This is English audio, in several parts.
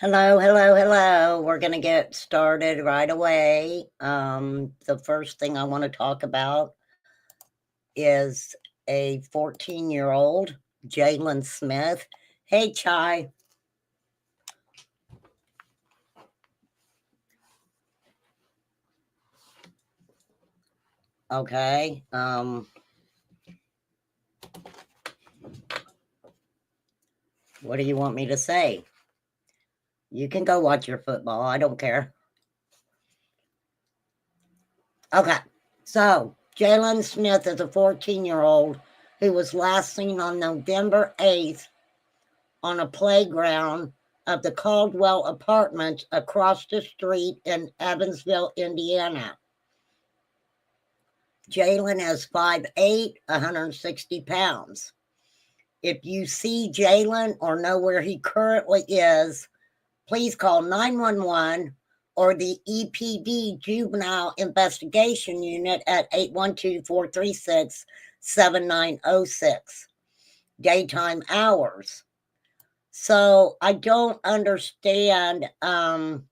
Hello, hello, hello. We're going to get started right away. The first thing I want to talk about is a 14-year-old, Jalen Smith. Hey, Chai. Okay. What do you want me to say? You can go watch your football. I don't care. Okay. So, Jalen Smith is a 14-year-old who was last seen on November 8th on a playground of the Caldwell Apartments across the street in Evansville, Indiana. Jalen is 5'8", 160 pounds. If you see Jalen or know where he currently is, please call 911 or the EPD Juvenile Investigation Unit at 812-436-7906. Daytime hours. So I don't understand. Jalen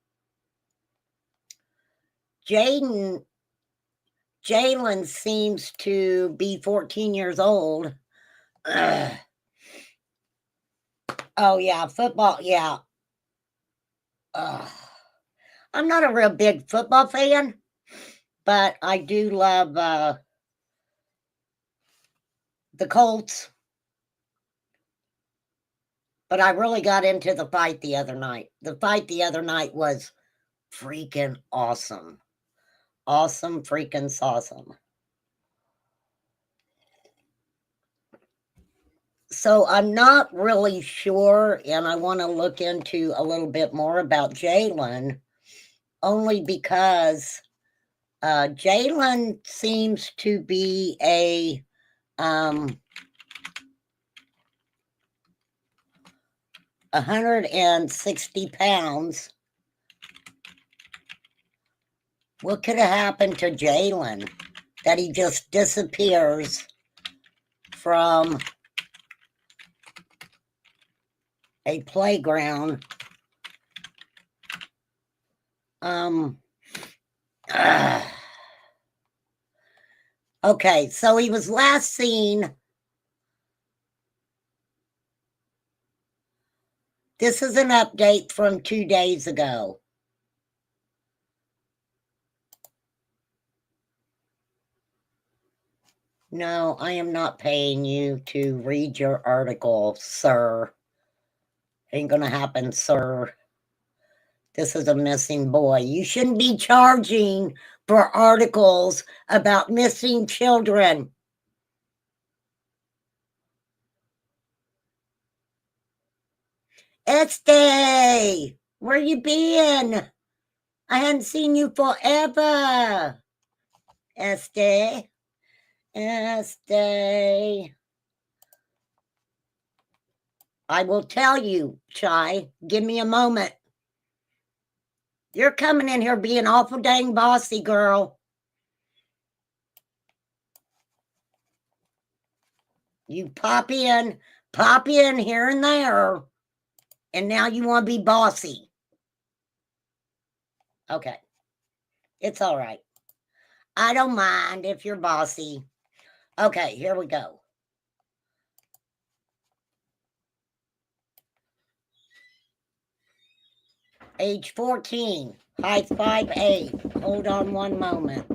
seems to be 14 years old. Ugh. Oh, yeah, football, yeah. I'm not a real big football fan, but I do love the Colts. But I really got into the fight the other night. The fight the other night was freaking awesome. Awesome, freaking awesome. So I'm not really sure, and I want to look into a little bit more about Jalen, only because Jalen seems to be a 160 pounds. What could have happened to Jalen that he just disappears from a playground? Okay, so he was last seen. This is an update from 2 days ago. No, I am not paying you to read your article, sir. Ain't gonna happen, sir. This is a missing boy. You shouldn't be charging for articles about missing children. Este, where you been? I hadn't seen you forever. Este. I will tell you, Chai. Give me a moment. You're coming in here being awful dang bossy, girl. You pop in here and there, and now you want to be bossy. Okay. It's all right. I don't mind if you're bossy. Okay, here we go. Age 14, height 5'8". Hold on one moment.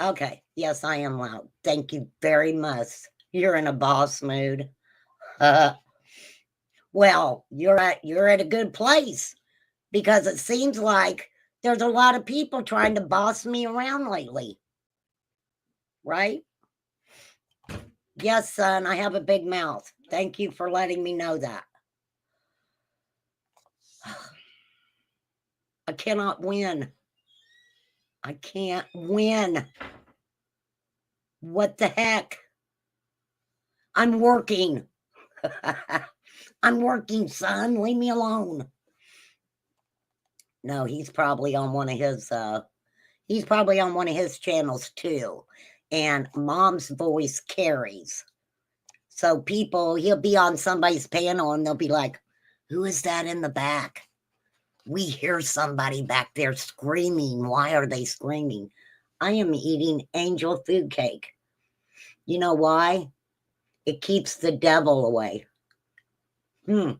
Okay, yes, I am loud. Thank you very much. You're in a boss mood. Well, you're at a good place, because it seems like there's a lot of people trying to boss me around lately. Right? Yes, son, I have a big mouth. Thank you for letting me know that. I cannot win. I can't win. What the heck? I'm working. I'm working, son. Leave me alone. No, he's probably on one of his channels too. and mom's voice carries. So he'll be on somebody's panel and they'll be like, who is that in the back? We hear somebody back there screaming. Why are they screaming? I am eating angel food cake. You know why? It keeps the devil away. How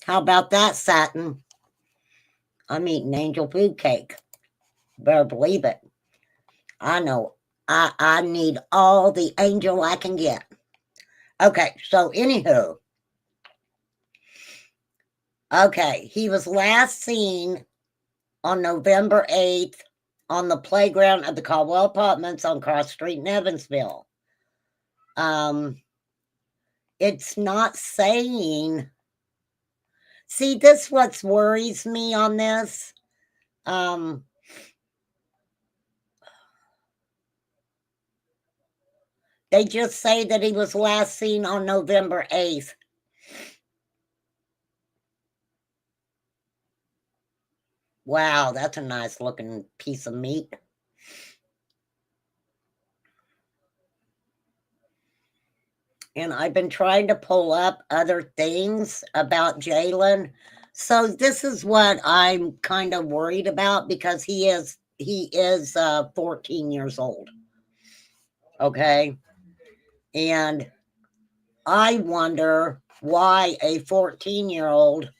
about that, Satin? I'm eating angel food cake. Better believe it. I know. I need all the angel I can get. Okay, so anywho. Okay, he was last seen on November 8th on the playground of the Caldwell Apartments on Cross Street in Evansville. It's not saying. See, this what worries me on this. They just say that he was last seen on November 8th. Wow, that's a nice looking piece of meat. And I've been trying to pull up other things about Jalen. So this is what I'm kind of worried about, because he is 14 years old. Okay. And I wonder why a 14-year-old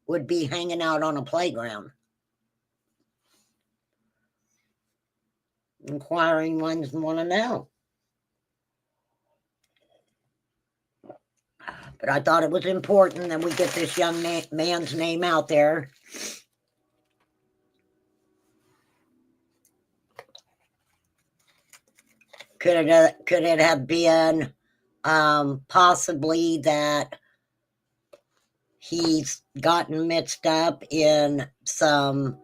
would be hanging out on a playground. Inquiring minds want to know. But I thought it was important that we get this young man's name out there. Could it have been possibly that he's gotten mixed up in some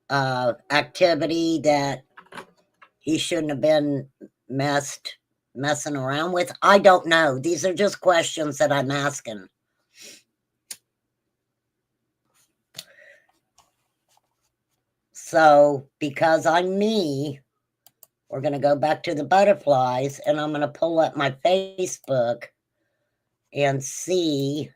activity that he shouldn't have been messing around with? I don't know. These are just questions that I'm asking. So, because I'm me, we're going to go back to the butterflies, and I'm going to pull up my Facebook and see.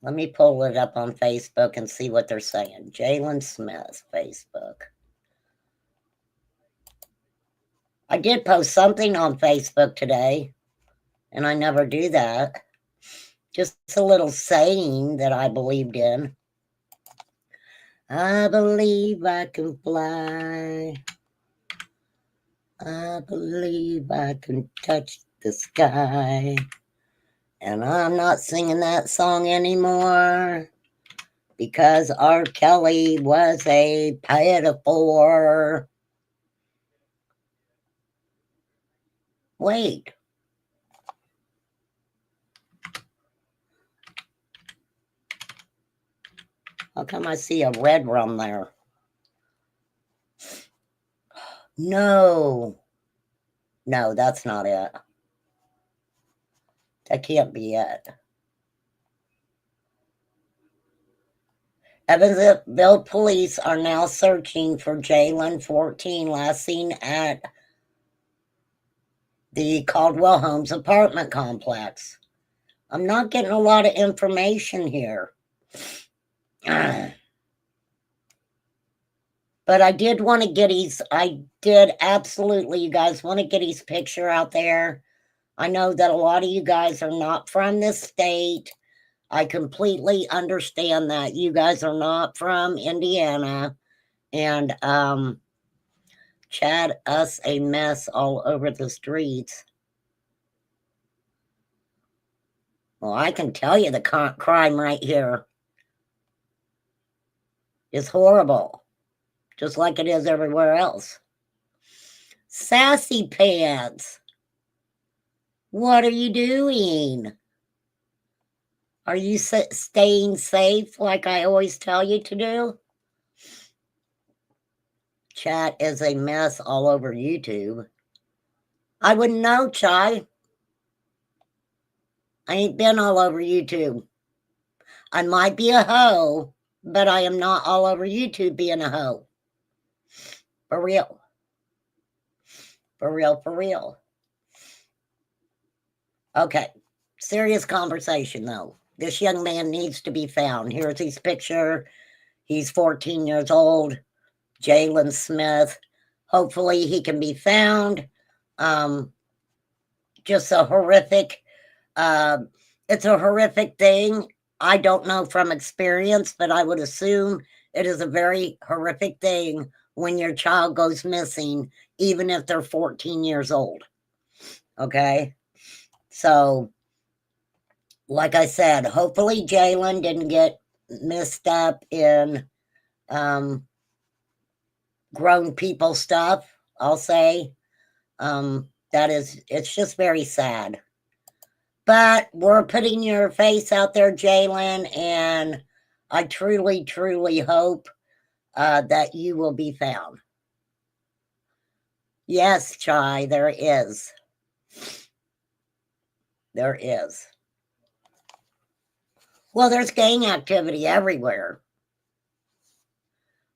Let me pull it up on Facebook and see what they're saying. Jalen Smith, Facebook. I did post something on Facebook today, and I never do that. Just a little saying that I believed in. I believe I can fly. I believe I can touch the sky. And I'm not singing that song anymore because R. Kelly was a pedophile. Wait. How come I see a red rum there? No, that's not it. That can't be it. Evansville police are now searching for Jalen, 14, last seen at the Caldwell Homes apartment complex. I'm not getting a lot of information here. But I did want to get absolutely, you guys, want to get his picture out there. I know that a lot of you guys are not from this state. I completely understand that. You guys are not from Indiana. And Chad us a mess all over the streets. Well, I can tell you the crime right here is horrible, just like it is everywhere else. Sassy Pants, what are you doing? Are you staying safe like I always tell you to do? Chat is a mess all over YouTube. I wouldn't know, Chai. I ain't been all over YouTube. I might be a hoe, but I am not all over YouTube being a hoe. For real. For real, for real. Okay. Serious conversation, though. This young man needs to be found. Here's his picture. He's 14 years old. Jalen Smith. Hopefully he can be found. Just a horrific, it's a horrific thing. I don't know from experience, but I would assume it is a very horrific thing when your child goes missing, even if they're 14 years old. Okay? So, like I said, hopefully Jalen didn't get mixed up in grown people stuff, I'll say. It's just very sad. But we're putting your face out there, Jalen, and I truly, truly hope that you will be found. Yes, Chai, there is. There is. Well, there's gang activity everywhere.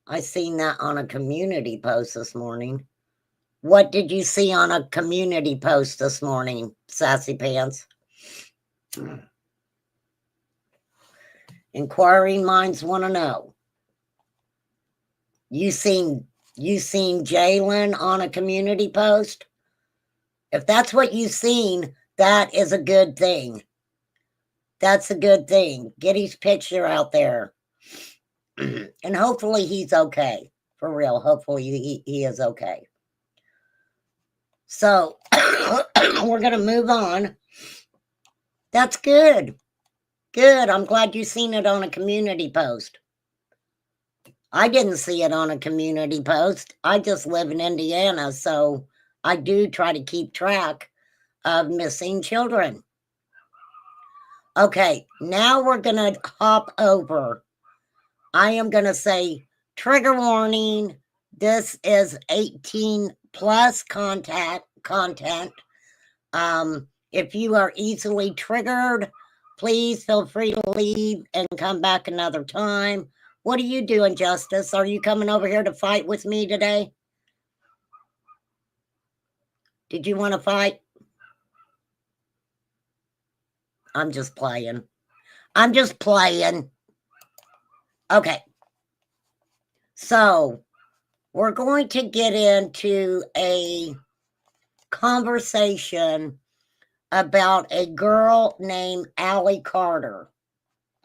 I seen that on a community post this morning. What did you see on a community post this morning, Sassy Pants? Inquiring minds want to know. You seen Jalen on a community post? If that's what you seen, that is a good thing. That's a good thing. Get his picture out there. And hopefully he's okay. For real. Hopefully he is okay. So we're going to move on. That's good. Good. I'm glad you seen it on a community post. I didn't see it on a community post. I just live in Indiana, so I do try to keep track of missing children. Okay, now we're going to hop over. I am going to say trigger warning. This is 18 plus content. If you are easily triggered, please feel free to leave and come back another time. What are you doing, Justice? Are you coming over here to fight with me today? Did you want to fight? I'm just playing. I'm just playing. Okay. So we're going to get into a conversation about a girl named Allie Carter.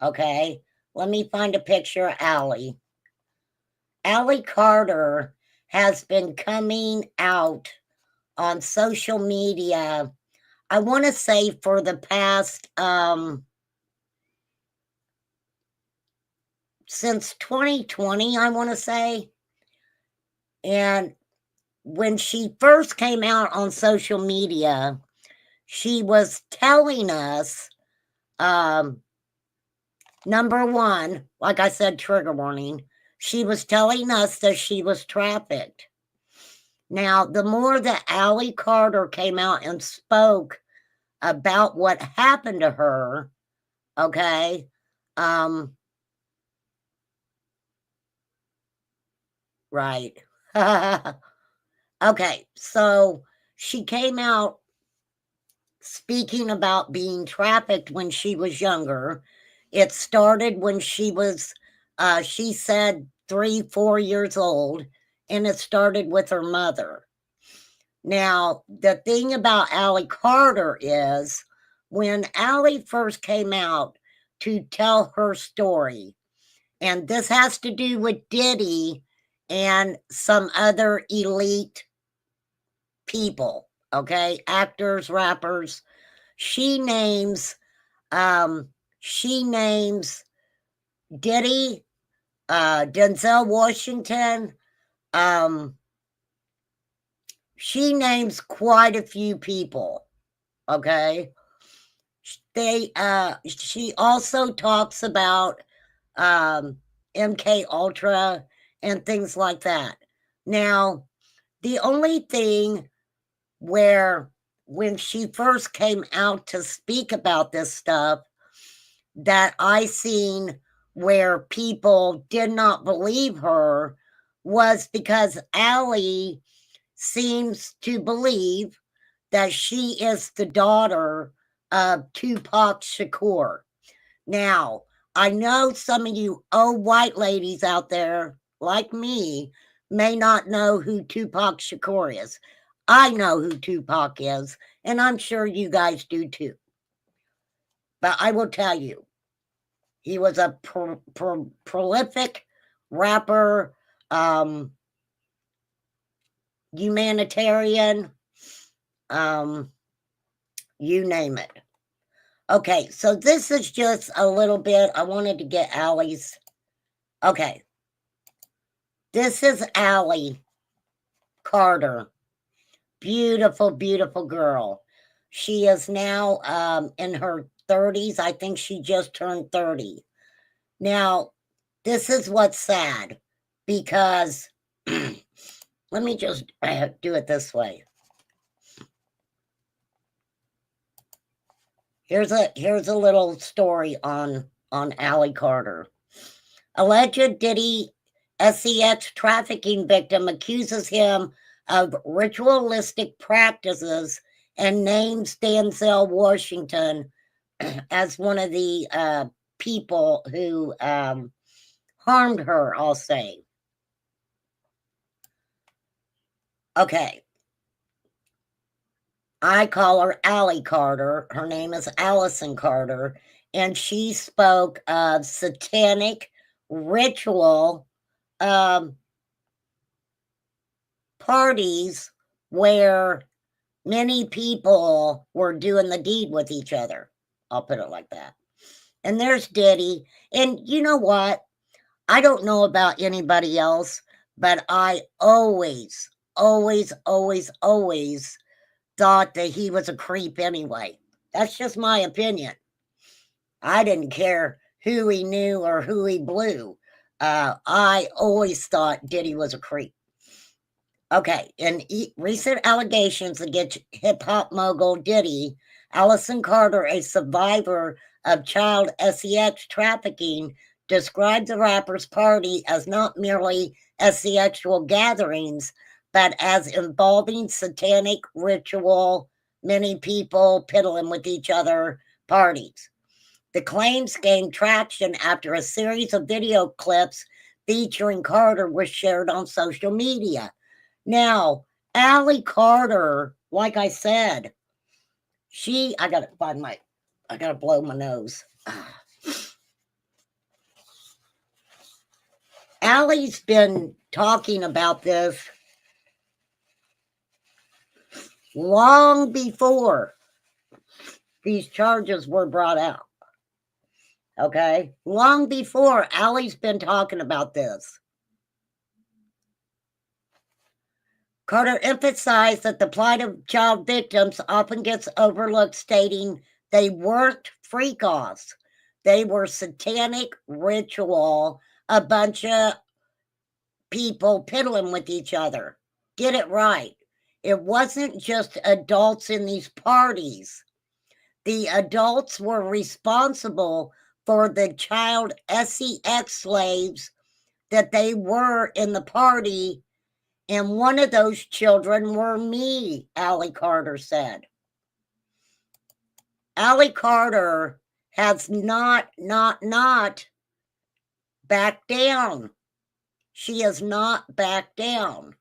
Okay. Let me find a picture of Allie. Allie Carter has been coming out on social media, I want to say for the past, since 2020, I want to say. And when she first came out on social media, she was telling us, number one, like I said, trigger warning, she was telling us that she was trafficked. Now, the more that Allie Carter came out and spoke about what happened to her, okay, right. Okay, so she came out speaking about being trafficked when she was younger. It started when she was, she said, 3-4 years old, and it started with her mother. Now, the thing about Allie Carter is when Allie first came out to tell her story, and this has to do with Diddy and some other elite people, okay, actors, rappers. She names Diddy, Denzel Washington. She names quite a few people. Okay. She also talks about MK Ultra and things like that. Now, the only thing where when she first came out to speak about this stuff, that I seen where people did not believe her was because Allie seems to believe that she is the daughter of Tupac Shakur. Now, I know some of you old white ladies out there, like me, may not know who Tupac Shakur is. I know who Tupac is, and I'm sure you guys do too. But I will tell you, he was a prolific rapper, humanitarian, you name it. Okay, so this is just a little bit. I wanted to get Allie's. Okay. This is Allie Carter. Beautiful, beautiful girl. She is now in her 30s. I think she just turned 30. Now, this is what's sad because let me just do it this way. Here's a little story on Allie Carter. Alleged Diddy SEX trafficking victim accuses him of ritualistic practices and names Denzel Washington as one of the people who harmed her, I'll say. Okay. I call her Allie Carter. Her name is Allison Carter. And she spoke of satanic ritual parties where many people were doing the deed with each other. I'll put it like that. And there's Diddy. And you know what? I don't know about anybody else, but I always, always, always, always thought that he was a creep anyway. That's just my opinion. I didn't care who he knew or who he blew. I always thought Diddy was a creep. Okay, in recent allegations against hip-hop mogul Diddy, Allison Carter, a survivor of child sex trafficking, described the rapper's party as not merely sexual gatherings, but as involving satanic ritual, many people piddling with each other parties. The claims gained traction after a series of video clips featuring Carter was shared on social media. Now, Allie Carter, like I said, I gotta blow my nose. Allie's been talking about this long before these charges were brought out. Okay? Long before, Allie's been talking about this. Carter emphasized that the plight of child victims often gets overlooked, stating they weren't freak-offs. They were satanic ritual, a bunch of people piddling with each other. Get it right. It wasn't just adults in these parties. The adults were responsible for the child sex slaves that they were in the party. And one of those children were me, Allie Carter said. Allie Carter has not backed down. She has not backed down.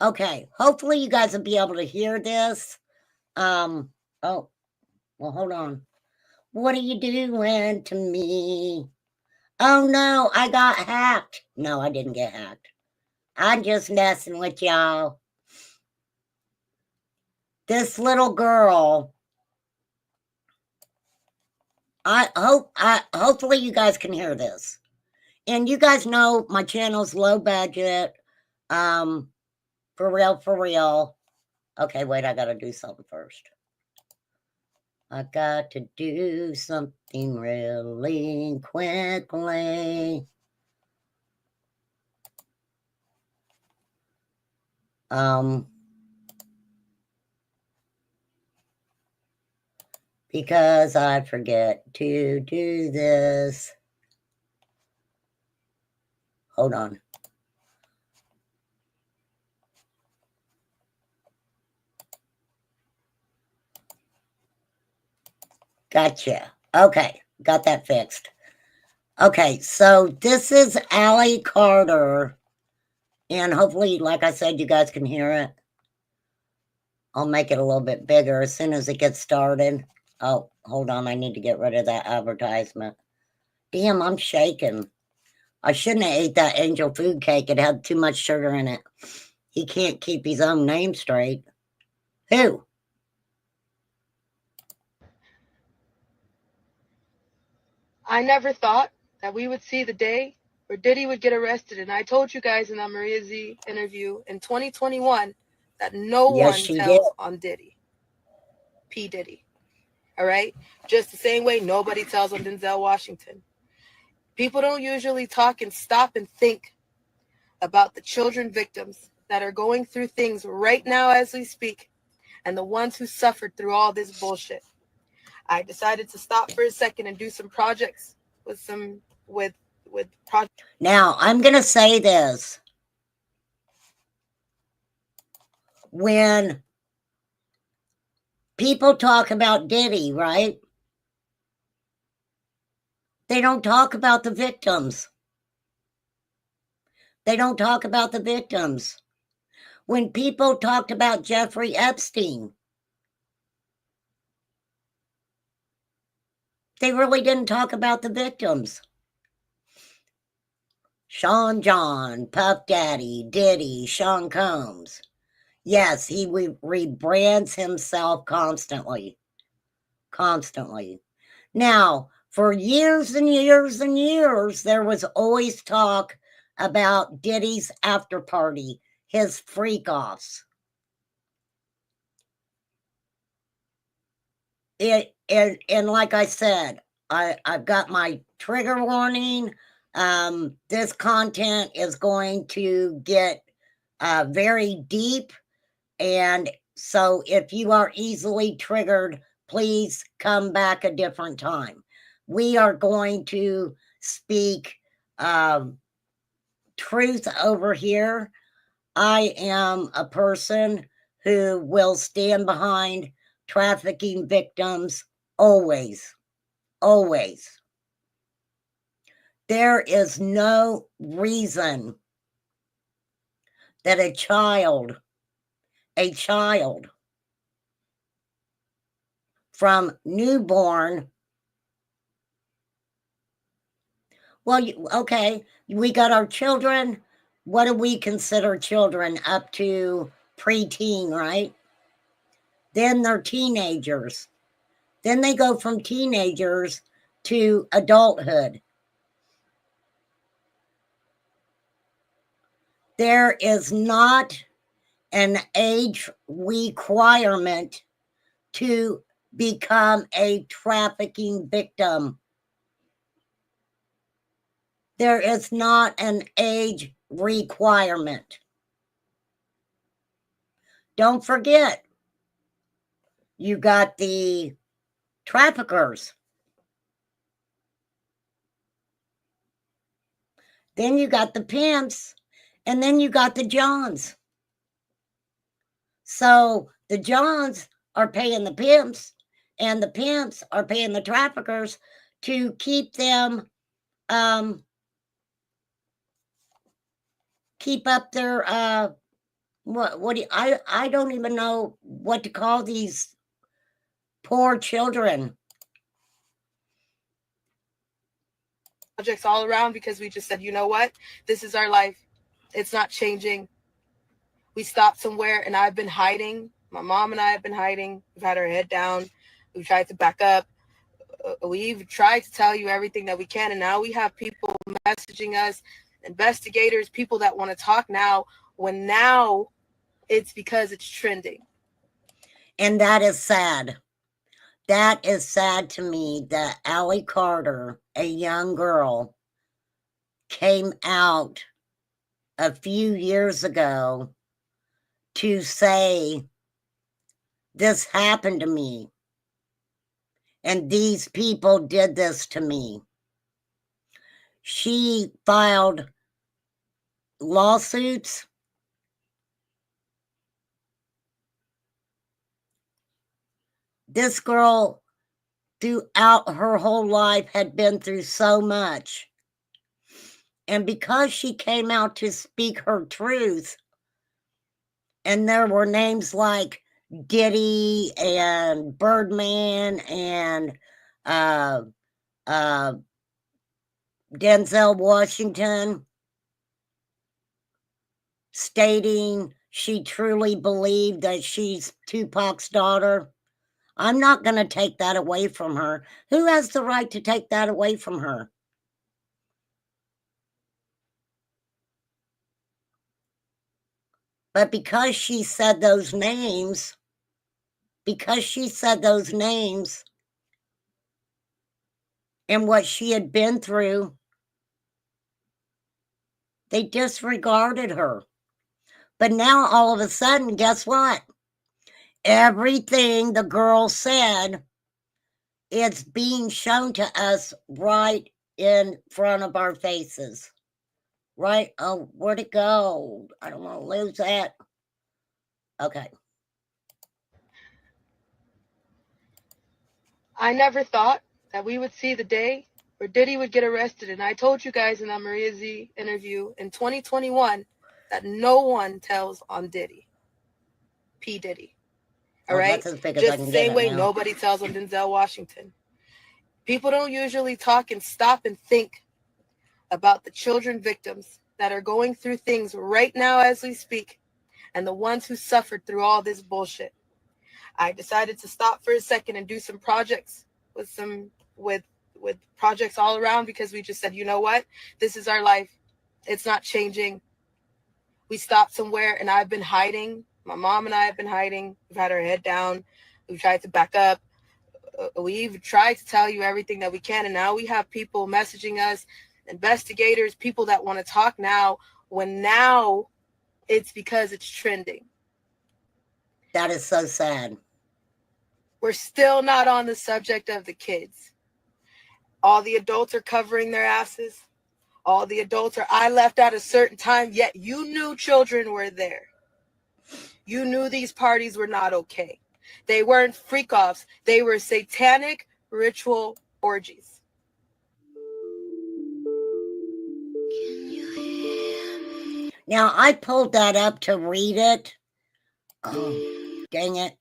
Okay, hopefully you guys will be able to hear this. Oh, well, hold on. What are you doing to me? Oh no, I got hacked. No, I didn't get hacked. I'm just messing with y'all. This little girl, hopefully you guys can hear this. And you guys know my channel's low budget. For real. Okay, wait, I gotta do something first. I got to do something really quickly. because I forget to do this. Hold on. Gotcha. Okay, got that fixed. Okay, so this is Allie Carter, and hopefully, like I said, you guys can hear it. I'll make it a little bit bigger as soon as it gets started. Oh, hold on, I need to get rid of that advertisement. Damn, I'm shaking. I shouldn't have ate that angel food cake. It had too much sugar in it. He can't keep his own name straight. Who? I never thought that we would see the day where Diddy would get arrested. And I told you guys in that Maria Z interview in 2021 that no Yes, one she did. tells on Diddy. P. Diddy. All right? Just the same way nobody tells on Denzel Washington. People don't usually talk and stop and think about the children victims that are going through things right now as we speak and the ones who suffered through all this bullshit. I decided to stop for a second and do some projects with projects. Now, I'm going to say this. When people talk about Diddy, right? They don't talk about the victims. They don't talk about the victims. When people talked about Jeffrey Epstein, they really didn't talk about the victims. Sean John, Puff Daddy, Diddy, Sean Combs. Yes, he rebrands himself constantly. Constantly. Now, for years and years and years, there was always talk about Diddy's after party, his freak offs. And like I said, I've got my trigger warning. This content is going to get very deep, and so if you are easily triggered, please come back a different time. We are going to speak truth over here. I am a person who will stand behind trafficking victims always, always. There is no reason that a child from newborn, well, okay, we got our children. What do we consider children? Up to preteen, right? Then they're teenagers. Then they go from teenagers to adulthood. There is not an age requirement to become a trafficking victim. There is not an age requirement. Don't forget, you got the traffickers. Then you got the pimps, and then you got the Johns. So the Johns are paying the pimps, and the pimps are paying the traffickers to keep them keep up their what do you, I don't even know what to call these poor children. Projects all around because we just said, you know what? This is our life. It's not changing. We stopped somewhere and I've been hiding. My mom and I have been hiding. We've had our head down. We've tried to back up. We've tried to tell you everything that we can. And now we have people messaging us, investigators, people that want to talk now, when now it's because it's trending. And that is sad. That is sad to me that Allie Carter, a young girl, came out a few years ago to say, this happened to me. And these people did this to me. She filed lawsuits. This girl, throughout her whole life, had been through so much. And because she came out to speak her truth, and there were names like Diddy and Birdman and Denzel Washington, stating she truly believed that she's Tupac's daughter. I'm not going to take that away from her. Who has the right to take that away from her? But because she said those names, and what she had been through, they disregarded her. But now all of a sudden, guess what? Everything the girl said, it's being shown to us right in front of our faces. Right? Oh, where'd it go? I don't want to lose that. Okay. I never thought that we would see the day where Diddy would get arrested. And I told you guys in that Maria Z interview in 2021 that no one tells on Diddy. P. Diddy. All right? That's as big as I Just can the get same it way now. nobody tells on Denzel Washington. People don't usually talk and stop and think about the children victims that are going through things right now as we speak, and the ones who suffered through all this bullshit. I decided to stop for a second and do some projects with projects all around, because we just said, you know what? This is our life. It's not changing. We stopped somewhere, and I've been hiding. My mom and I have been hiding. We've had our head down. We've tried to back up. We've tried to tell you everything that we can, and now we have people messaging us, investigators, people that want to talk now, when now it's because it's trending. That is so sad. We're still not on the subject of the kids. All the adults are covering their asses. All the adults are, I left at a certain time, yet you knew children were there. You knew these parties were not okay. They weren't freak-offs. They were satanic ritual orgies. Now, I pulled that up to read it. Oh, dang it.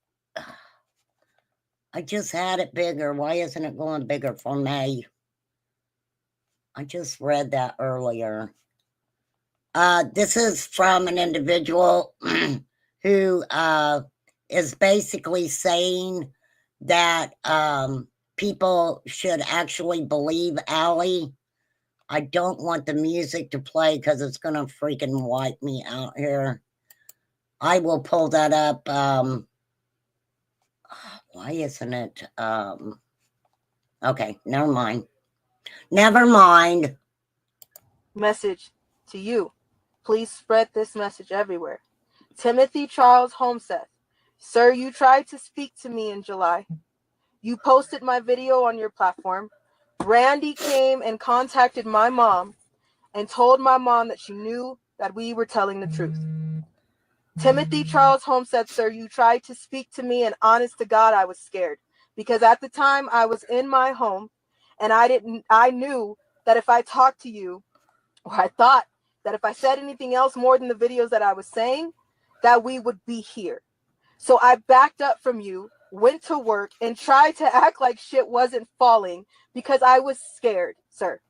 I just had it bigger. Why isn't it going bigger for me? I just read that earlier. This is from an individual who is basically saying that people should actually believe Allie. I don't want the music to play because it's going to freaking wipe me out here. I will pull that up. Why isn't it? Okay, never mind. Never mind. Message to you. Please spread this message everywhere. Timothy Charles Homseth. Sir, you tried to speak to me in July. You posted my video on your platform. Randy came and contacted my mom and told my mom that she knew that we were telling the truth. Timothy Charles Homseth, sir, you tried to speak to me, and honest to God, I was scared. Because at the time I was in my home, and I knew that if I talked to you, or I thought that if I said anything else more than the videos that I was saying, that we would be here. So I backed up from you, went to work, and tried to act like shit wasn't falling because I was scared, sir.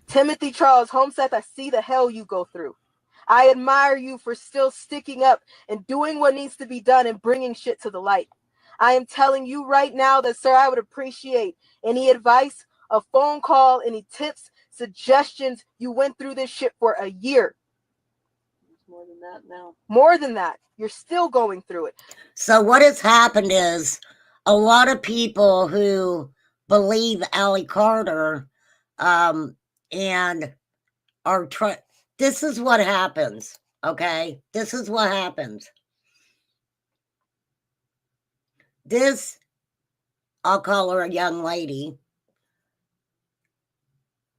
Timothy Charles Homseth, I see the hell you go through. I admire you for still sticking up and doing what needs to be done and bringing shit to the light. I am telling you right now that, sir, I would appreciate any advice, a phone call, any tips, suggestions. You went through this shit for a year. More than that now. More than that. You're still going through it. So what has happened is a lot of people who believe Allie Carter and are trying. This is what happens, okay? This is what happens. This I'll call her a young lady,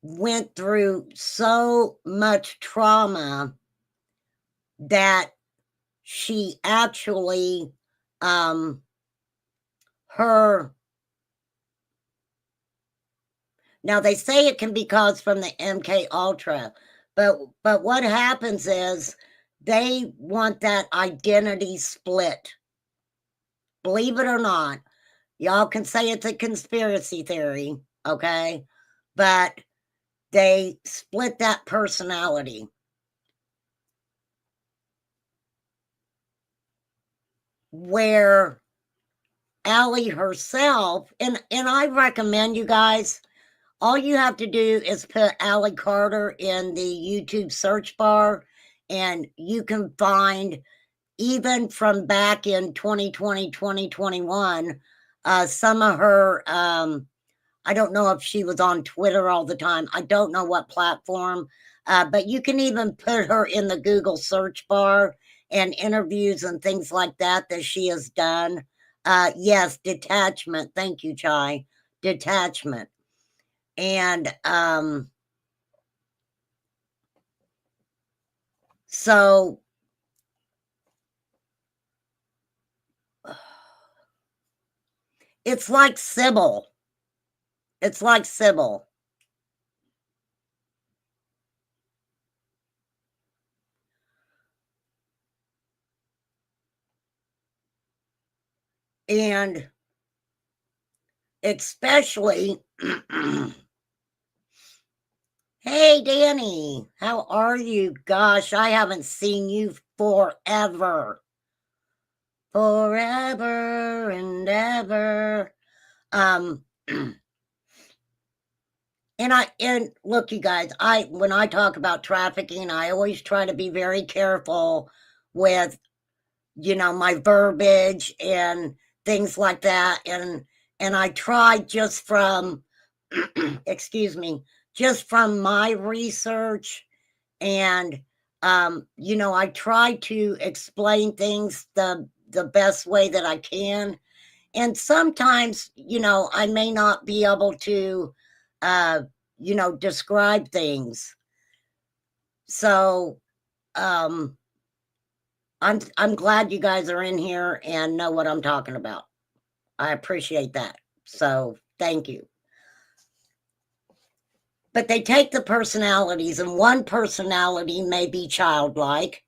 went through so much trauma that she actually, her, now they say it can be caused from the MK Ultra, but what happens is they want that identity split. Believe it or not, y'all can say it's a conspiracy theory, okay? But they split that personality. Where Allie herself, and I recommend you guys, all you have to do is put Allie Carter in the YouTube search bar, and you can find, even from back in 2020, 2021, some of her, I don't know if she was on Twitter all the time. I don't know what platform, but you can even put her in the Google search bar, and interviews and things like that she has done. Yes, detachment. Thank you, Chai. Detachment. And so it's like Sybil. It's like Sybil. And especially, hey, Danny, how are you? Gosh, I haven't seen you forever. Forever and ever. And look, you guys, when I talk about trafficking, I always try to be very careful with, my verbiage and things like that. And I try just from, excuse me, just from my research, and I try to explain things the best way that I can. And sometimes, I may not be able to describe things. So I'm glad you guys are in here and know what I'm talking about. I appreciate that. So thank you. But they take the personalities, and one personality may be childlike.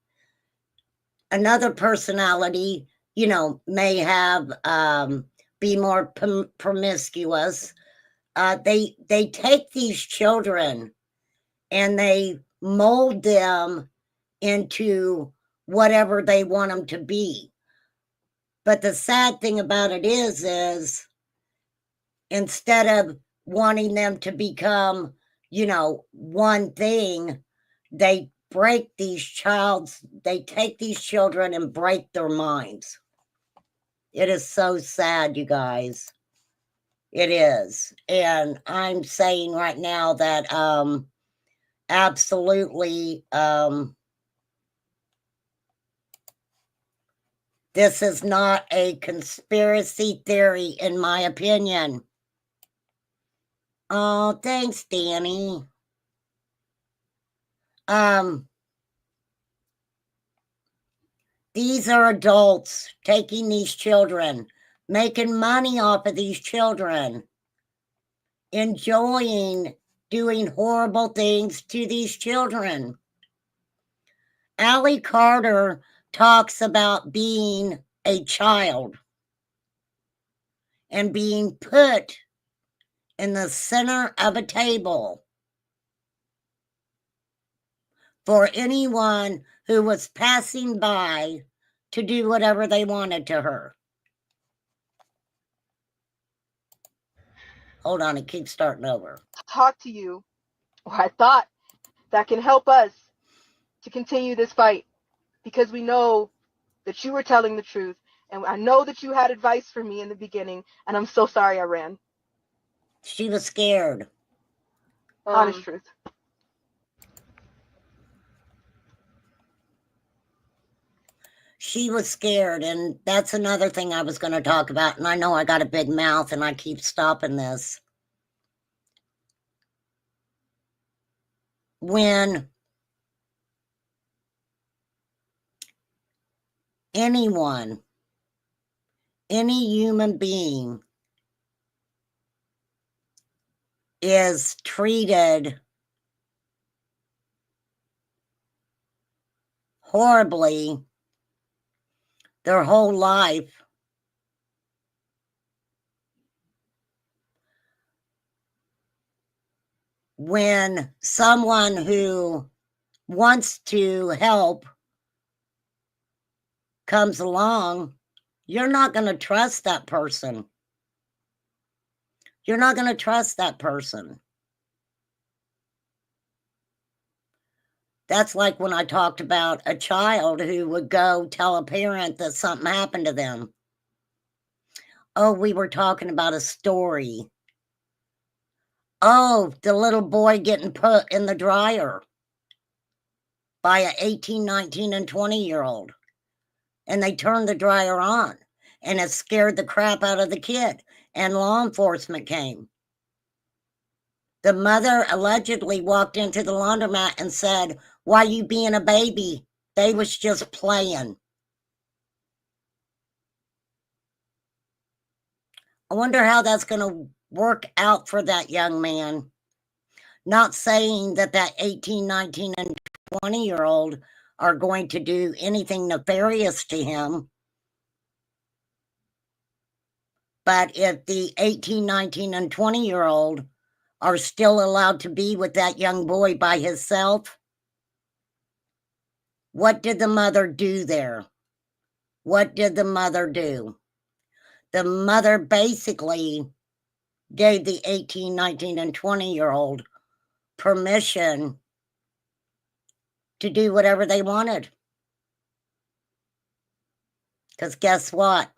Another personality, may have be more promiscuous. They take these children and they mold them into whatever they want them to be. But the sad thing about it is instead of wanting them to become, one thing, they take these children and break their minds. It is so sad, you guys. It is. And I'm saying right now that absolutely this is not a conspiracy theory, in my opinion. Oh, thanks, Danny. These are adults taking these children, making money off of these children, enjoying doing horrible things to these children. Allie Carter talks about being a child and being put in the center of a table for anyone who was passing by to do whatever they wanted to her. Hold on, it keeps starting over. Talk to you, or I thought, that can help us to continue this fight, because we know that you were telling the truth, and I know that you had advice for me in the beginning, and I'm so sorry I ran. She was scared. Honest truth. she was scared, and that's another thing I was going to talk about. And I know I got a big mouth and I keep stopping this. When anyone, any human being is treated horribly their whole life, when someone who wants to help comes along, you're not going to trust that person. You're not going to trust that person. That's like when I talked about a child who would go tell a parent that something happened to them. Oh, we were talking about a story. Oh, the little boy getting put in the dryer by an 18, 19, and 20-year-old. And they turned the dryer on, and it scared the crap out of the kid, and law enforcement came. The mother allegedly walked into the laundromat and said, "Why you being a baby? They was just playing." I wonder how that's going to work out for that young man. Not saying that that 18, 19, and 20-year-old are going to do anything nefarious to him. But if the 18, 19, and 20-year-old are still allowed to be with that young boy by himself, what did the mother do there? What did the mother do? The mother basically gave the 18, 19, and 20-year-old permission to do whatever they wanted. Because guess what?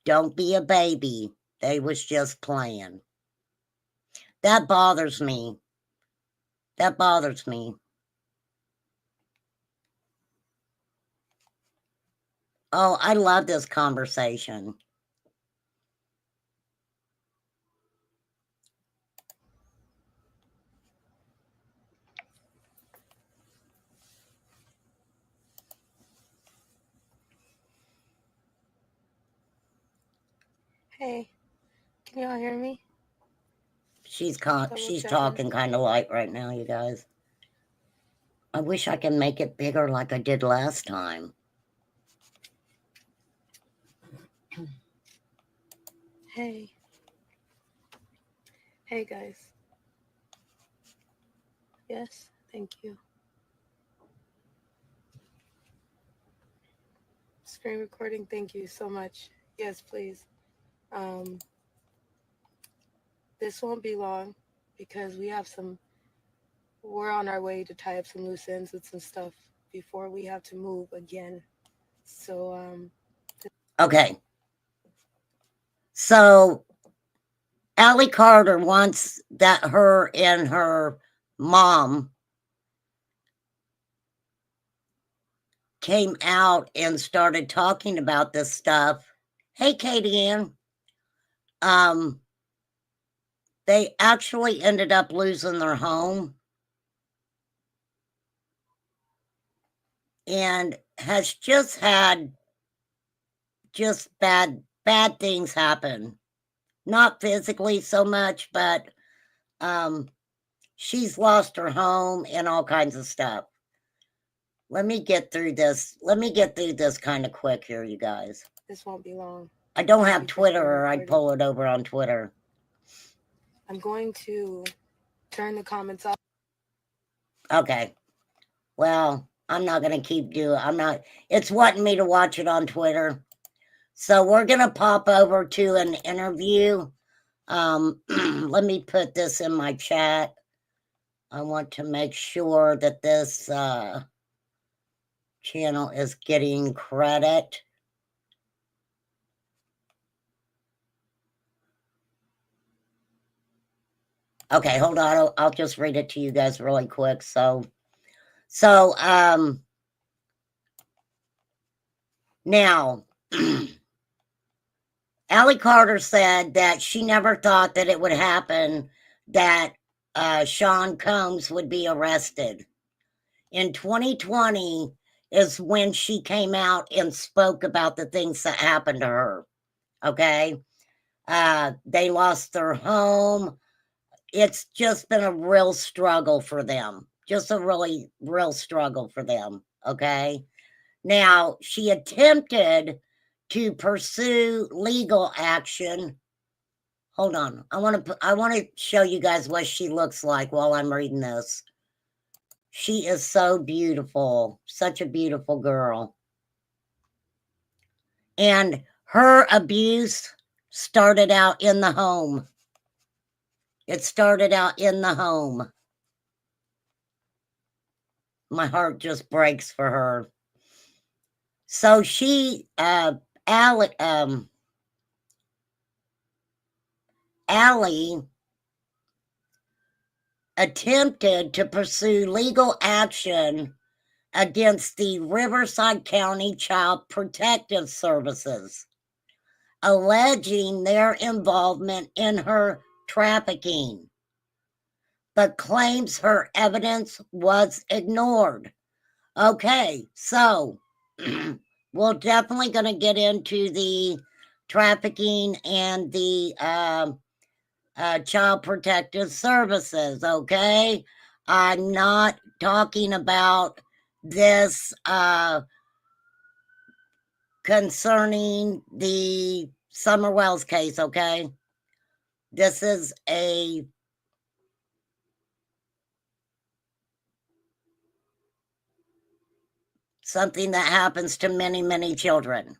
Don't be a baby. They was just playing. That bothers me. That bothers me. Oh, I love this conversation. Hey, can y'all hear me? She's Double she's checking. talking kind of light right now, you guys. I wish I could make it bigger like I did last time. Hey. Hey, guys. Yes, thank you. Screen recording, thank you so much. Yes, please. This won't be long because we're on our way to tie up some loose ends with some stuff before we have to move again. So, Okay. So Allie Carter wants that her and her mom came out and started talking about this stuff. Hey, Katie Ann. They actually ended up losing their home and has just had just bad things happen. Not physically so much, but she's lost her home and all kinds of stuff. Let me get through this. Let me get through this kind of quick here, you guys. this won't be long. I don't have Twitter, or I'd pull it over on Twitter. I'm going to turn the comments off. Okay. Well, I'm not going to keep doing. It's wanting me to watch it on Twitter. So we're going to pop over to an interview. Let me put this in my chat. I want to make sure that this channel is getting credit. Okay, hold on. I'll just read it to you guys really quick. So Now, Allie Carter said that she never thought that it would happen that Sean Combs would be arrested. In 2020 is when she came out and spoke about the things that happened to her. Okay. They lost their home. It's just been a real struggle for them. Just a really real struggle for them. Okay. Now, she attempted to pursue legal action. Hold on. I want to show you guys what she looks like while I'm reading this. She is so beautiful. Such a beautiful girl. And her abuse started out in the home. It started out in the home. My heart just breaks for her. So she, Allie attempted to pursue legal action against the Riverside County Child Protective Services, alleging their involvement in her trafficking, but claims her evidence was ignored. Okay, so we're definitely going to get into the trafficking and the Child Protective Services, okay? I'm not talking about this concerning the Summer Wells case, okay? This is something that happens to many, many children.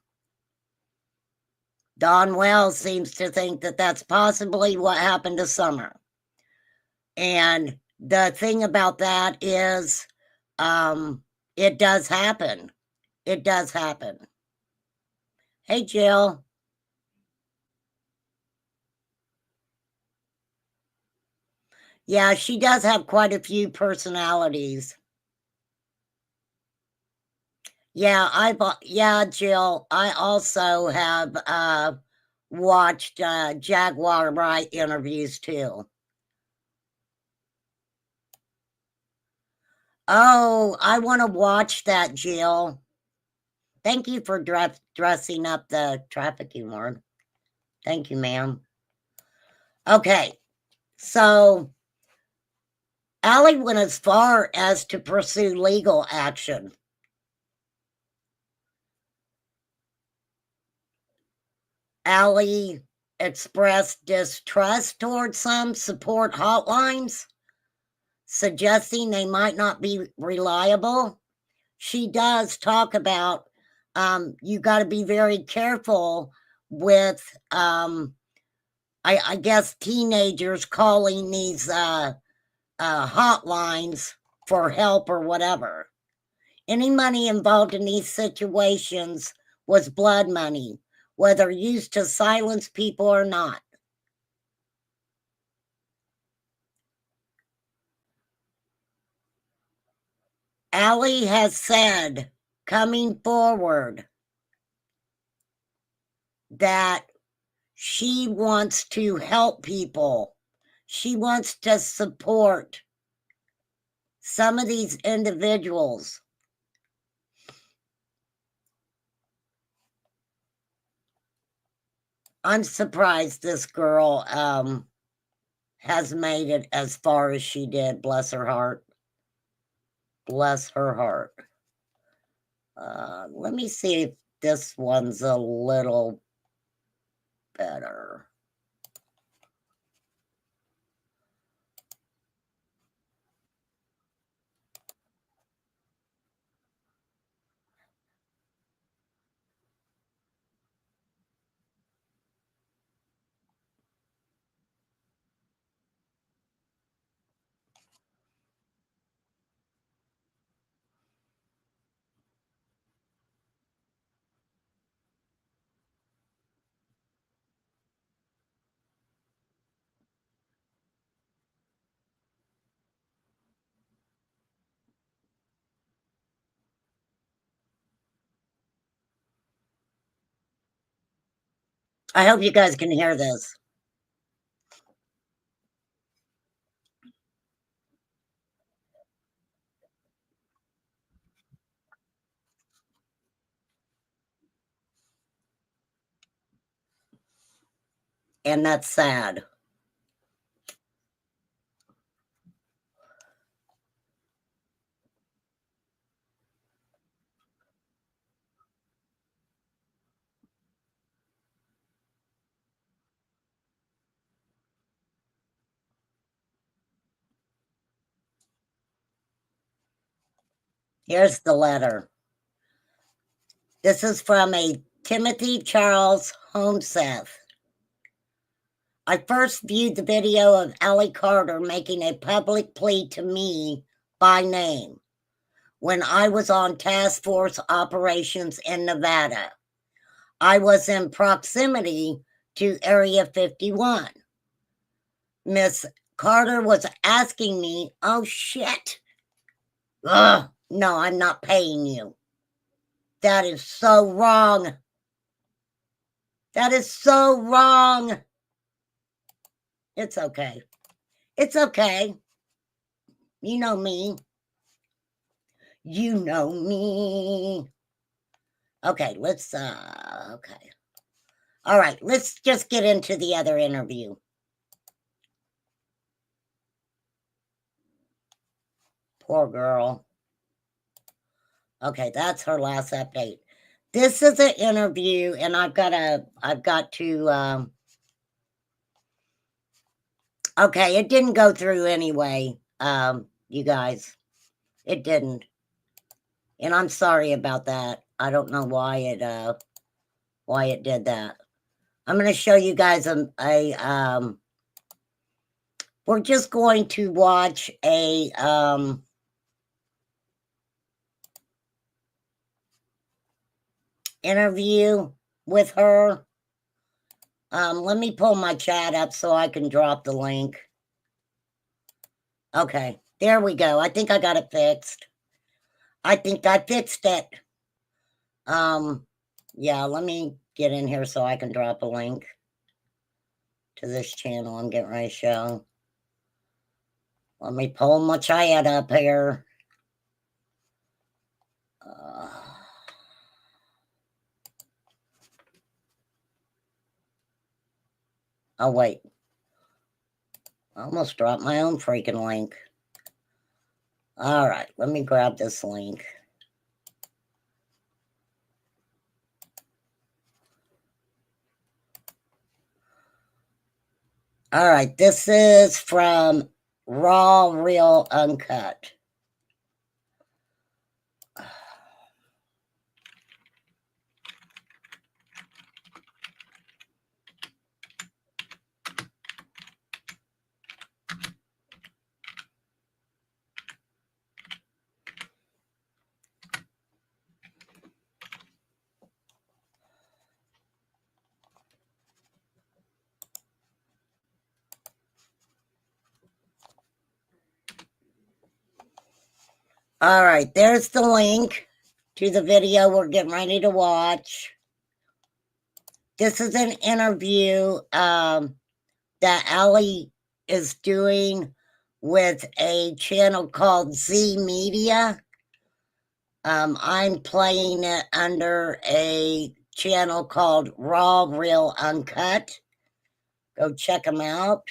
Don Wells seems to think that that's possibly what happened to Summer. And the thing about that is, it does happen. It does happen. Hey, Jill. Yeah, she does have quite a few personalities. Yeah, Jill, I also have watched Jaguar Wright interviews too. Oh, I want to watch that, Jill. Thank you for dressing up the trafficking ward. Thank you, ma'am. Okay, so Allie went as far as to pursue legal action. Allie expressed distrust towards some support hotlines, suggesting they might not be reliable. She does talk about you got to be very careful with, I guess, teenagers calling these hotlines for help or whatever. Any money involved in these situations was blood money, whether used to silence people or not. Allie has said, coming forward, that she wants to help people. She wants to support some of these individuals. I'm surprised this girl has made it as far as she did. Bless her heart. Bless her heart. Let me see if this one's a little better. I hope you guys can hear this. And that's sad. Here's the letter. This is from a Timothy Charles Homeseth. I first viewed the video of Allie Carter making a public plea to me by name when I was on task force operations in Nevada. I was in proximity to Area 51. Miss Carter was asking me, oh shit. Ugh, no, I'm not paying you. That is so wrong. That is so wrong. It's okay. It's okay. You know me. You know me. Okay, let's, okay. All right, let's just get into the other interview. Poor girl. Okay, that's her last update. This is an interview, and I've got to, okay, it didn't go through anyway, you guys. It didn't. And I'm sorry about that. I don't know why it did that. I'm going to show you guys we're just going to watch a, interview with her. Let me pull my chat up so I can drop the link. Okay, there we go. I think I got it fixed. I think I fixed it. Yeah, let me get in here so I can drop a link to this channel I'm getting ready to show. Let me pull my chat up here. Oh, wait. I almost dropped my own freaking link. All right, let me grab this link. All right, this is from Raw, Real, Uncut. All right, there's the link to the video we're getting ready to watch. This is an interview that Allie is doing with a channel called Z Media. I'm playing it under a channel called Raw, Real, Uncut. Go check them out.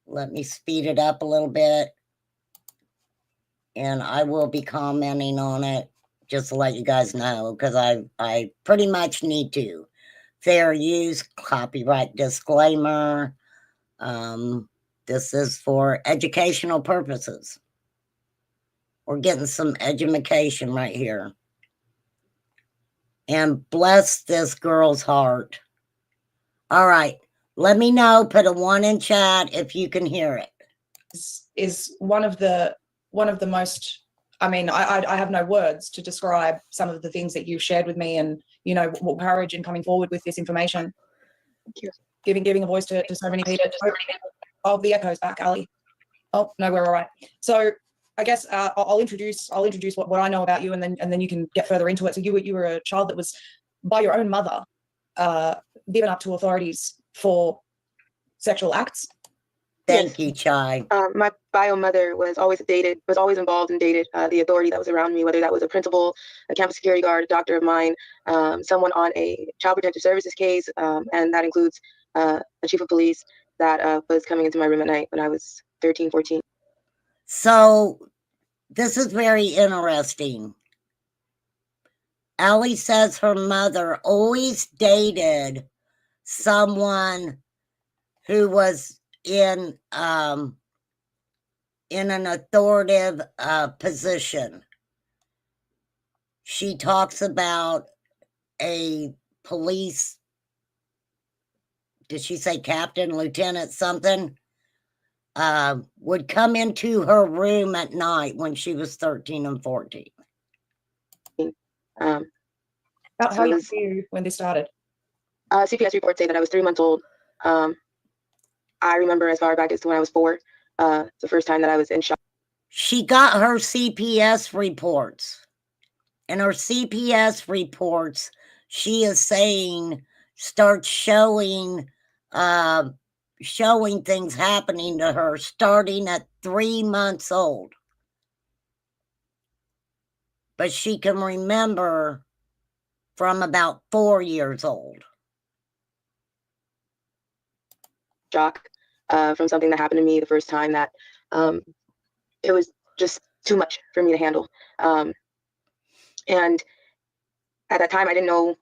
Let me speed it up a little bit. And I will be commenting on it just to let you guys know, because I pretty much need to. Fair use, copyright disclaimer. This is for educational purposes. We're getting some education right here. And bless this girl's heart. All right, let me know. Put a 1 in chat if you can hear it. Is one of the most, I mean, I have no words to describe some of the things that you've shared with me, and, you know, what courage in coming forward with this information. Thank you. Giving a voice to so many people. Oh, the echo's back, Ali. Oh, no, we're all right. So I guess I'll introduce what I know about you, and then you can get further into it. So you were a child that was by your own mother given up to authorities for sexual acts? Thank Yes. you, Chai. My bio mother was always involved and dated the authority that was around me, whether that was a principal, a campus security guard, a doctor of mine, someone on a child protective services case, and that includes a chief of police that was coming into my room at night when I was 13, 14. So this is very interesting. Allie says her mother always dated someone who was in an authoritative position. She talks about a police, did she say captain, lieutenant, something, would come into her room at night when she was 13 and 14. Um, How young were you when this started? CPS reports say that I was 3 months old. I remember as far back as when I was 4, the first time that I was in shock. She got her CPS reports. And her CPS reports, she is saying, start showing things happening to her starting at 3 months old. But she can remember from about 4 years old. Shock from something that happened to me the first time that it was just too much for me to handle. And at that time, I didn't know.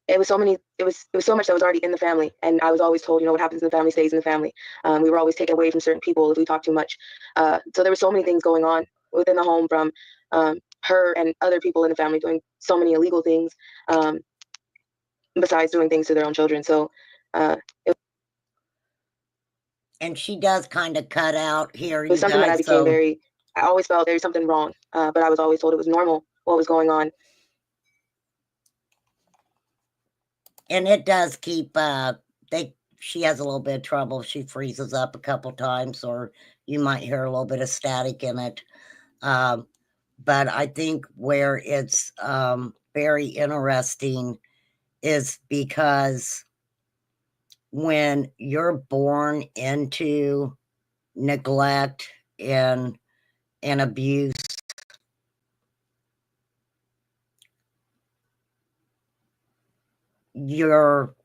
It was so much that was already in the family, and I was always told, what happens in the family stays in the family. We were always taken away from certain people if we talked too much. So there were so many things going on within the home from her and other people in the family doing so many illegal things, besides doing things to their own children. So and she does kind of cut out here. It was something that I became I always felt there was something wrong, but I was always told it was normal what was going on. And it does keep, she has a little bit of trouble. She freezes up a couple times, or you might hear a little bit of static in it. But I think where it's very interesting is because when you're born into neglect and abuse, you're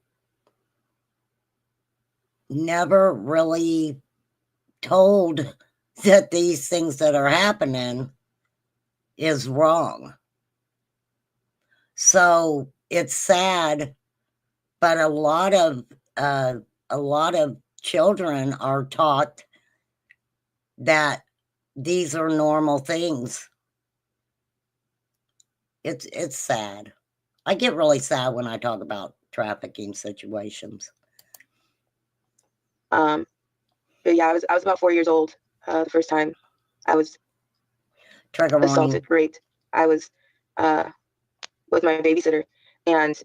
never really told that these things that are happening is wrong. So it's sad, but a lot of children are taught that these are normal things. It's sad. I get really sad when I talk about trafficking situations. But yeah, I was about 4 years old the first time I was assaulted, raped. I was with my babysitter, and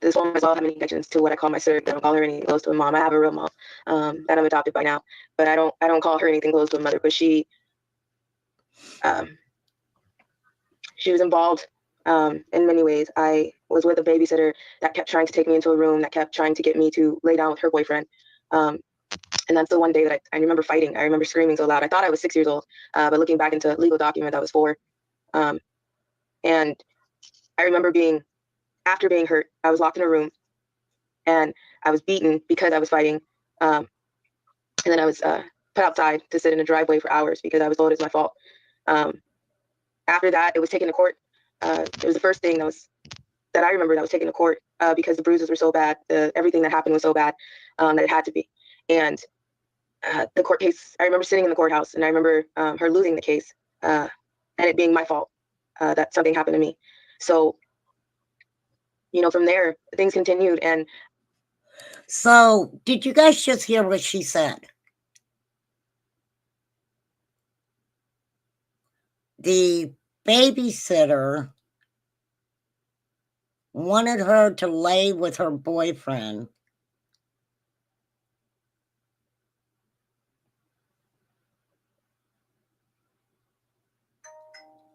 this woman does all have any connections to what I call my surrogate. I don't call her anything close to a mom. I have a real mom that I'm adopted by now, but I don't call her anything close to a mother. But she was involved in many ways. I was with a babysitter that kept trying to take me into a room, that kept trying to get me to lay down with her boyfriend. And that's the one day that I remember fighting. I remember screaming so loud. I thought I was 6 years old, but looking back into legal document, I was 4. And I remember after being hurt, I was locked in a room, and I was beaten because I was fighting. And then I was put outside to sit in a driveway for hours because I was told it was my fault. After that, it was taken to court. It was the first thing that I remember that was taken to court because the bruises were so bad. Everything that happened was so bad that it had to be. And the court case, I remember sitting in the courthouse, and I remember her losing the case and it being my fault that something happened to me. So, from there, things continued. And so did you guys just hear what she said? The babysitter wanted her to lay with her boyfriend,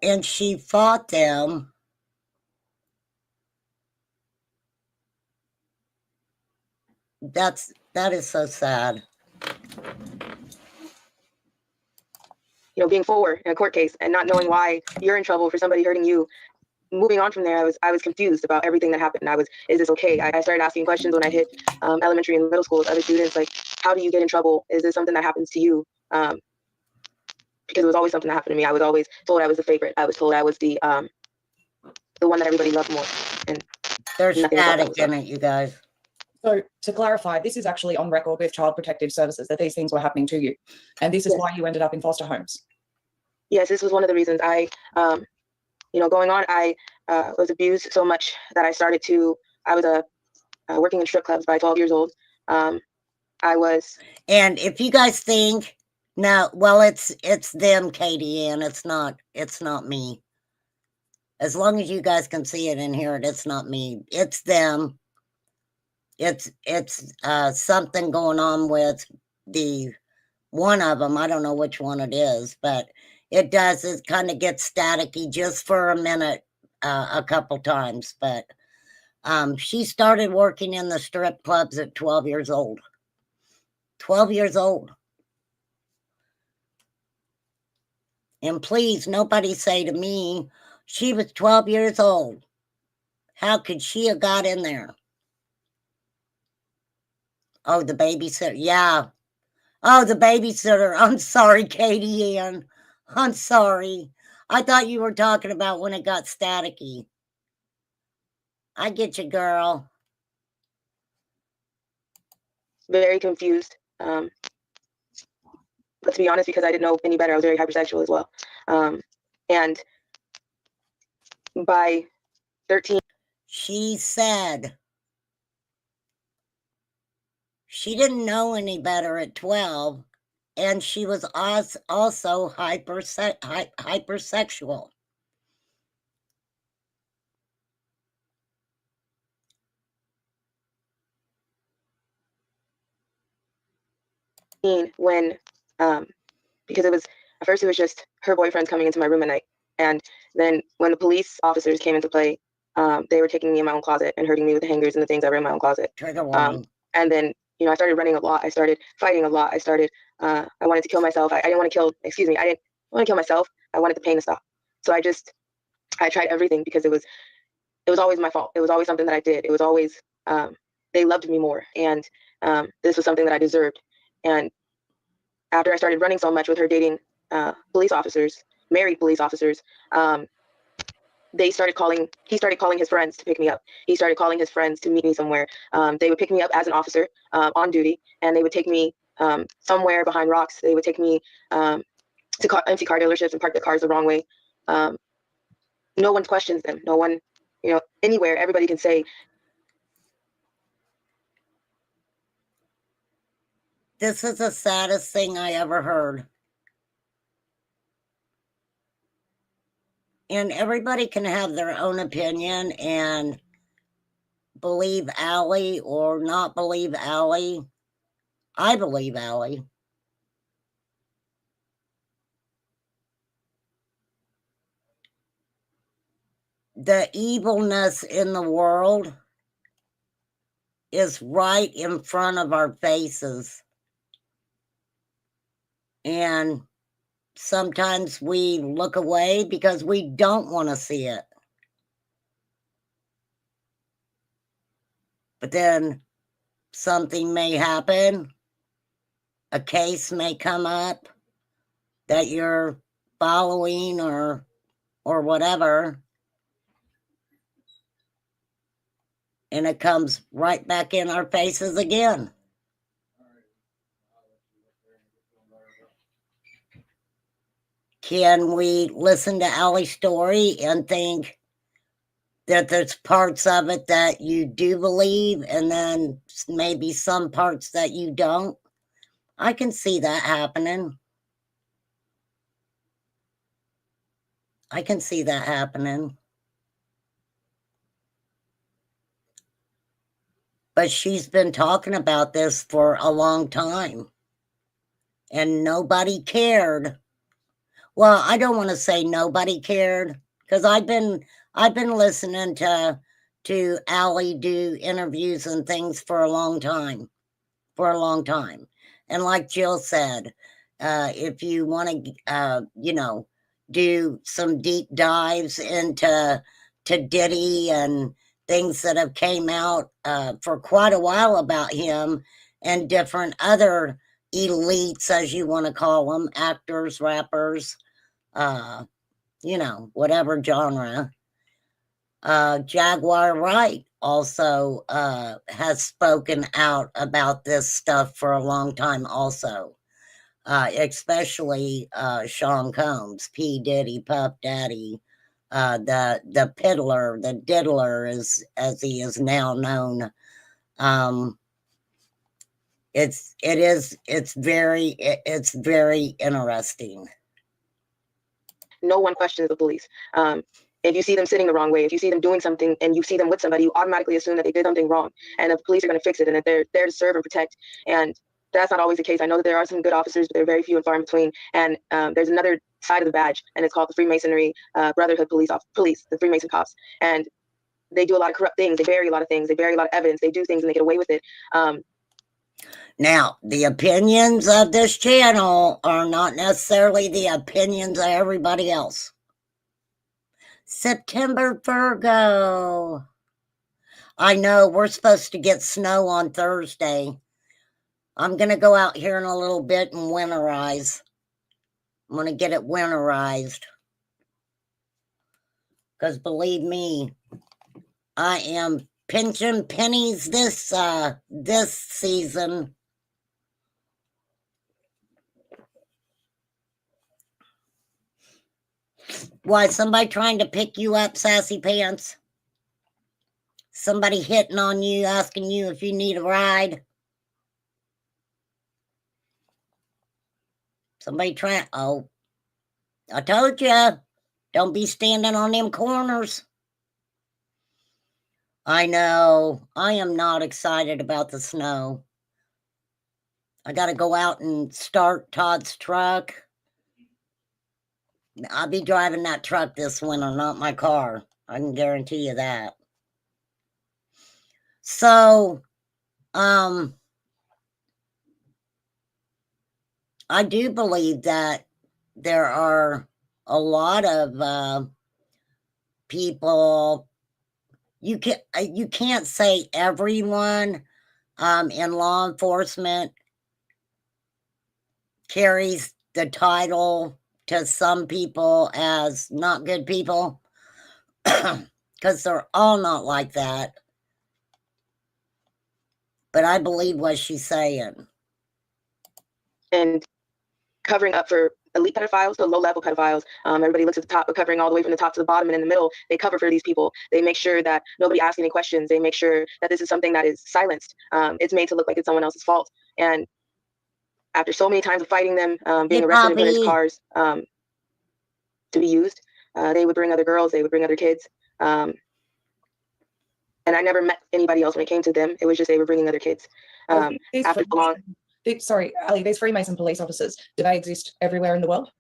and she fought them that is so sad. You know, being forward in a court case and not knowing why you're in trouble for somebody hurting you. Moving on from there, I was confused about everything that happened. Is this okay? I started asking questions when I hit elementary and middle school with other students, like, how do you get in trouble? Is this something that happens to you? Because it was always something that happened to me. I was always told I was the favorite. I was told I was the one that everybody loved more. And There's nothing about that static was in right. it, you guys. So to clarify, this is actually on record with Child Protective Services that these things were happening to you. And this is Yes. why you ended up in foster homes. Yes, this was one of the reasons you know, going on, I was abused so much that I was working in strip clubs by 12 years old. I was, And if you guys think now, well, it's them, Katie Ann. It's not me. As long as you guys can see it and hear it, it's not me. It's them. It's something going on with the one of them. I don't know which one it is, but it kind of gets staticky just for a minute, a couple times. But she started working in the strip clubs at 12 years old. 12 years old. And please, nobody say to me, she was 12 years old. How could she have got in there? Oh, the babysitter. Yeah. Oh, the babysitter. I'm sorry, Katie Ann. I'm sorry. I thought you were talking about when it got staticky. I get you, girl. very confused. But to be honest, because I didn't know any better, I was very hypersexual as well. And by 13, She said she didn't know any better at 12, and she was also hypersexual. when, because at first it was just her boyfriends coming into my room at night. And then when the police officers came into play, they were taking me in my own closet and hurting me with the hangers and the things that were in my own closet. Trigger warning. And then, you know, I started running a lot. I started fighting a lot. I wanted to kill myself. I didn't want to kill myself. I wanted the pain to stop. So I tried everything because it was always my fault. It was always something that I did. It was always, they loved me more. And this was something that I deserved. And after I started running so much with her dating married police officers, he started calling his friends to pick me up. He started calling his friends to meet me somewhere. They would pick me up as an officer on duty, and they would take me somewhere behind rocks. They would take me to empty car dealerships and park their cars the wrong way. No one questions them. No one, you know, anywhere, everybody can say. This is the saddest thing I ever heard. And everybody can have their own opinion and believe Allie or not believe Allie. I believe Allie. The evilness in the world is right in front of our faces. And sometimes we look away because we don't want to see it. But then something may happen. A case may come up that you're following or whatever. And it comes right back in our faces again. Can we listen to Allie's story and think that there's parts of it that you do believe and then maybe some parts that you don't? I can see that happening. I can see that happening. But she's been talking about this for a long time. And nobody cared. Well, I don't want to say nobody cared, because I've been listening to Allie do interviews and things for a long time. for a long time. And like Jill said, if you want to, do some deep dives into Diddy and things that have came out for quite a while about him and different other elites, as you want to call them, actors, rappers, whatever genre. Jaguar Wright also has spoken out about this stuff for a long time also, especially Sean Combs, P. Diddy, Puff Daddy, the Piddler, the Diddler, as he is now known. It's very interesting. No one questions the police. If you see them sitting the wrong way, if you see them doing something and you see them with somebody, you automatically assume that they did something wrong and the police are going to fix it and that they're there to serve and protect. And that's not always the case. I know that there are some good officers, but they're very few and far in between. And there's another side of the badge, and it's called the Freemasonry Brotherhood Police, the Freemason cops. And they do a lot of corrupt things. They bury a lot of things. They bury a lot of evidence. They do things and they get away with it. Now, the opinions of this channel are not necessarily the opinions of everybody else. September Virgo. I know we're supposed to get snow on Thursday. I'm going to go out here in a little bit and winterize. I'm going to get it winterized. Because believe me, I am pinching pennies this season. Why, somebody trying to pick you up, sassy pants? Somebody hitting on you, asking you if you need a ride? Somebody trying, oh, I told you, don't be standing on them corners. I know, I am not excited about the snow. I got to go out and start Todd's truck. I'll be driving that truck this winter, not my car. I can guarantee you that. So, I do believe that there are a lot of people. You can't say everyone in law enforcement carries the title to some people as not good people, because they're all not like that. But I believe what she's saying. And covering up for elite pedophiles to low-level pedophiles. Everybody looks at the top, but covering all the way from the top to the bottom and in the middle, they cover for these people. They make sure that nobody asks any questions. They make sure that this is something that is silenced. It's made to look like it's someone else's fault. And after so many times of fighting them, being arrested and put into cars to be used, they would bring other girls, they would bring other kids. And I never met anybody else when it came to them. It was just they were bringing other kids. After so long. Sorry, Ali, these Freemason police officers, do they exist everywhere in the world?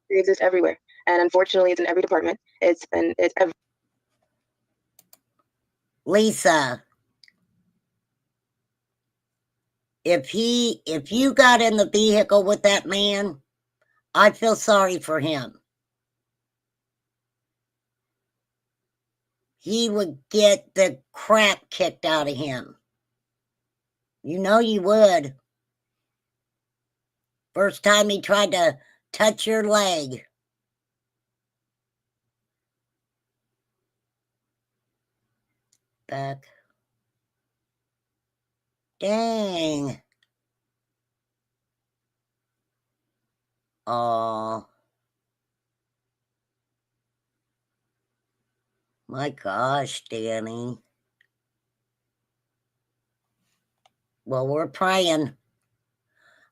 They exist everywhere. And unfortunately, it's in every department. It's every. Lisa, if you got in the vehicle with that man, I feel sorry for him. He would get the crap kicked out of him. You know you would. First time he tried to touch your leg. Back. Dang. Oh. My gosh, Danny. Well, we're praying.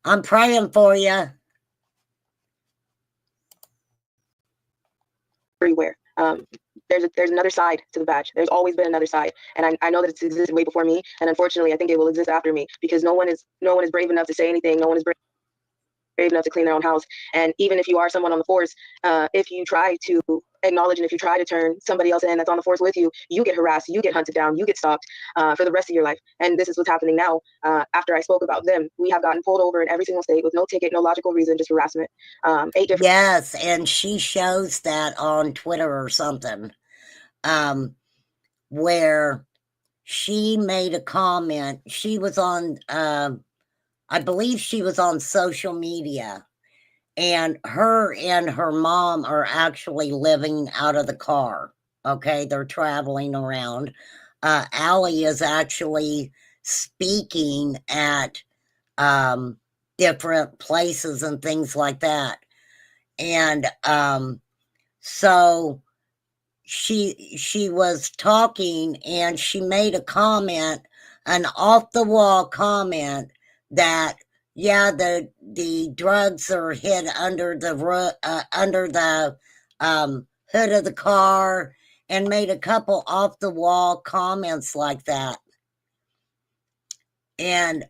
I'm praying for you. Everywhere. There's another side to the badge. There's always been another side, and I know that it's existed way before me, and unfortunately, I think it will exist after me because no one is brave enough to say anything. No one is brave. brave enough to clean their own house. And even if you are someone on the force, if you try to acknowledge and if you try to turn somebody else in that's on the force with you, you get harassed, you get hunted down, you get stalked for the rest of your life. And this is what's happening now. After I spoke about them, we have gotten pulled over in every single state with no ticket, no logical reason, just harassment. 8 different. Yes, and she shows that on Twitter or something, where she made a comment. She was on, I believe she was on social media, and her mom are actually living out of the car. Okay, they're traveling around. Allie is actually speaking at different places and things like that. And so she was talking and she made a comment, an off the wall comment, that yeah, the drugs are hid under the hood of the car, and made a couple off the wall comments like that, and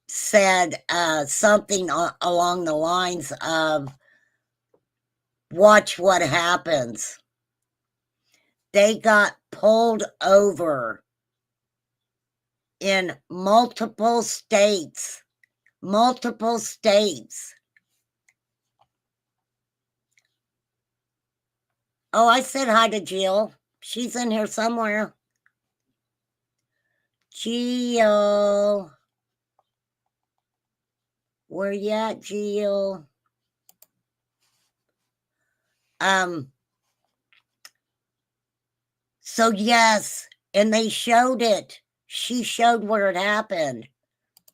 said something along the lines of, watch what happens. They got pulled over in multiple states. Multiple states. Oh, I said hi to Jill. She's in here somewhere. Jill. Where you at, Jill? So yes, and they showed it. She showed where it happened.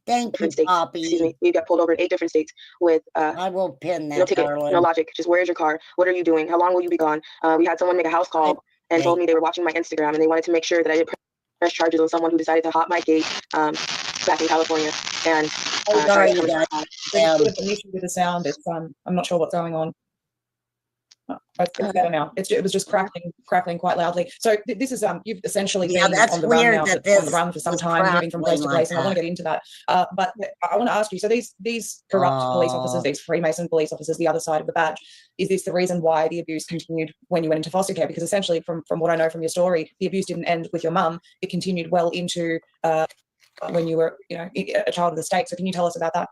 Thank you, different states. Poppy. Excuse me. We got pulled over in 8 different states with I will pin no that, ticket, darling. no logic. Just where's your car? What are you doing? How long will you be gone? We had someone make a house call and told me they were watching my Instagram and they wanted to make sure that I didn't press charges on someone who decided to hop my gate back in California. And Sorry, you guys. There's a bit of an issue with the sound. It's I'm not sure what's going on. Oh, it's better now. It was just crackling quite loudly. So this is you've essentially Yeah, been that's on the run weird now, that on the this run for some was time, moving from place to crackling place, like and I want to that. get into that. But I want to ask you. So these corrupt police officers, these Freemason police officers, the other side of the badge, is this the reason why the abuse continued when you went into foster care? Because essentially, from what I know from your story, the abuse didn't end with your mum. It continued well into when you were, a child of the state. So can you tell us about that?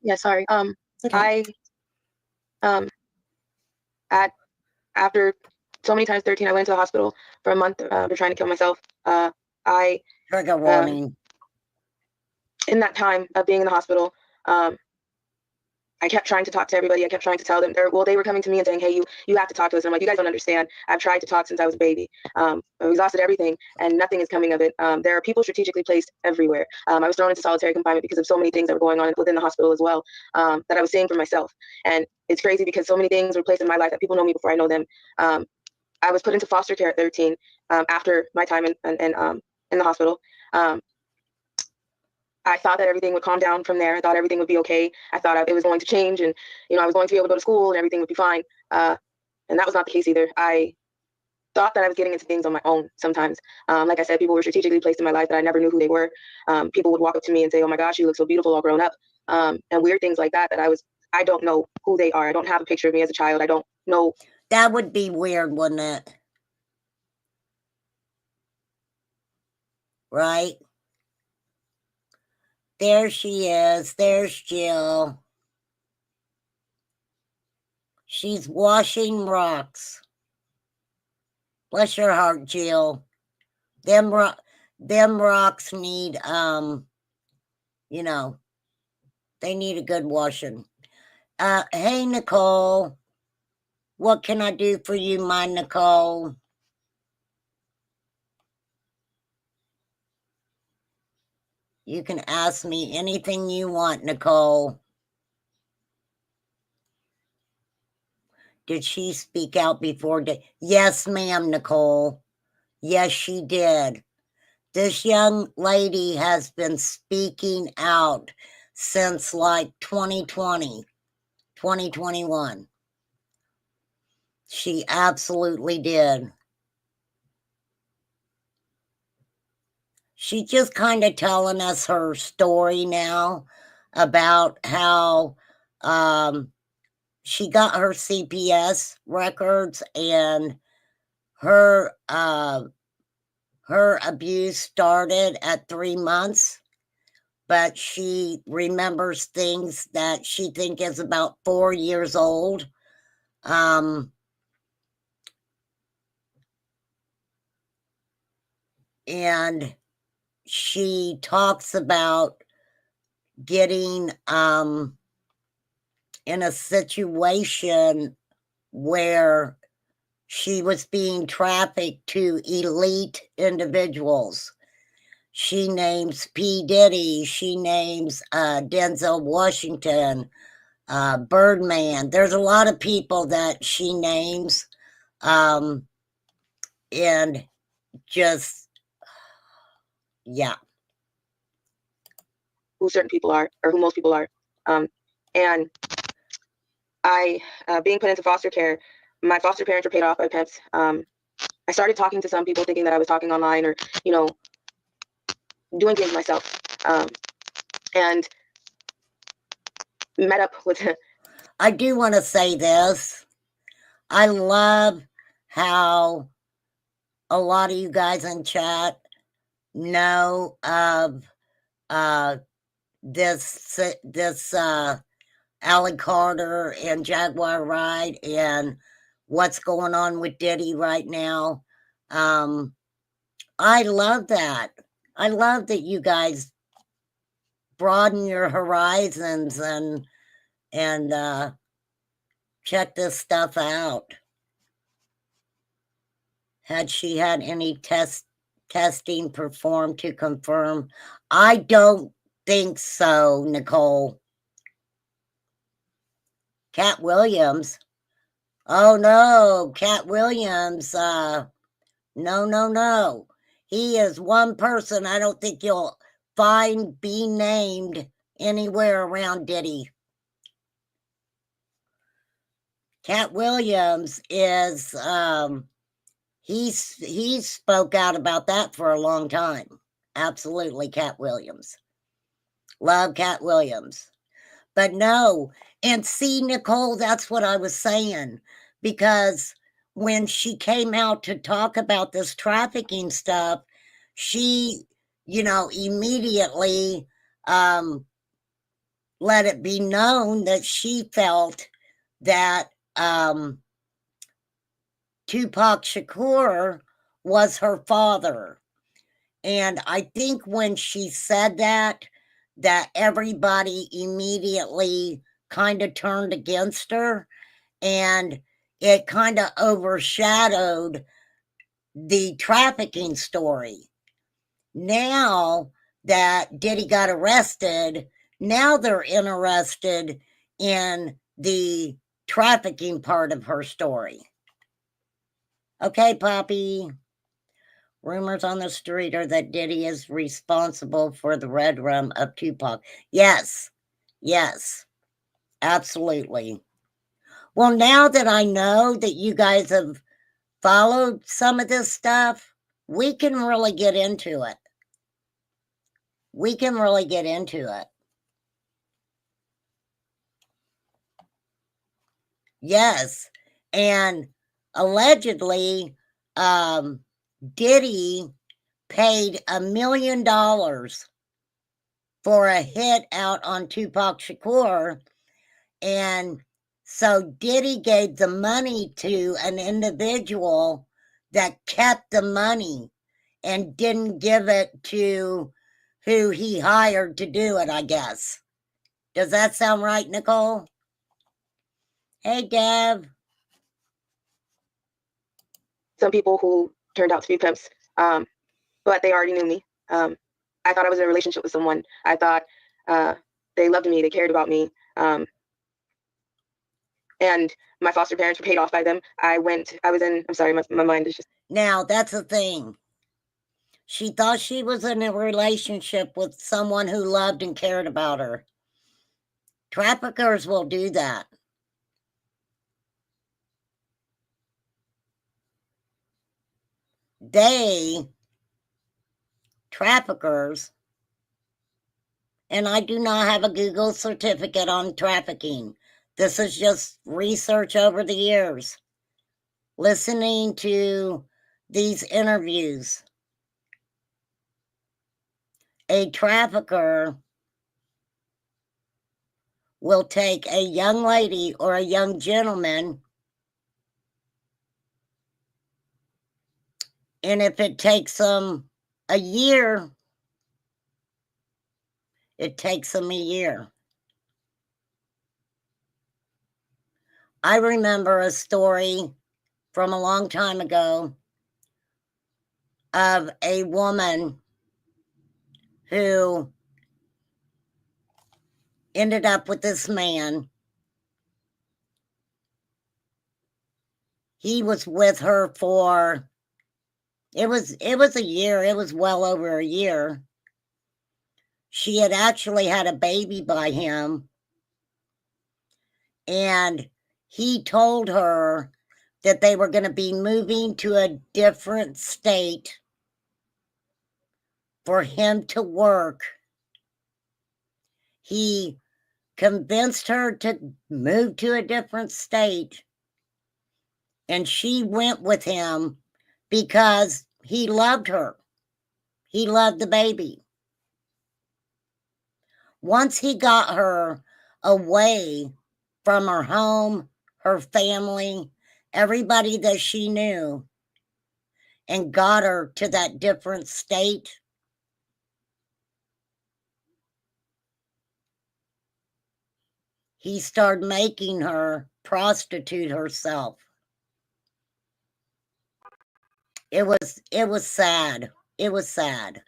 Yeah, sorry. Okay. After so many times 13, I went into the hospital for a month for trying to kill myself. Trigger warning. In that time of being in the hospital, I kept trying to talk to everybody. I kept trying to tell them, they were coming to me and saying, hey, you have to talk to us. And I'm like, you guys don't understand. I've tried to talk since I was a baby. I've exhausted everything and nothing is coming of it. There are people strategically placed everywhere. I was thrown into solitary confinement because of so many things that were going on within the hospital as well, that I was seeing for myself. And it's crazy because so many things were placed in my life that people know me before I know them. I was put into foster care at 13 after my time in the hospital. I thought that everything would calm down from there. I thought everything would be okay. I thought it was going to change and, I was going to be able to go to school and everything would be fine. And that was not the case either. I thought that I was getting into things on my own sometimes. Like I said, people were strategically placed in my life that I never knew who they were. People would walk up to me and say, oh my gosh, you look so beautiful all grown up. And weird things like that I don't know who they are. I don't have a picture of me as a child. I don't know. That would be weird, wouldn't it? Right? There she is. There's Jill. She's washing rocks. Bless your heart, Jill. Them rocks need, they need a good washing. Hey, Nicole. What can I do for you, my Nicole? You can ask me anything you want, Nicole. Did she speak out before? Yes, ma'am, Nicole. Yes, she did. This young lady has been speaking out since like 2020, 2021. She absolutely did. She's just kind of telling us her story now about how She got her CPS records, and her her abuse started at 3 months, but she remembers things that she think is about 4 years old. And she talks about getting in a situation where she was being trafficked to elite individuals. She names P. Diddy, she names Denzel Washington, Birdman. There's a lot of people that she names, and just, yeah. Who certain people are, or who most people are. And I, being put into foster care, my foster parents were paid off by pimps. I started talking to some people thinking that I was talking online or, you know, doing things myself. And met up with. I do want to say this. I love how a lot of you guys in chat know of this Allie Carter and Jaguar Ride and what's going on with Diddy right now. I love that. I love that you guys broaden your horizons and check this stuff out. Had she had any testing performed to confirm? I don't think so, Nicole. Cat Williams. Oh no, Cat Williams. No. He is one person I don't think you'll find be named anywhere around Diddy. Cat Williams is he spoke out about that for a long time. Absolutely, Cat Williams. Love Cat Williams. But no, and see, Nicole, that's what I was saying. Because when she came out to talk about this trafficking stuff, she, immediately let it be known that she felt that Tupac Shakur was her father. And I think when she said that everybody immediately kind of turned against her, and it kind of overshadowed the trafficking story. Now that Diddy got arrested, now they're interested in the trafficking part of her story. Okay, Poppy. Rumors on the street are that Diddy is responsible for the red rum of Tupac. Yes, absolutely. Well, now that I know that you guys have followed some of this stuff, we can really get into it. Yes, and allegedly, Diddy paid $1 million for a hit out on Tupac Shakur, and so Diddy gave the money to an individual that kept the money and didn't give it to who he hired to do it, I guess. Does that sound right, Nicole? Hey, Deb. Some people who turned out to be pimps, but they already knew me. I thought I was in a relationship with someone. I thought they loved me, they cared about me. And my foster parents were paid off by them. I'm sorry, my mind is just. Now, that's the thing. She thought she was in a relationship with someone who loved and cared about her. Traffickers will do that. Traffickers And I do not have a Google certificate on trafficking. This is just research over the years. Listening to these interviews. A trafficker will take a young lady or a young gentleman, and if it takes them a year, it takes them a year. I remember a story from a long time ago of a woman who ended up with this man. He was with her for, it was a year. It was well over a year. She had actually had a baby by him. And he told her that they were going to be moving to a different state for him to work. He convinced her to move to a different state, and she went with him because he loved her. He loved the baby. Once he got her away from her home, her family, everybody that she knew, and got her to that different state, he started making her prostitute herself. It was sad. It was sad.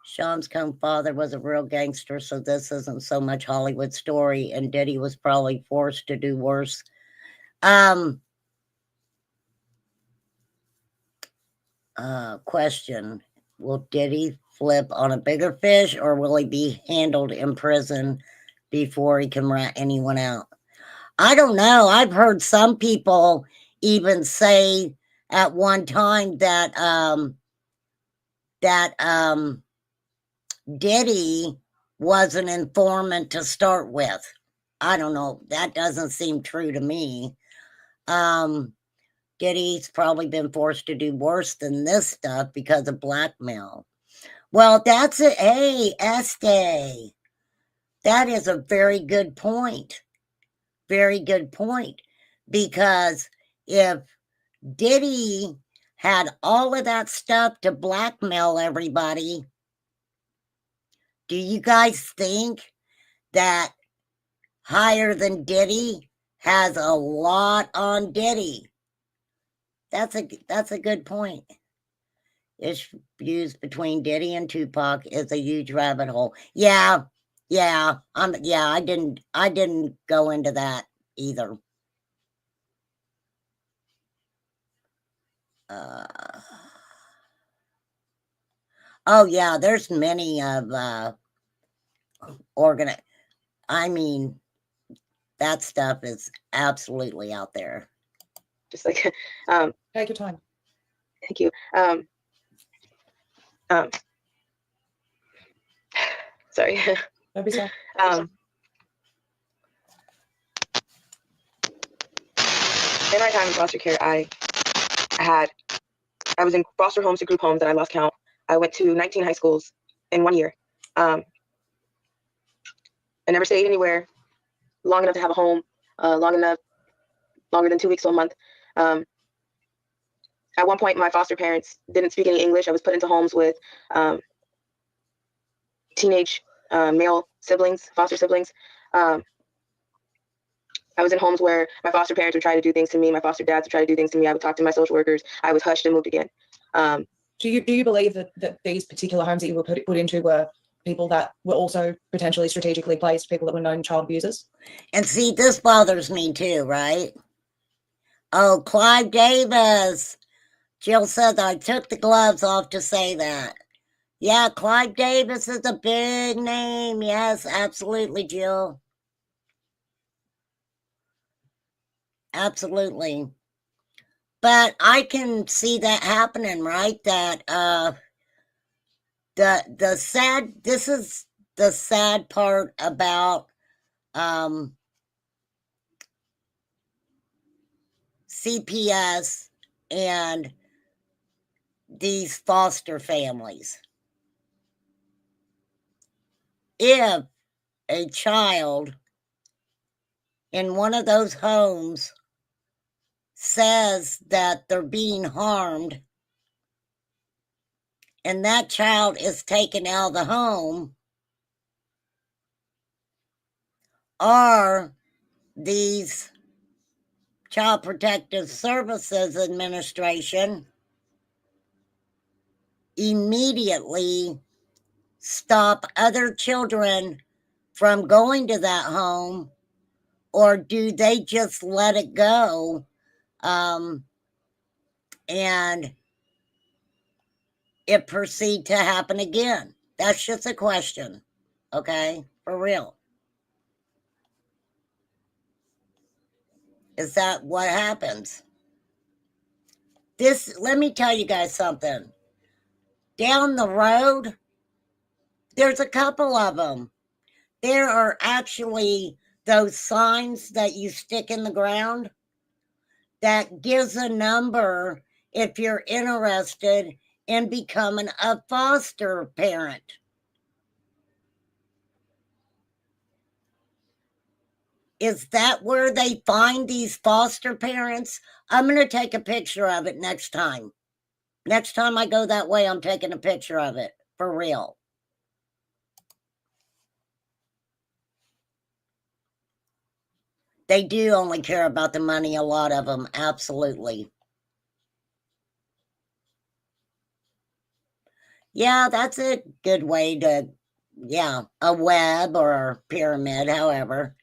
Sean's co-father was a real gangster, so this isn't so much Hollywood story, and Diddy was probably forced to do worse. Question. Will Diddy flip on a bigger fish, or will he be handled in prison before he can rat anyone out? I don't know. I've heard some people even say at one time that Diddy was an informant to start with. I don't know. That doesn't seem true to me. Diddy's probably been forced to do worse than this stuff because of blackmail. Well, that's it. Hey, Este. That is a very good point. Very good point. Because if Diddy had all of that stuff to blackmail everybody, do you guys think that Higher Than Diddy has a lot on Diddy? That's a good point. Issues between Diddy and Tupac is a huge rabbit hole. Yeah, I didn't go into that either. Oh yeah, there's many of I mean, that stuff is absolutely out there. Just like Take your time. thank you. Sorry. Don't be sorry. In my time in foster care, I was in foster homes to group homes, and I lost count. I went to 19 high schools in 1 year. I never stayed anywhere long enough to have a home, longer than 2 weeks to a month. At one point, my foster parents didn't speak any English. I was put into homes with teenage male siblings, foster siblings. I was in homes where my foster parents would try to do things to me. My foster dads would try to do things to me. I would talk to my social workers. I was hushed and moved again. Do you believe that these particular homes that you were put into were people that were also potentially strategically placed, people that were known child abusers? And see, this bothers me too, right? Oh, Clive Davis. Jill said I took the gloves off to say that. Yeah, Clive Davis is a big name. Yes, absolutely, Jill. Absolutely. But I can see that happening, right? That the sad, this is the sad part about CPS and these foster families. If a child in one of those homes says that they're being harmed and that child is taken out of the home, are these Child Protective Services Administration immediately stop other children from going to that home, or do they just let it go and it proceed to happen again? That's just a question, okay? For real. Is that what happens? Let me tell you guys something. Down the road, there's a couple of them. There are actually those signs that you stick in the ground that gives a number if you're interested in becoming a foster parent. Is that where they find these foster parents? I'm going to take a picture of it next time. Next time I go that way, I'm taking a picture of it, for real. They do only care about the money, a lot of them, absolutely. Yeah, that's a good way to, yeah, a web or a pyramid, however.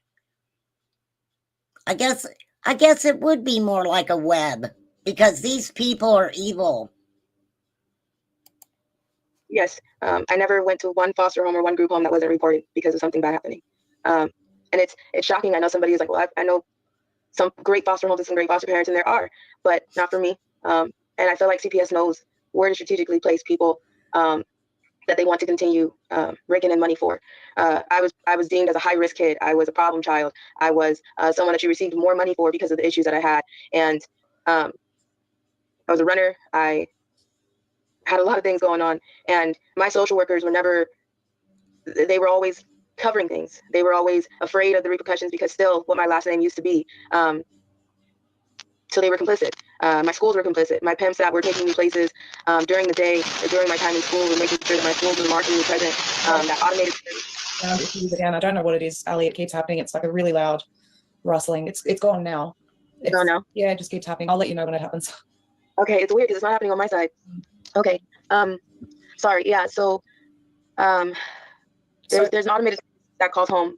I guess it would be more like a web, because these people are evil. Yes, I never went to one foster home or one group home that wasn't reported because of something bad happening. And it's shocking. I know somebody is like, well, I know some great foster homes and some great foster parents, and there are, but not for me. And I feel like CPS knows where to strategically place people that they want to continue raking in money for. I was deemed as a high risk kid. I was a problem child. I was someone that you received more money for because of the issues that I had. And I was a runner. I had a lot of things going on, and my social workers they were always covering things. They were always afraid of the repercussions because still what my last name used to be. So they were complicit. My schools were complicit. My pimps that were taking me places during the day, or during my time in school, and making sure that my schools were marking me present. That automated. Again, I don't know what it is, Ali. It keeps happening. It's like a really loud rustling. It's gone now. It's gone now? Yeah, it just keeps happening. I'll let you know when it happens. Okay, it's weird because it's not happening on my side. Okay. Sorry. Yeah. So there's an automated that calls home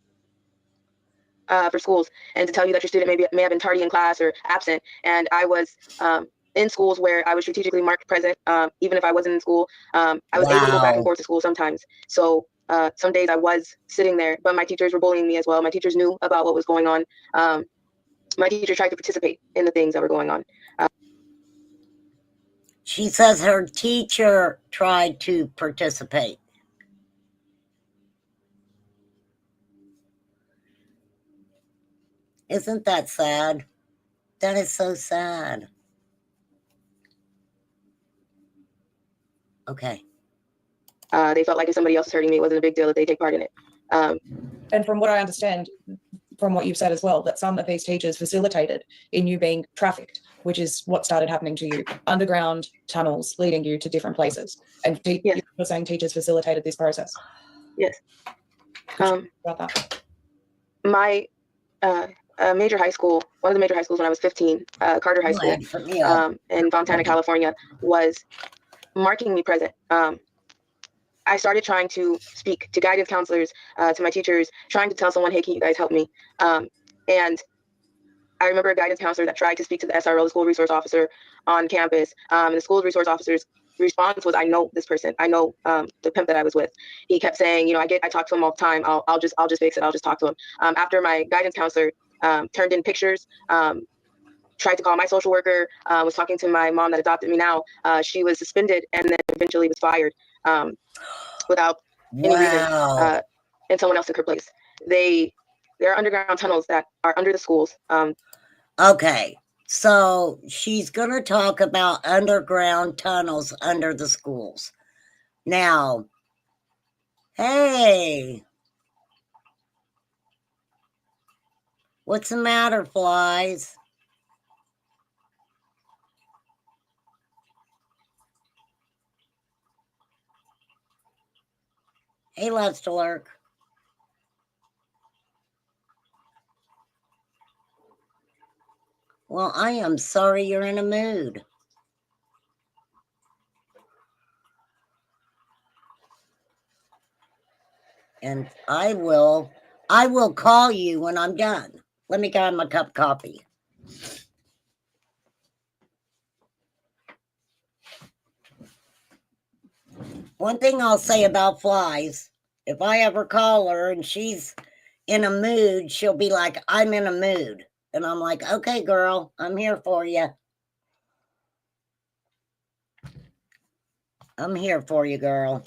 for schools and to tell you that your student may have been tardy in class or absent. And I was in schools where I was strategically marked present, even if I wasn't in school. I was able to go back and forth to school sometimes. So some days I was sitting there, but my teachers were bullying me as well. My teachers knew about what was going on. My teacher tried to participate in the things that were going on. She says her teacher tried to participate. Isn't that sad? That is so sad. Okay. They felt like if somebody else was hurting me, it wasn't a big deal that they take part in it. And from what I understand, from what you've said as well, that some of these teachers facilitated in you being trafficked, which is what started happening to you. Underground tunnels leading you to different places. And Yes. you're saying teachers facilitated this process. Yes. About that. My major high school, one of the major high schools when I was 15, Carter High School, in Fontana, California, was marking me present. I started trying to speak to guidance counselors, to my teachers, trying to tell someone, hey, can you guys help me? And I remember a guidance counselor that tried to speak to the SRO, the school resource officer on campus. And the school resource officer's response was, I know this person. I know the pimp that I was with. He kept saying, I talk to him all the time. I'll just fix it. I'll just talk to him. After my guidance counselor turned in pictures, tried to call my social worker, was talking to my mom that adopted me now. She was suspended and then eventually was fired without any reason. and someone else took her place. There are underground tunnels that are under the schools. Okay, so she's going to talk about underground tunnels under the schools. Now, hey, what's the matter, flies? Hey, loves to lurk. Well, I am sorry you're in a mood. And I will call you when I'm done. Let me grab my cup of coffee. One thing I'll say about flies, if I ever call her and she's in a mood, she'll be like, I'm in a mood. And I'm like, okay, girl, I'm here for you. I'm here for you, girl.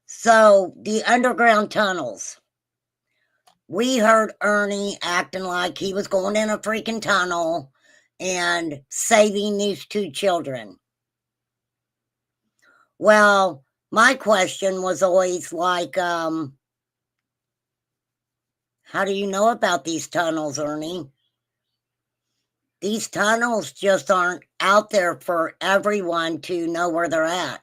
So the underground tunnels. We heard Ernie acting like he was going in a freaking tunnel and saving these two children. Well, my question was always like, how do you know about these tunnels, Ernie? These tunnels just aren't out there for everyone to know where they're at.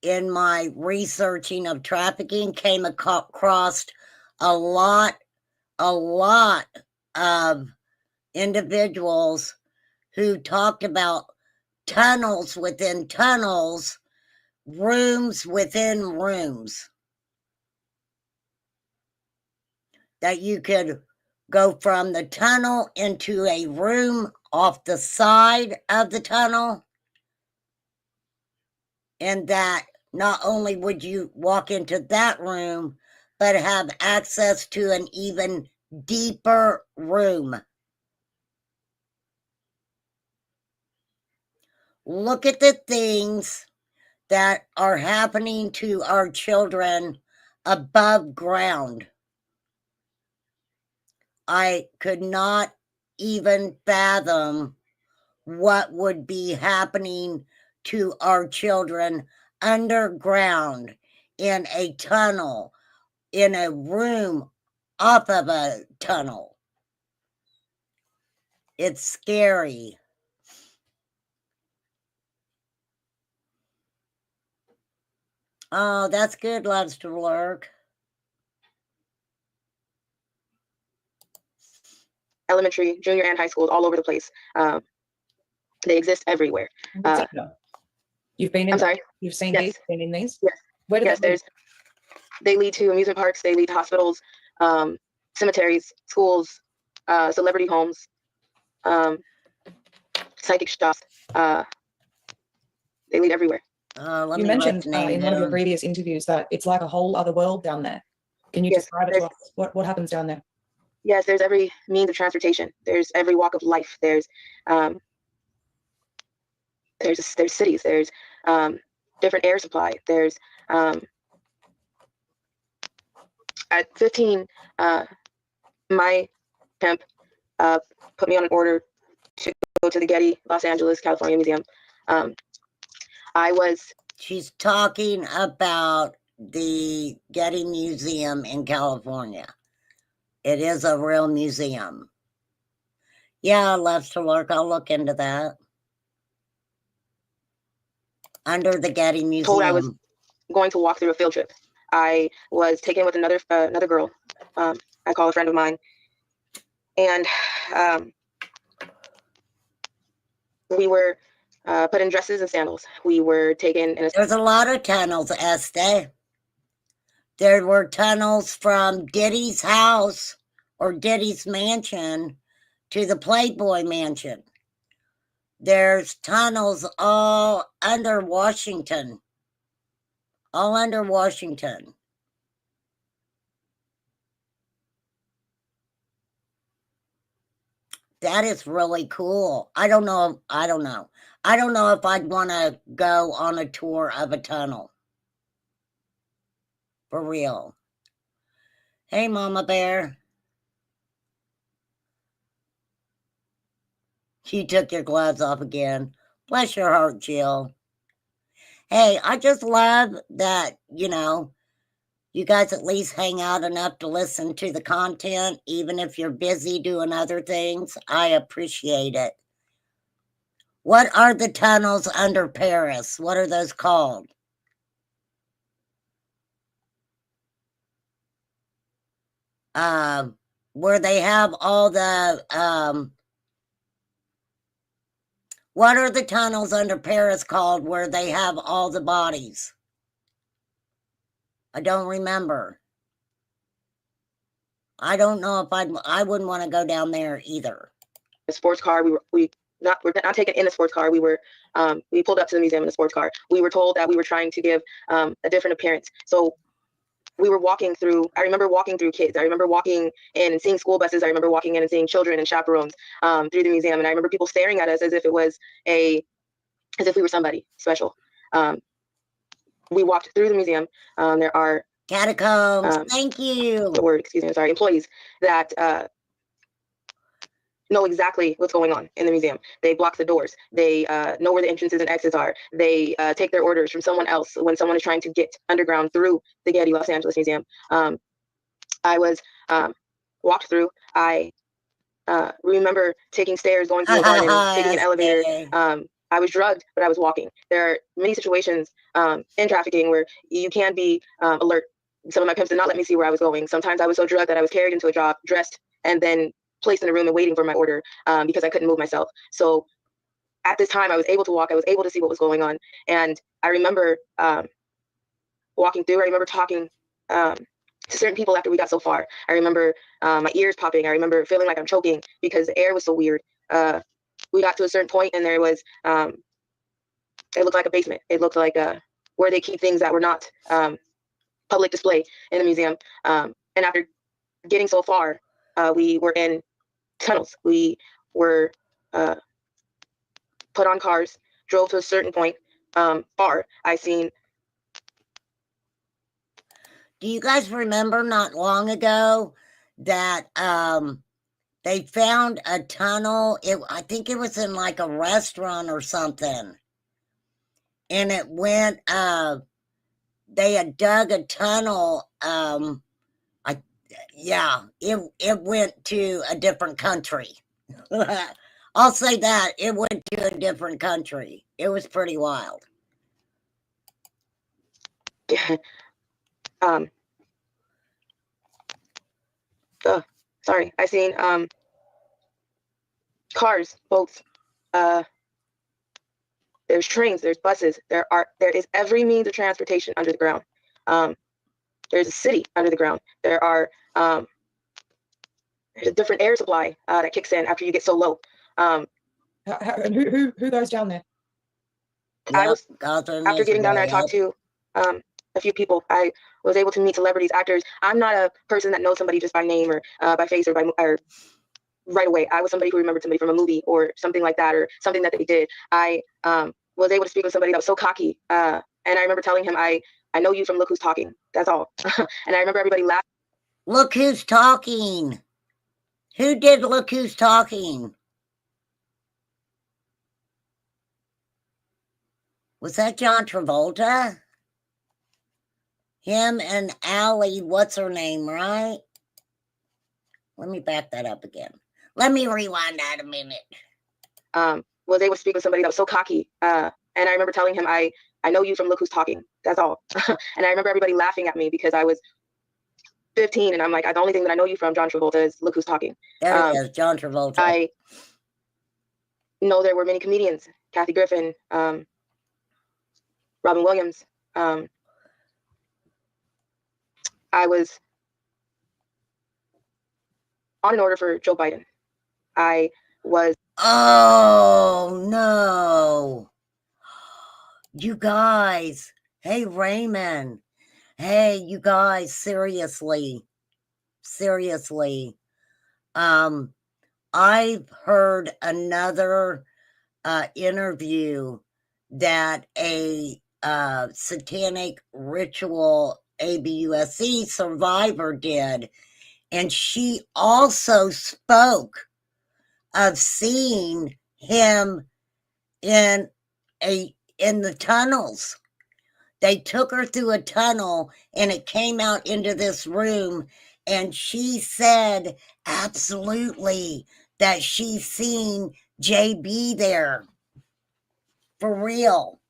In my researching of trafficking, came across a lot of individuals who talked about tunnels within tunnels, rooms within rooms, that you could go from the tunnel into a room off the side of the tunnel, and that not only would you walk into that room, but have access to an even deeper room. Look at the things that are happening to our children above ground. I could not even fathom what would be happening to our children underground, in a tunnel, in a room off of a tunnel. It's scary. Oh, that's good, loves to lurk. Elementary, junior, and high schools all over the place. They exist everywhere. In particular. You've been in. I'm sorry. You've seen Yes. these. Been in these. Yes. Where do Yes, they live? they lead to amusement parks. They lead to hospitals, cemeteries, schools, celebrity homes, psychic shops. They lead everywhere. Let You me write mentioned the name in one of your down. previous interviews that it's like a whole other world down there. Can you Yes, describe it to us? What happens down there? Yes, there's every means of transportation. There's every walk of life. There's cities. There's different air supply. There's at 15, my pimp put me on an order to go to the Getty, Los Angeles, California Museum. She's talking about the Getty Museum in California. It is a real museum. Yeah, loves to lurk. I'll look into that. Under the Getty Museum. Told I was going to walk through a field trip. I was taken with another girl. I call a friend of mine, and we were put in dresses and sandals. We were taken in a. There's a lot of tunnels, Estee. There were tunnels from Diddy's house or Diddy's mansion to the Playboy mansion. There's tunnels all under Washington. All under Washington. That is really cool. I don't know. I don't know. I don't know if I'd want to go on a tour of a tunnel. For real. Hey, Mama Bear. You took your gloves off again. Bless your heart, Jill. Hey, I just love that, you guys at least hang out enough to listen to the content, even if you're busy doing other things. I appreciate it. What are the tunnels under Paris? What are those called? Where they have all the, what are the tunnels under Paris called where they have all the bodies? I don't remember. I don't know if I wouldn't want to go down there either. A sports car. We're not taken in a sports car. We pulled up to the museum in a sports car. We were told that we were trying to give a different appearance. So we were walking through. I remember walking through kids. I remember walking in and seeing school buses. I remember walking in and seeing children and chaperones through the museum. And I remember people staring at us as if we were somebody special. We walked through the museum. There are catacombs. Thank you. The word, excuse me, sorry. Employees that know exactly what's going on in the museum. They block the doors. They know where the entrances and exits are. They take their orders from someone else when someone is trying to get underground through the Getty Los Angeles Museum. I was walked through. I remember taking stairs, going through a garden, taking an elevator. I was drugged, but I was walking. There are many situations in trafficking where you can be alert. Some of my pimps did not let me see where I was going. Sometimes I was so drugged that I was carried into a job, dressed, and then placed in a room and waiting for my order because I couldn't move myself. So at this time, I was able to walk. I was able to see what was going on. And I remember walking through. I remember talking to certain people after we got so far. I remember my ears popping. I remember feeling like I'm choking because the air was so weird. We got to a certain point and there was, it looked like a basement. It looked like where they keep things that were not public display in the museum. And after getting so far, we were in tunnels. We were put on cars, drove to a certain point far. I seen. Do you guys remember not long ago that they found a tunnel? I think it was in like a restaurant or something. And it went, they had dug a tunnel. It went to a different country. I'll say that. It went to a different country. It was pretty wild. Sorry, I seen cars, boats, there's trains, there's buses, there is every means of transportation under the ground. There's a city under the ground. There's a different air supply that kicks in after you get so low. And who goes down there? I was after getting down there, I talked to a few people. I was able to meet celebrities, actors. I'm not a person that knows somebody just by name or by face or right away. I was somebody who remembered somebody from a movie or something like that, or something that they did. I was able to speak with somebody that was so cocky, and I remember telling him, I know you from Look Who's Talking. That's all. And I remember everybody laughing. Look Who's Talking. Who did Look Who's Talking? Was that John Travolta? Him and Allie, what's her name, right? Let me back that up again. Let me rewind that a minute. Was able to speak with somebody that was so cocky. And I remember telling him, I know you from Look Who's Talking. That's all. And I remember everybody laughing at me because I was 15 and I'm like, the only thing that I know you from, John Travolta, is Look Who's Talking. There it is, John Travolta. I know there were many comedians, Kathy Griffin, Robin Williams. I was on an order for Joe Biden. I was. Oh, no. You guys. Hey, Raymond. Hey, you guys, seriously. Seriously. I've heard another interview that a satanic ritual ABUSC survivor did, and she also spoke of seeing him in the tunnels. They took her through a tunnel and it came out into this room, and she said absolutely that she's seen JB there. For real.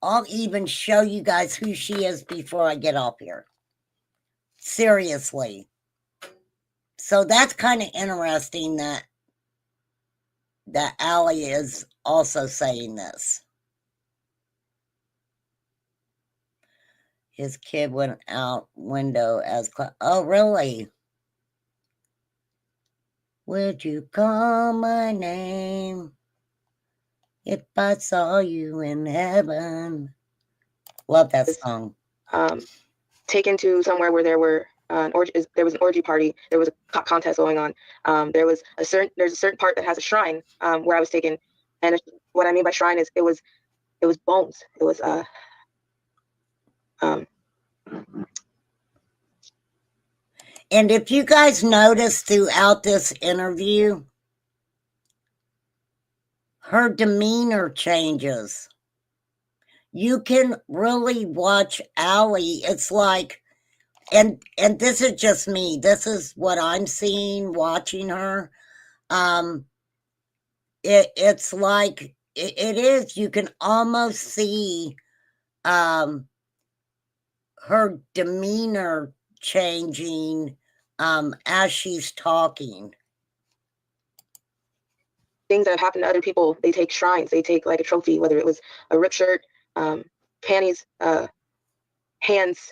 I'll even show you guys who she is before I get off here. Seriously. So that's kind of interesting that Allie is also saying this. His kid went out window as oh, really? Would you call my name if I saw you in heaven? Love that song. Taken to somewhere where there were there was an orgy party. There was a contest going on. There's a certain part that has a shrine where I was taken, and what I mean by shrine is it was bones. It was And if you guys notice throughout this interview, her demeanor changes. You can really watch Allie. It's like, and this is just me. This is what I'm seeing watching her. It's like it is. You can almost see her demeanor changing as she's talking. Things that have happened to other people, they take shrines, they take like a trophy, whether it was a ripped shirt, panties, hands,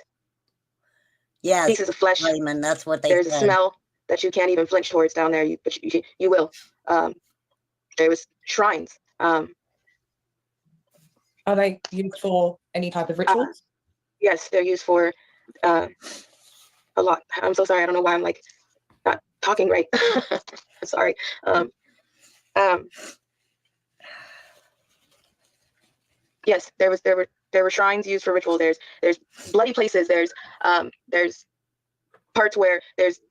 yes, pieces of flesh. Raymond, that's what they There's said. a smell that you can't even flinch towards down there, but you will. There was shrines. Are they used for any type of rituals? Yes, they're used for a lot. I'm so sorry. I don't know why I'm like not talking right. Sorry. Yes, there were shrines used for ritual. There's bloody places. There's parts where there's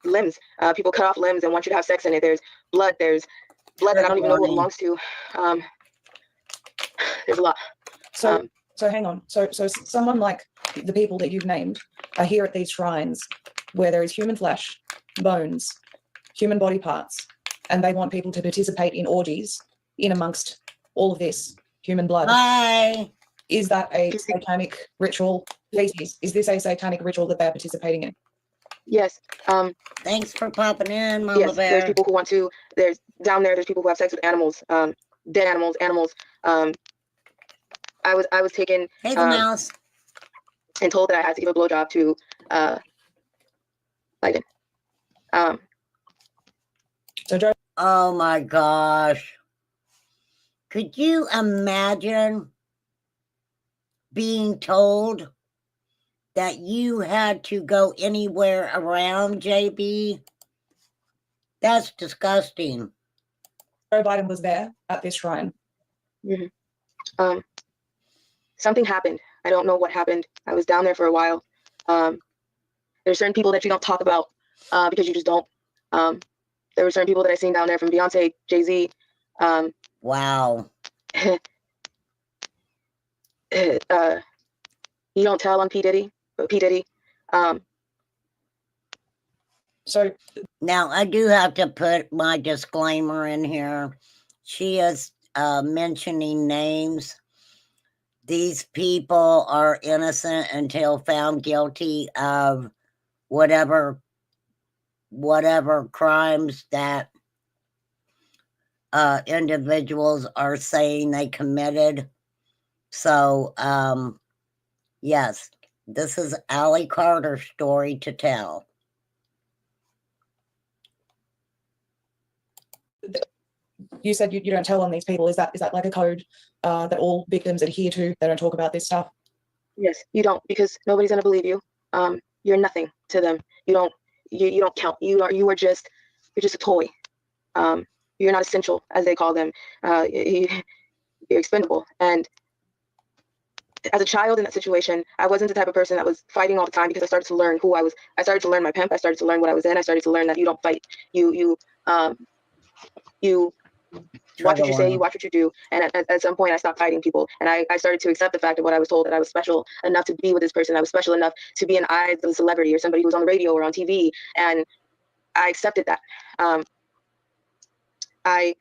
limbs. People cut off limbs and want you to have sex in it. There's blood. There's blood that I don't even know who it belongs to. There's a lot. So hang on. So someone like the people that you've named are here at these shrines where there is human flesh, bones, human body parts, and they want people to participate in orgies in amongst all of this human blood. Hi. Is that a satanic ritual? Is this a satanic ritual that they're participating in? Yes. Thanks for popping in, Mama yes, Bear. there's people who want to. There's people who have sex with animals, dead animals. I was taken. Hey, the mouse. And told that I had to give a blowjob to Biden. So Joe. Oh my gosh. Could you imagine being told that you had to go anywhere around JB? That's disgusting. Joe Biden was there at this shrine. Mm-hmm. Something happened. I don't know what happened. I was down there for a while. There's certain people that you don't talk about because you just don't. There were certain people that I seen down there, from Beyonce, Jay-Z. Wow. You don't tell on P. Diddy, but P. Diddy. So now I do have to put my disclaimer in here. She is mentioning names. These people are innocent until found guilty of whatever crimes that individuals are saying they committed. So, yes, this is Allie Carter's story to tell. You said you don't tell on these people. Is that like a code that all victims adhere to? They don't talk about this stuff? Yes, you don't, because nobody's going to believe you. You're nothing to them. You don't, you don't count. You're just a toy. You're not essential, as they call them. You're expendable. And as a child in that situation, I wasn't the type of person that was fighting all the time, because I started to learn who I was. I started to learn my pimp. I started to learn what I was in. I started to learn that you don't fight. You watch what you say, you watch what you do. And at some point I stopped fighting people, and I started to accept the fact of what I was told, that I was special enough to be with this person. I was special enough to be in the eyes of a celebrity or somebody who was on the radio or on TV. And I accepted that. I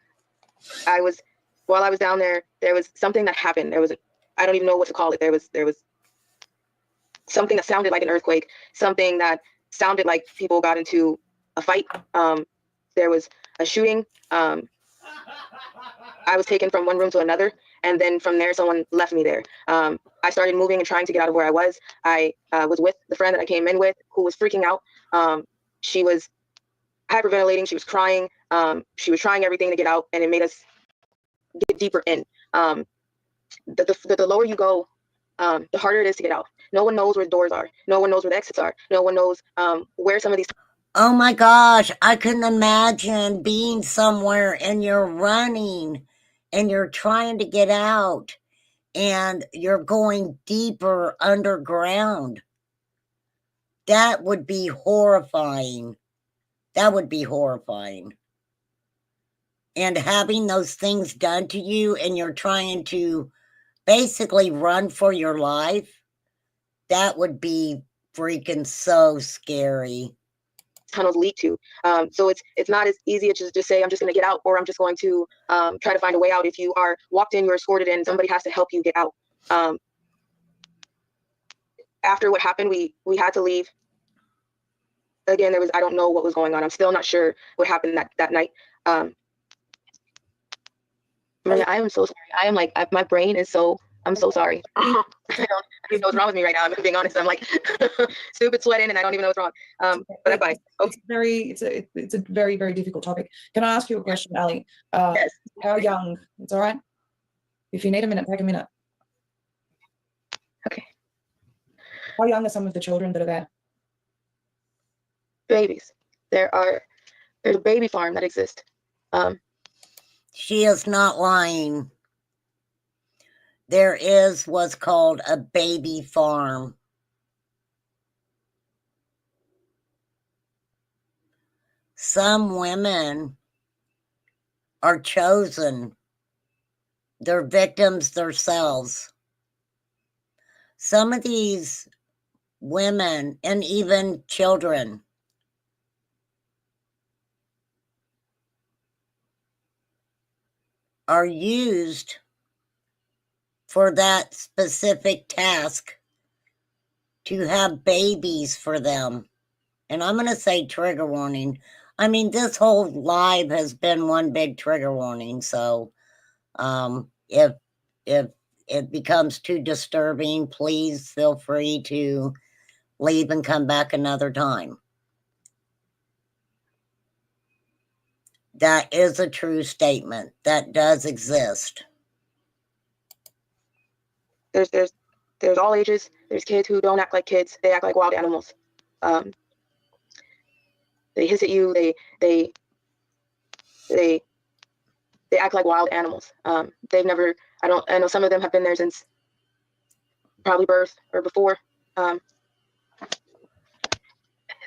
was, while I was down there, there was something that happened. I don't even know what to call it. There was something that sounded like an earthquake, something that sounded like people got into a fight. There was a shooting. I was taken from one room to another, and then from there, someone left me there. I started moving and trying to get out of where I was. I was with the friend that I came in with, who was freaking out. She was hyperventilating. She was crying. She was trying everything to get out, and it made us get deeper in. The lower you go, the harder it is to get out. No one knows where the doors are. No one knows where the exits are. No one knows where some of these. Oh my gosh, I couldn't imagine being somewhere and you're running and you're trying to get out and you're going deeper underground. That would be horrifying. That would be horrifying. And having those things done to you and you're trying to basically run for your life, that would be freaking so scary. Tunnels lead to. So it's not as easy as just say, I'm just going to get out, or I'm just going to try to find a way out. If you are walked in, you're escorted in, somebody has to help you get out. After what happened, we had to leave. Again, I don't know what was going on. I'm still not sure what happened that night. Maria, I am so sorry. I am like, my brain is so, I'm so sorry. I don't know what's wrong with me right now. I'm being honest. I'm like stupid sweating, and I don't even know what's wrong. But I'm fine. Okay. It's a very, very difficult topic. Can I ask you a question, Ali? Yes. How young? It's all right. If you need a minute, take a minute. Okay. How young are some of the children that are there? Babies. There's a baby farm that exists. She is not lying. There is what's called a baby farm. Some women are chosen. They're victims themselves. Some of these women and even children are used for that specific task, to have babies for them. And I'm going to say trigger warning. I mean, this whole live has been one big trigger warning. So if it becomes too disturbing, please feel free to leave and come back another time. That is a true statement. That does exist. There's all ages. There's kids who don't act like kids. They act like wild animals. They hiss at you. They act like wild animals. They've never. I know some of them have been there since probably birth or before.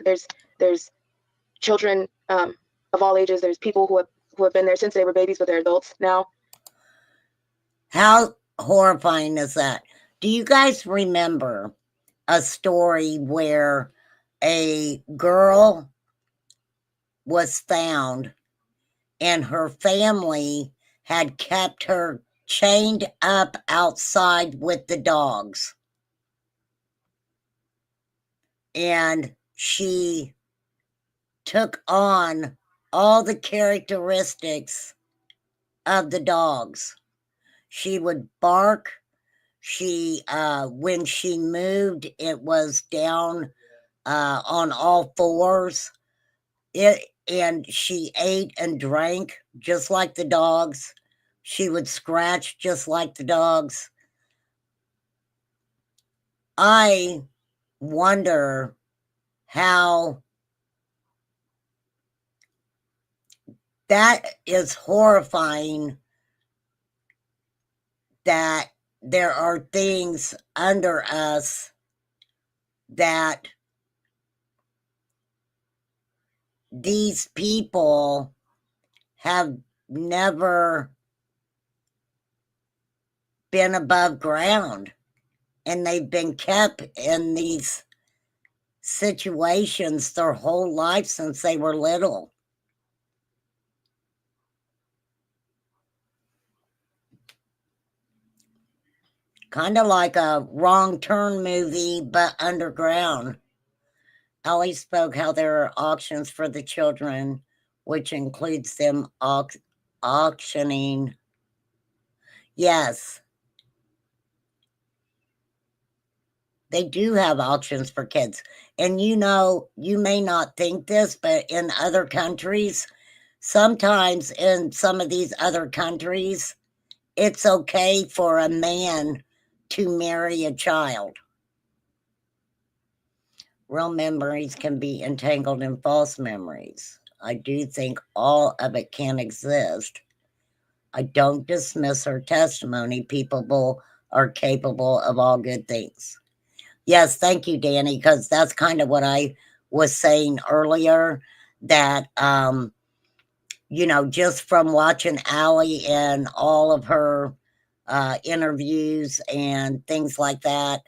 There's children of all ages. There's people who have been there since they were babies, but they're adults now. How horrifying is that? Do you guys remember a story where a girl was found and her family had kept her chained up outside with the dogs? And she took on all the characteristics of the dogs. She would bark. When she moved, it was down on all fours. And she ate and drank just like the dogs. She would scratch just like the dogs. I wonder how that is horrifying that there are things under us that these people have never been above ground, and they've been kept in these situations their whole life since they were little. Kind of like a Wrong Turn movie, but underground. Ellie spoke how there are auctions for the children, which includes them auctioning. Yes, they do have auctions for kids. And you know, you may not think this, but in other countries, sometimes in some of these other countries, it's okay for a man to marry a child. Real memories can be entangled in false memories. I do think all of it can exist. I don't dismiss her testimony. People are capable of all good things. Yes, thank you, Danny, because that's kind of what I was saying earlier, that, you know, just from watching Allie and all of her interviews and things like that,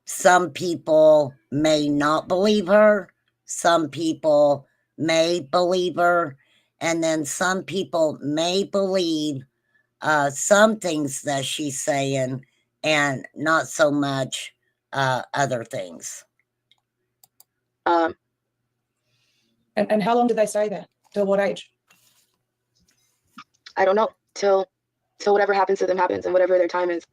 some people may not believe her, some people may believe her, and then some people may believe some things that she's saying and not so much other things. And how long did they stay there? Till what age? I don't know, till whatever happens to them happens, and whatever their time is.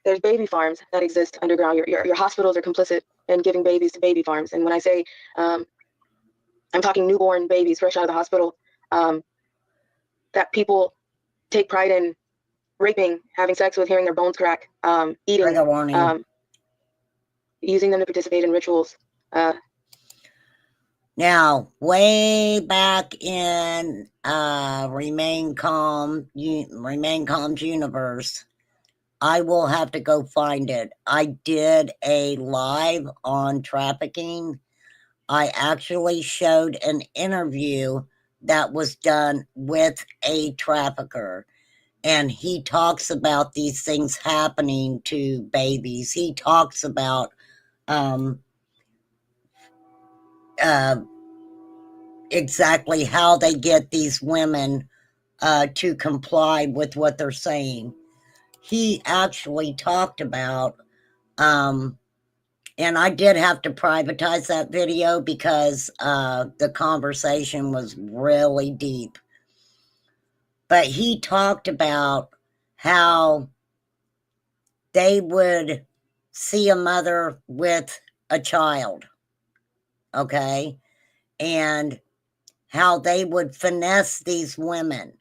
There's baby farms that exist underground. Your hospitals are complicit in giving babies to baby farms. And when I say, I'm talking newborn babies fresh out of the hospital, that people take pride in raping, having sex with, hearing their bones crack, eating, Trigger warning. using them to participate in rituals. Now, way back in Remain Calm's universe, I will have to go find it. I did a live on trafficking. I actually showed an interview that was done with a trafficker, and he talks about these things happening to babies. He talks about exactly how they get these women to comply with what they're saying. He actually talked about, and I did have to privatize that video because the conversation was really deep. But he talked about how they would see a mother with a child, okay, and how they would finesse these women.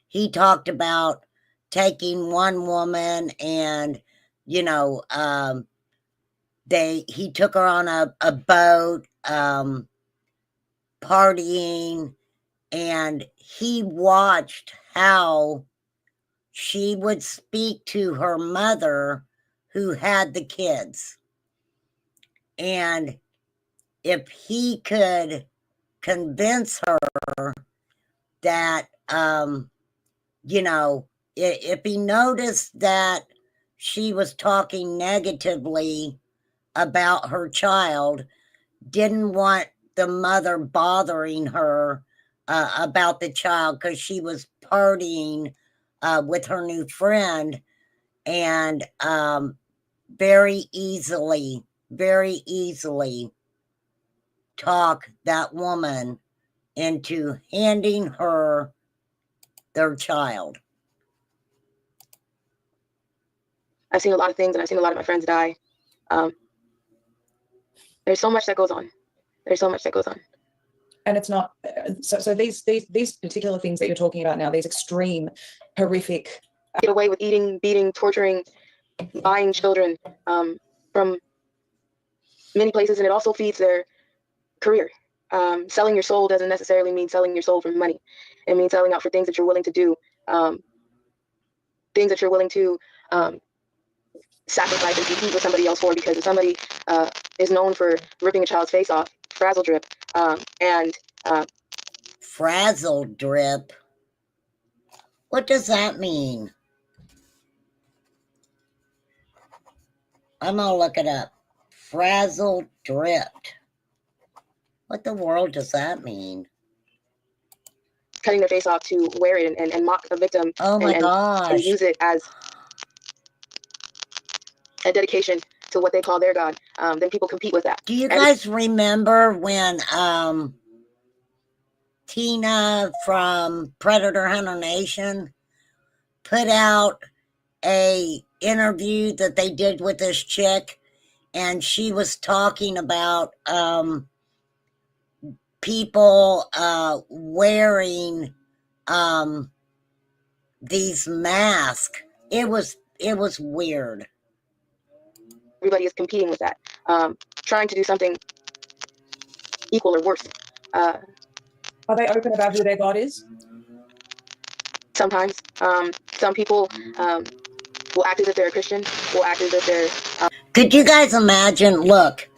He talked about taking one woman and, you know, he took her on a boat, partying, and he watched how she would speak to her mother who had the kids. And if he could convince her that, you know, if he noticed that she was talking negatively about her child, didn't want the mother bothering her about the child because she was partying with her new friend, and very easily talk that woman into handing her their child. I've seen a lot of things, and I've seen a lot of my friends die. There's so much that goes on. And it's not so these particular things that you're talking about now, these extreme, horrific. Get away with eating, beating, torturing, buying children from many places, and it also feeds their career. Selling your soul doesn't necessarily mean selling your soul for money. It means selling out for things that you're willing to do, things that you're willing to sacrifice and compete with somebody else for, because if somebody is known for ripping a child's face off, frazzle drip, and Frazzle drip. What does that mean? I'm gonna look it up. Frazzle dripped. What the world does that mean? cutting their face off to wear it and mock a victim Oh my and gosh. use it as a dedication to what they call their God, then people compete with that. Do you And- guys remember when Tina from Predator Hunter Nation put out a interview that they did with this chick, and she was talking about people wearing these masks. It was weird. Everybody is competing with that, trying to do something equal or worse. Are they open about who their God is? Sometimes some people will act as if they're a Christian, will act as if they're Could you guys imagine? Look,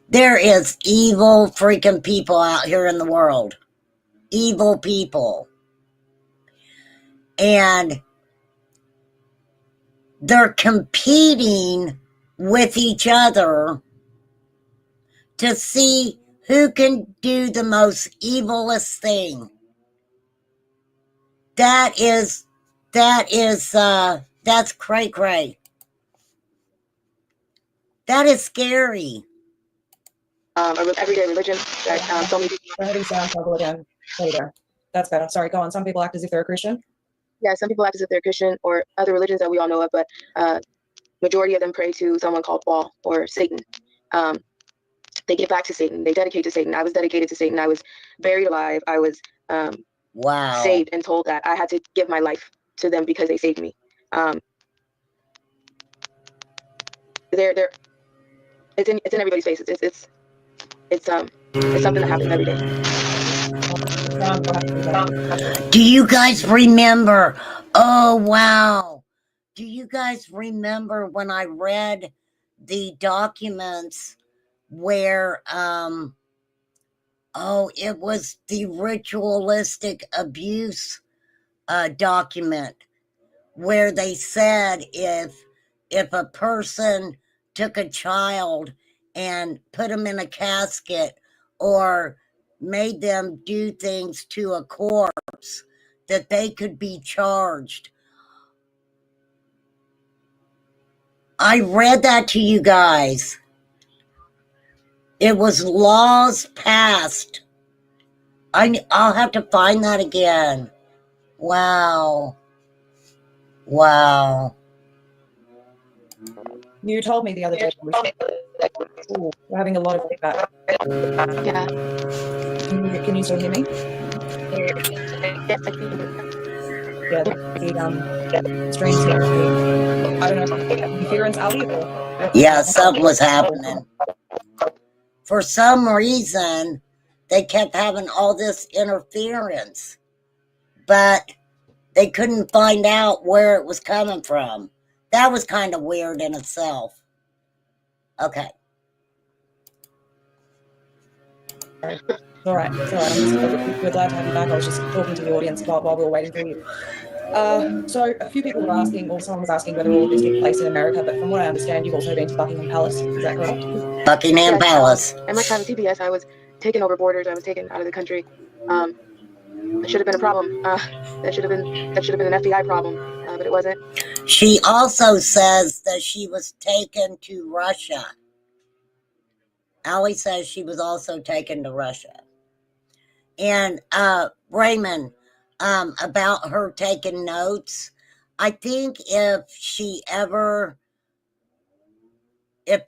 there is evil freaking people out here in the world. Evil people. And they're competing with each other to see who can do the most evilest thing. That's cray cray. That is scary. everyday religion that so many people, We're having sound trouble again. There we go. That's better. Sorry, go on. Some people act as if they're a Christian. yeah, some people act as if they're Christian or other religions that we all know of, but majority of them pray to someone called Baal or Satan. They give back to Satan. They dedicate to Satan. I was dedicated to Satan. I was buried alive. I was Wow. saved and told that I had to give my life to them because they saved me. They're it's in everybody's face. It's something that happens every day. Do you guys remember? Oh, wow. Do you guys remember when I read the documents where, it was the ritualistic abuse document where they said if a person took a child and put them in a casket or made them do things to a corpse, that they could be charged. I read that to you guys. It was laws passed. I'll have to find that again. Wow. Wow. You told me the other day. Ooh, we're having a lot of feedback. Yeah. Can you still hear me? Yes, I think. Yeah. The stream seems to be, I don't know, interference audio. Yeah, something was happening. For some reason, they kept having all this interference, but they couldn't find out where it was coming from. That was kind of weird in itself. Okay. All right. It's all right. We're glad to have you back. I was just talking to the audience while we were waiting for you. So a few people were asking, or someone was asking whether all of this took place in America, but from what I understand, you've also been to Buckingham Palace. Is that correct? Buckingham Yes, Palace. at my time in TBS, I was taken over borders. I was taken out of the country. It should have been a problem. That should have been an FBI problem, but it wasn't. She also says that she was taken to Russia. Allie says she was also taken to Russia. And Raymond, about her taking notes, I think if she ever, if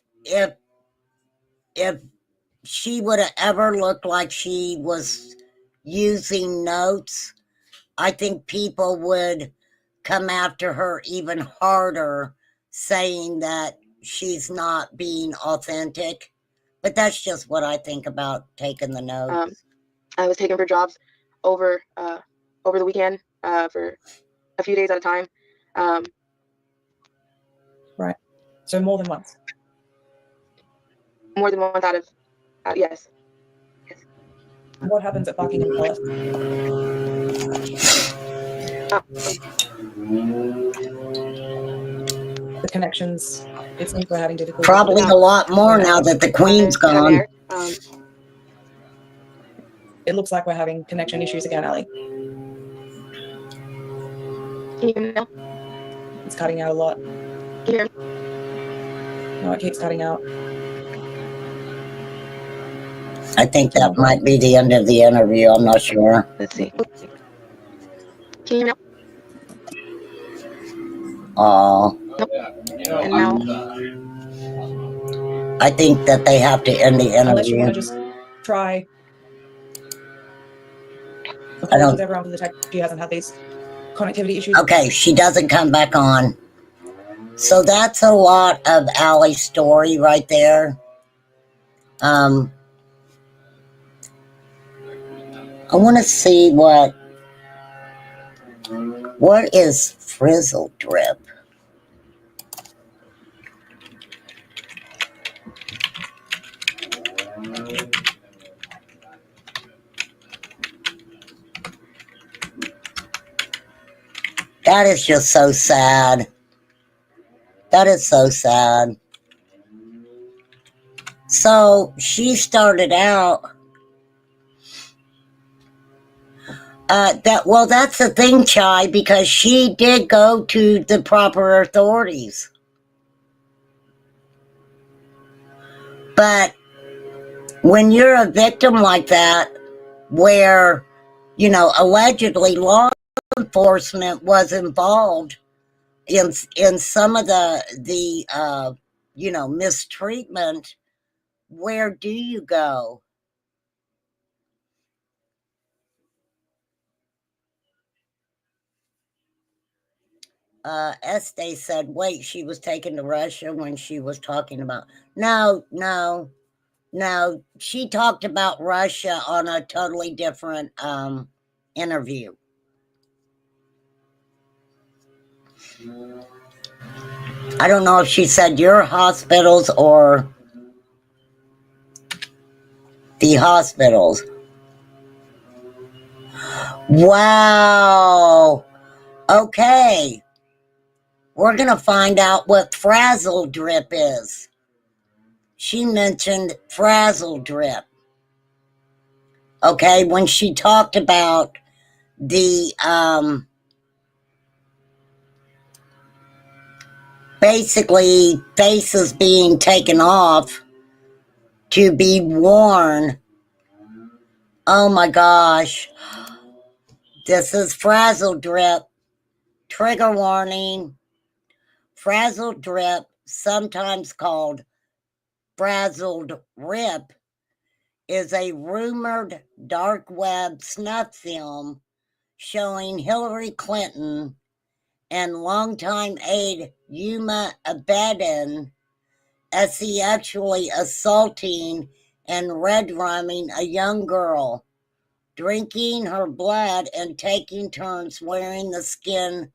she would have ever looked like she was using notes, I think people would come after her even harder, saying that she's not being authentic. But that's just what I think about taking the notes. I was taken for jobs over over the weekend for a few days at a time. Right. So more than once. More than once out of yes. What happens at Buckingham Palace? The connections. It seems we're having difficulty. Probably a lot more now that the Queen's gone. It looks like we're having connection issues again, Ali. Can you hear me now? It's cutting out a lot. Can you hear me? No, it keeps cutting out. I think that might be the end of the interview. I'm not sure. Let's see. Can you hear me now? Oh, And now I think that they have to end the Unless you want interview. to just try. I don't- Apologies everyone for the tech. She hasn't had these connectivity issues. Okay, she doesn't come back on. So that's a lot of Allie's story right there. I want to see what is Frizzle Drip? That is just so sad. That is so sad. So she started out that's the thing, Chai, because she did go to the proper authorities. But when you're a victim like that, where, you know, allegedly law enforcement was involved in some of the you know, mistreatment, where do you go? Estee said, wait, she was taken to Russia when she was talking about... No. She talked about Russia on a totally different interview. I don't know if she said your hospitals or the hospitals. Wow. Okay. We're going to find out what Frazzle Drip is. She mentioned Frazzle Drip. Okay, when she talked about the basically faces being taken off to be worn. Oh my gosh. This is Frazzle Drip. Trigger warning. Frazzle Drip, sometimes called Frazzled Rip, is a rumored dark web snuff film showing Hillary Clinton and longtime aide Huma Abedin sexually assaulting and red-rumming a young girl, drinking her blood and taking turns wearing the skin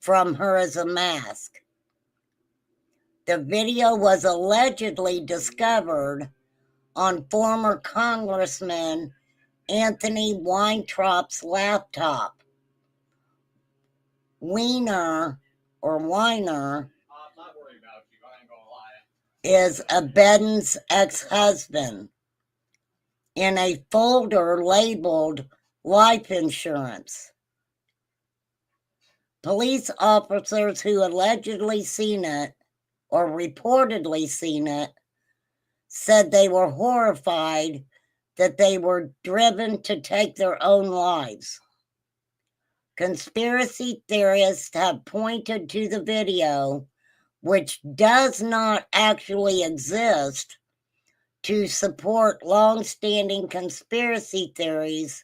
from her as a mask. The video was allegedly discovered on former Congressman Anthony Weintrop's laptop. Weiner is Abedin's ex-husband in a folder labeled life insurance. Police officers who allegedly seen it or reportedly seen it said they were horrified that they were driven to take their own lives. Conspiracy theorists have pointed to the video, which does not actually exist, to support long-standing conspiracy theories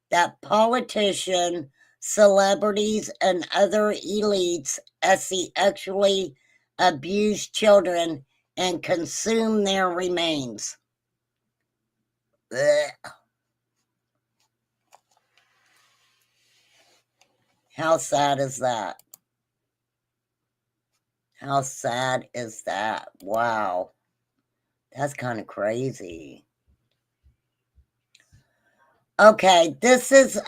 that politicians, celebrities, and other elites sexually abuse children and consume their remains. Ugh. How sad is that? How sad is that? Wow. That's kind of crazy. Okay, this is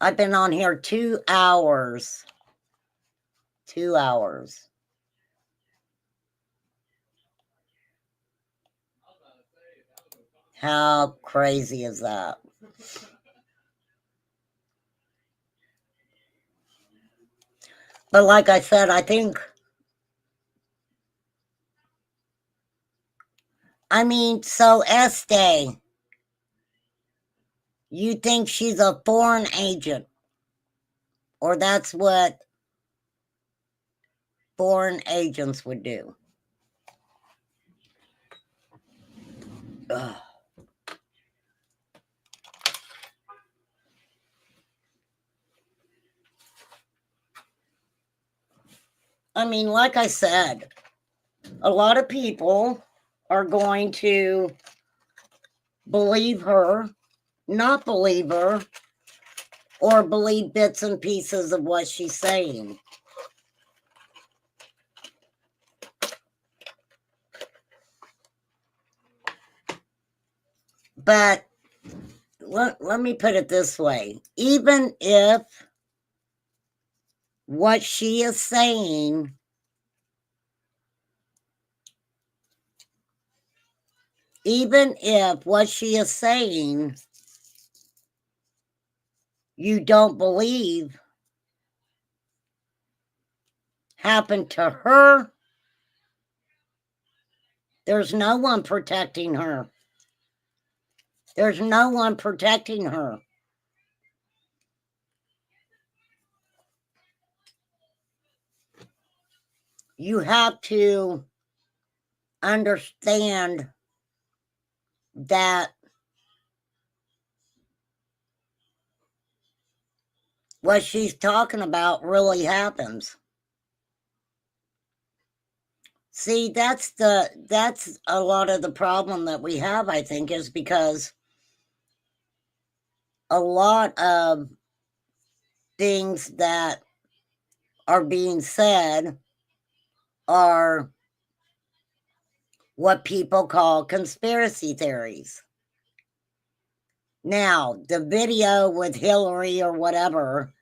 I've been on here 2 hours. 2 hours. How crazy is that? But like I said, so Estee, you think she's a foreign agent? Or that's what foreign agents would do? Ugh. Like I said, a lot of people are going to believe her, not believe her, or believe bits and pieces of what she's saying. But let me put it this way. Even if what she is saying you don't believe happened to her, there's no one protecting her. There's no one protecting her. You have to understand that what she's talking about really happens. See, that's a lot of the problem that we have, I think, is because a lot of things that are being said are what people call conspiracy theories. Now, the video with Hillary or whatever,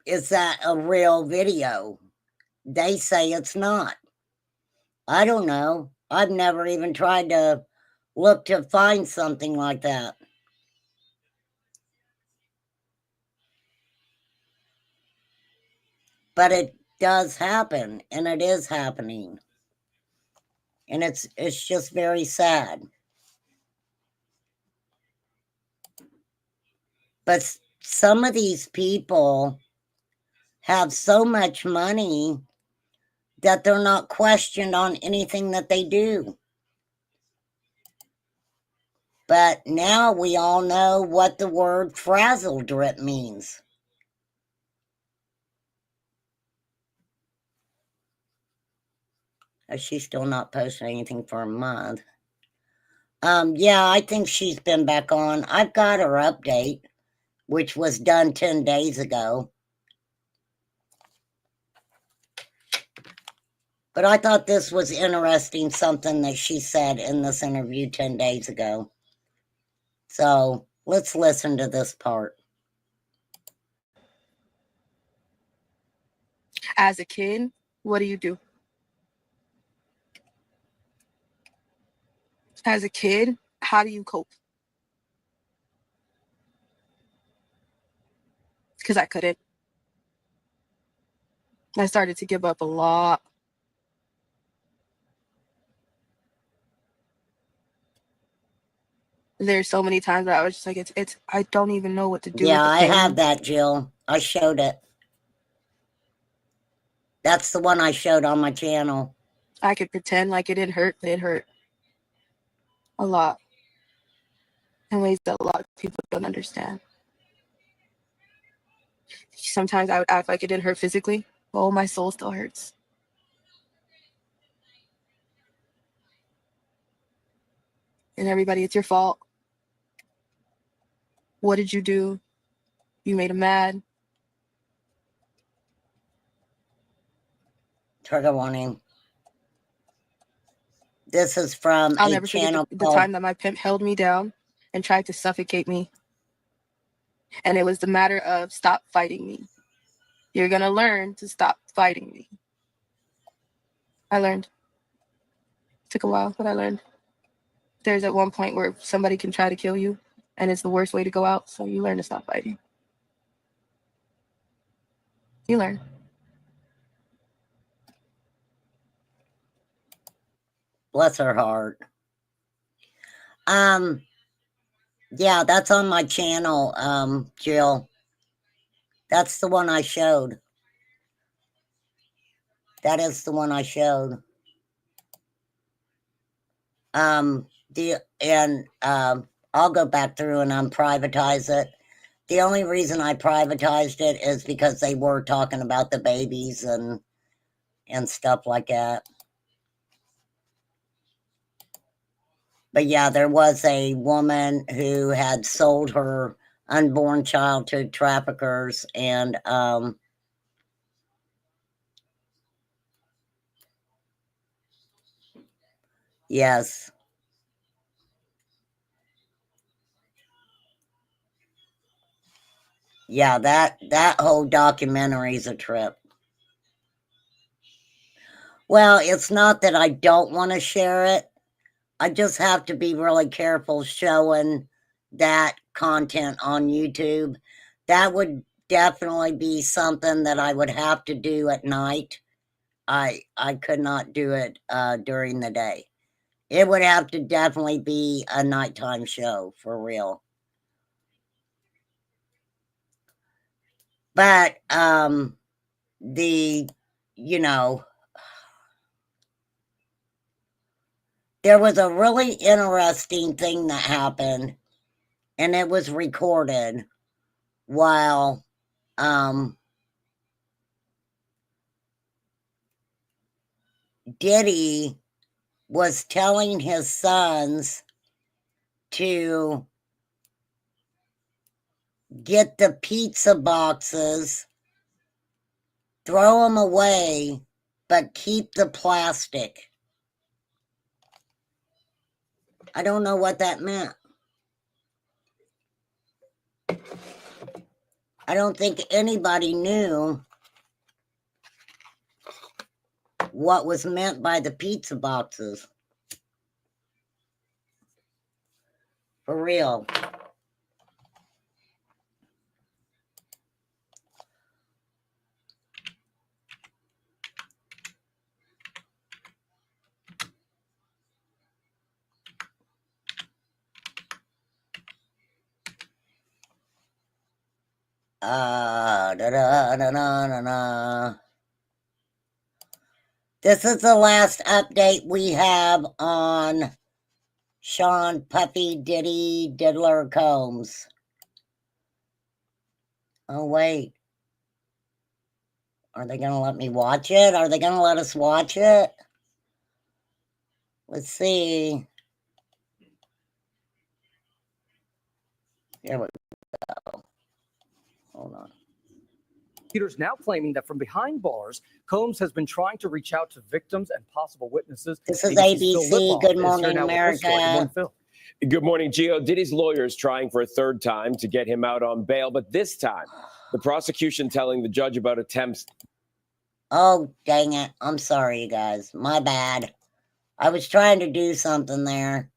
is that a real video? They say it's not. I don't know. I've never even tried to look to find something like that. But it does happen, and it is happening. And it's just very sad. But some of these people have so much money that they're not questioned on anything that they do. But now we all know what the word frazzle drip means. She's still not posting anything for a month. Yeah, I think she's been back on. I've got her update, which was done 10 days ago. But I thought this was interesting, something that she said in this interview 10 days ago. So let's listen to this part. As a kid, what do? As a kid, how do you cope? Because I couldn't. I started to give up a lot. There's so many times that I was just like, it's I don't even know what to do. Yeah, with the I pain. have that, Jill. I showed it. That's the one I showed on my channel. I could pretend like it didn't hurt, but it hurt a lot in ways that a lot of people don't understand. Sometimes I would act like it didn't hurt physically. Oh, my soul still hurts. And everybody, it's your fault. What did you do? You made him mad. Trigger warning. This is from I'll a never forget channel the called time that my pimp held me down and tried to suffocate me. And it was the matter of stop fighting me. You're going to learn to stop fighting me. I learned. It took a while, but I learned. There's at one point where somebody can try to kill you, and it's the worst way to go out, so you learn to stop fighting. You learn. Bless her heart. Yeah, that's on my channel, Jill. That's the one I showed. That is the one I showed. I'll go back through and unprivatize it. The only reason I privatized it is because they were talking about the babies and stuff like that. But yeah, there was a woman who had sold her unborn child to traffickers, and yes. Yeah, that whole documentary is a trip. Well, it's not that I don't want to share it. I just have to be really careful showing that content on YouTube. That would definitely be something that I would have to do at night. I could not do it during the day. It would have to definitely be a nighttime show for real. But there was a really interesting thing that happened, and it was recorded while Diddy was telling his sons to get the pizza boxes, throw them away, but keep the plastic. I don't know what that meant. I don't think anybody knew what was meant by the pizza boxes. For real. This is the last update we have on Sean Puffy Diddy Diddler Combs. Oh, wait. Are they going to let me watch it? Are they going to let us watch it? Let's see. Here we go. Hold on. Prosecutors now claiming that from behind bars, Combs has been trying to reach out to victims and possible witnesses. This is ABC. Good morning, America. Good morning, Phil. Good morning, Gio. Diddy's lawyers trying for a third time to get him out on bail, but this time, the prosecution telling the judge about attempts. Oh, dang it. I'm sorry, you guys. My bad. I was trying to do something there.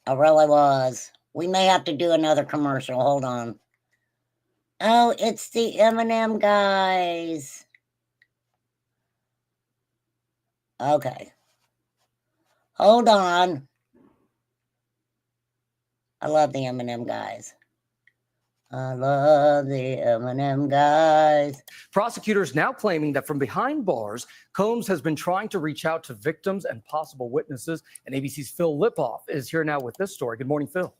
I really was. We may have to do another commercial. Hold on. Oh, it's the Eminem guys. Okay. Hold on. I love the Eminem guys. I love the Eminem guys. Prosecutors now claiming that from behind bars, Combs has been trying to reach out to victims and possible witnesses. And ABC's Phil Lipoff is here now with this story. Good morning, Phil.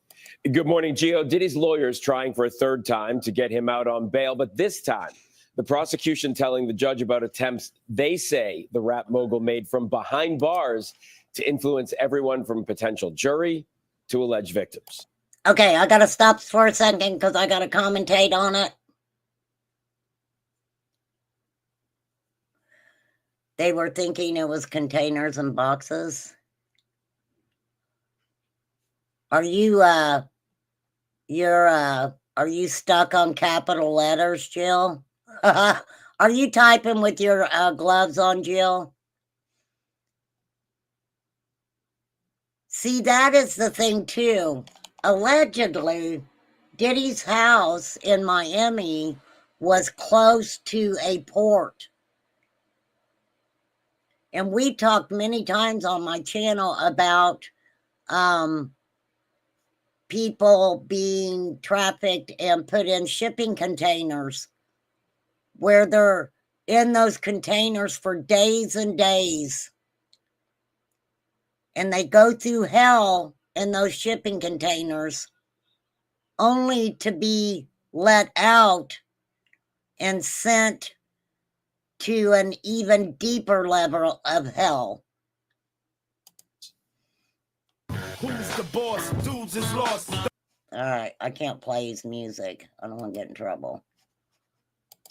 Good morning, Gio. Diddy's lawyers trying for a third time to get him out on bail, but this time, the prosecution telling the judge about attempts they say the rap mogul made from behind bars to influence everyone from potential jury to alleged victims. Okay, I gotta stop for a second because I gotta commentate on it. They were thinking it was containers and boxes. Are you are you stuck on capital letters, Jill? Are you typing with your gloves on, Jill? See, that is the thing too. Allegedly, Diddy's house in Miami was close to a port. And we talked many times on my channel about people being trafficked and put in shipping containers where they're in those containers for days and days. And they go through hell in those shipping containers only to be let out and sent to an even deeper level of hell. Who's the boss? Dudes is lost. All right, I can't play his music. I don't want to get in trouble.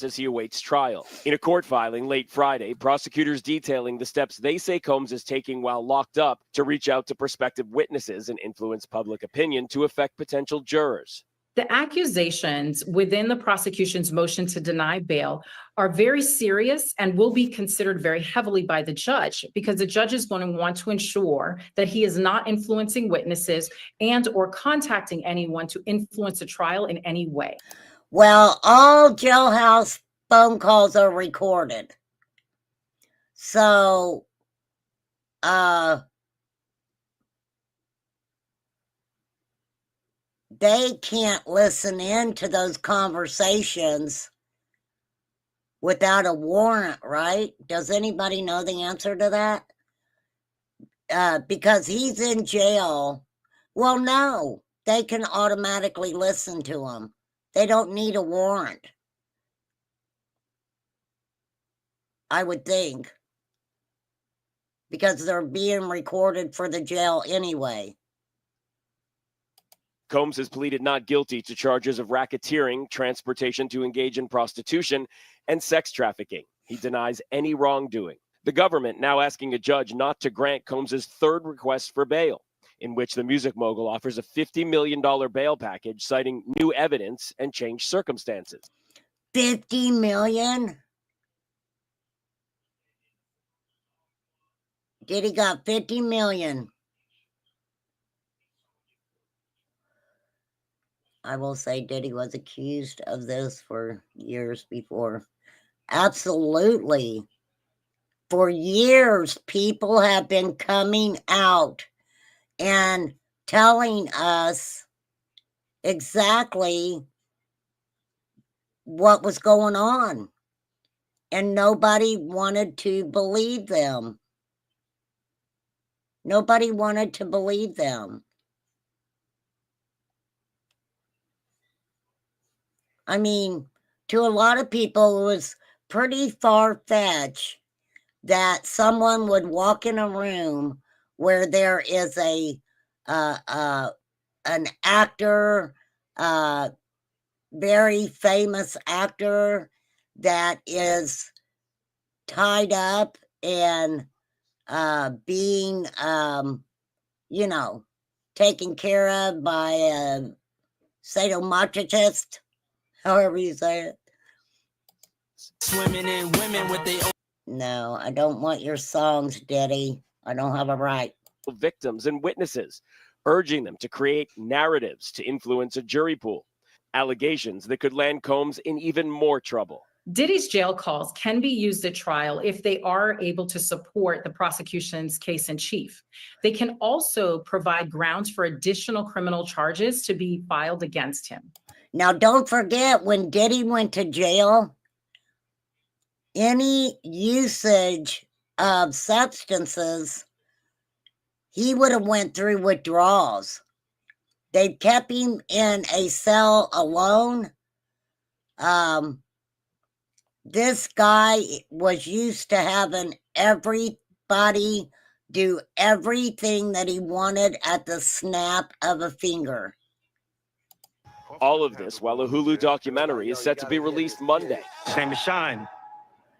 As he awaits trial. In a court filing late Friday, prosecutors detailing the steps they say Combs is taking while locked up to reach out to prospective witnesses and influence public opinion to affect potential jurors. The accusations within the prosecution's motion to deny bail are very serious and will be considered very heavily by the judge because the judge is going to want to ensure that he is not influencing witnesses and or contacting anyone to influence a trial in any way. Well, all jailhouse phone calls are recorded. So, they can't listen in to those conversations without a warrant, right? Does anybody know the answer to that? Because he's in jail. Well, no, they can automatically listen to him. They don't need a warrant, I would think, because they're being recorded for the jail anyway. Combs has pleaded not guilty to charges of racketeering, transportation to engage in prostitution, and sex trafficking. He denies any wrongdoing. The government now asking a judge not to grant Combs's third request for bail, in which the music mogul offers a $50 million bail package, citing new evidence and changed circumstances. 50 million? Diddy got 50 million. I will say Diddy was accused of this for years before. Absolutely. For years, people have been coming out and telling us exactly what was going on. And nobody wanted to believe them. Nobody wanted to believe them. I mean, to a lot of people, it was pretty far-fetched that someone would walk in a room where there is an actor, very famous actor that is tied up and being, taken care of by a sadomasochist, however you say it. Swimming in women with their own. No, I don't want your songs, Diddy. I don't have a right. Victims and witnesses, urging them to create narratives to influence a jury pool. Allegations that could land Combs in even more trouble. Diddy's jail calls can be used at trial if they are able to support the prosecution's case in chief. They can also provide grounds for additional criminal charges to be filed against him. Now, don't forget when Diddy went to jail, any usage of substances, he would have went through withdrawals. They kept him in a cell alone. This guy was used to having everybody do everything that he wanted at the snap of a finger. All of this while a Hulu documentary is set to be released Monday. His name is Shine.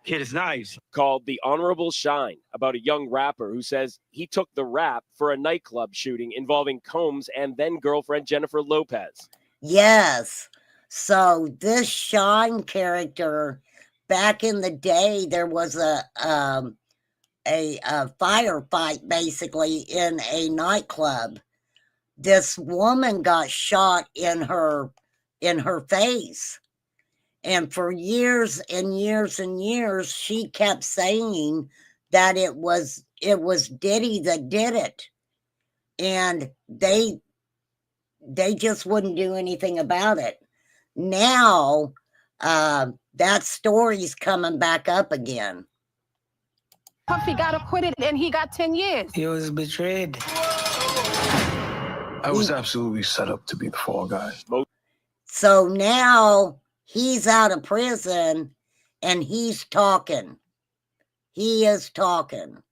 Kid is nice. Called The Honorable Shine, about a young rapper who says he took the rap for a nightclub shooting involving Combs and then girlfriend Jennifer Lopez. Yes. So this Shine character, back in the day, there was a firefight basically in a nightclub. This woman got shot in her face. And for years and years and years, she kept saying that it was Diddy that did it. And they just wouldn't do anything about it. Now, that story's coming back up again. Puffy got acquitted and he got 10 years. He was betrayed. I was absolutely set up to be the fall guy. So now he's out of prison and he's talking. He is talking.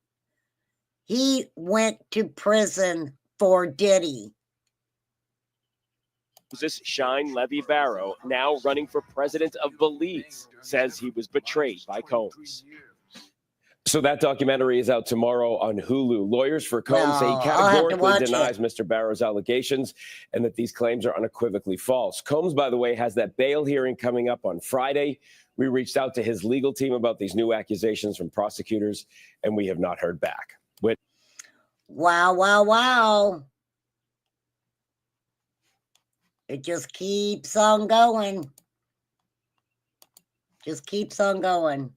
He went to prison for Diddy. This Shine Levy Barrow, now running for president of Belize, says he was betrayed by Combs. So that documentary is out tomorrow on Hulu. Lawyers for Combs say he categorically denies Mr. Barrow's allegations and that these claims are unequivocally false. Combs, by the way, has that bail hearing coming up on Friday. We reached out to his legal team about these new accusations from prosecutors, and we have not heard back. Wow, wow, wow. It just keeps on going. Just keeps on going.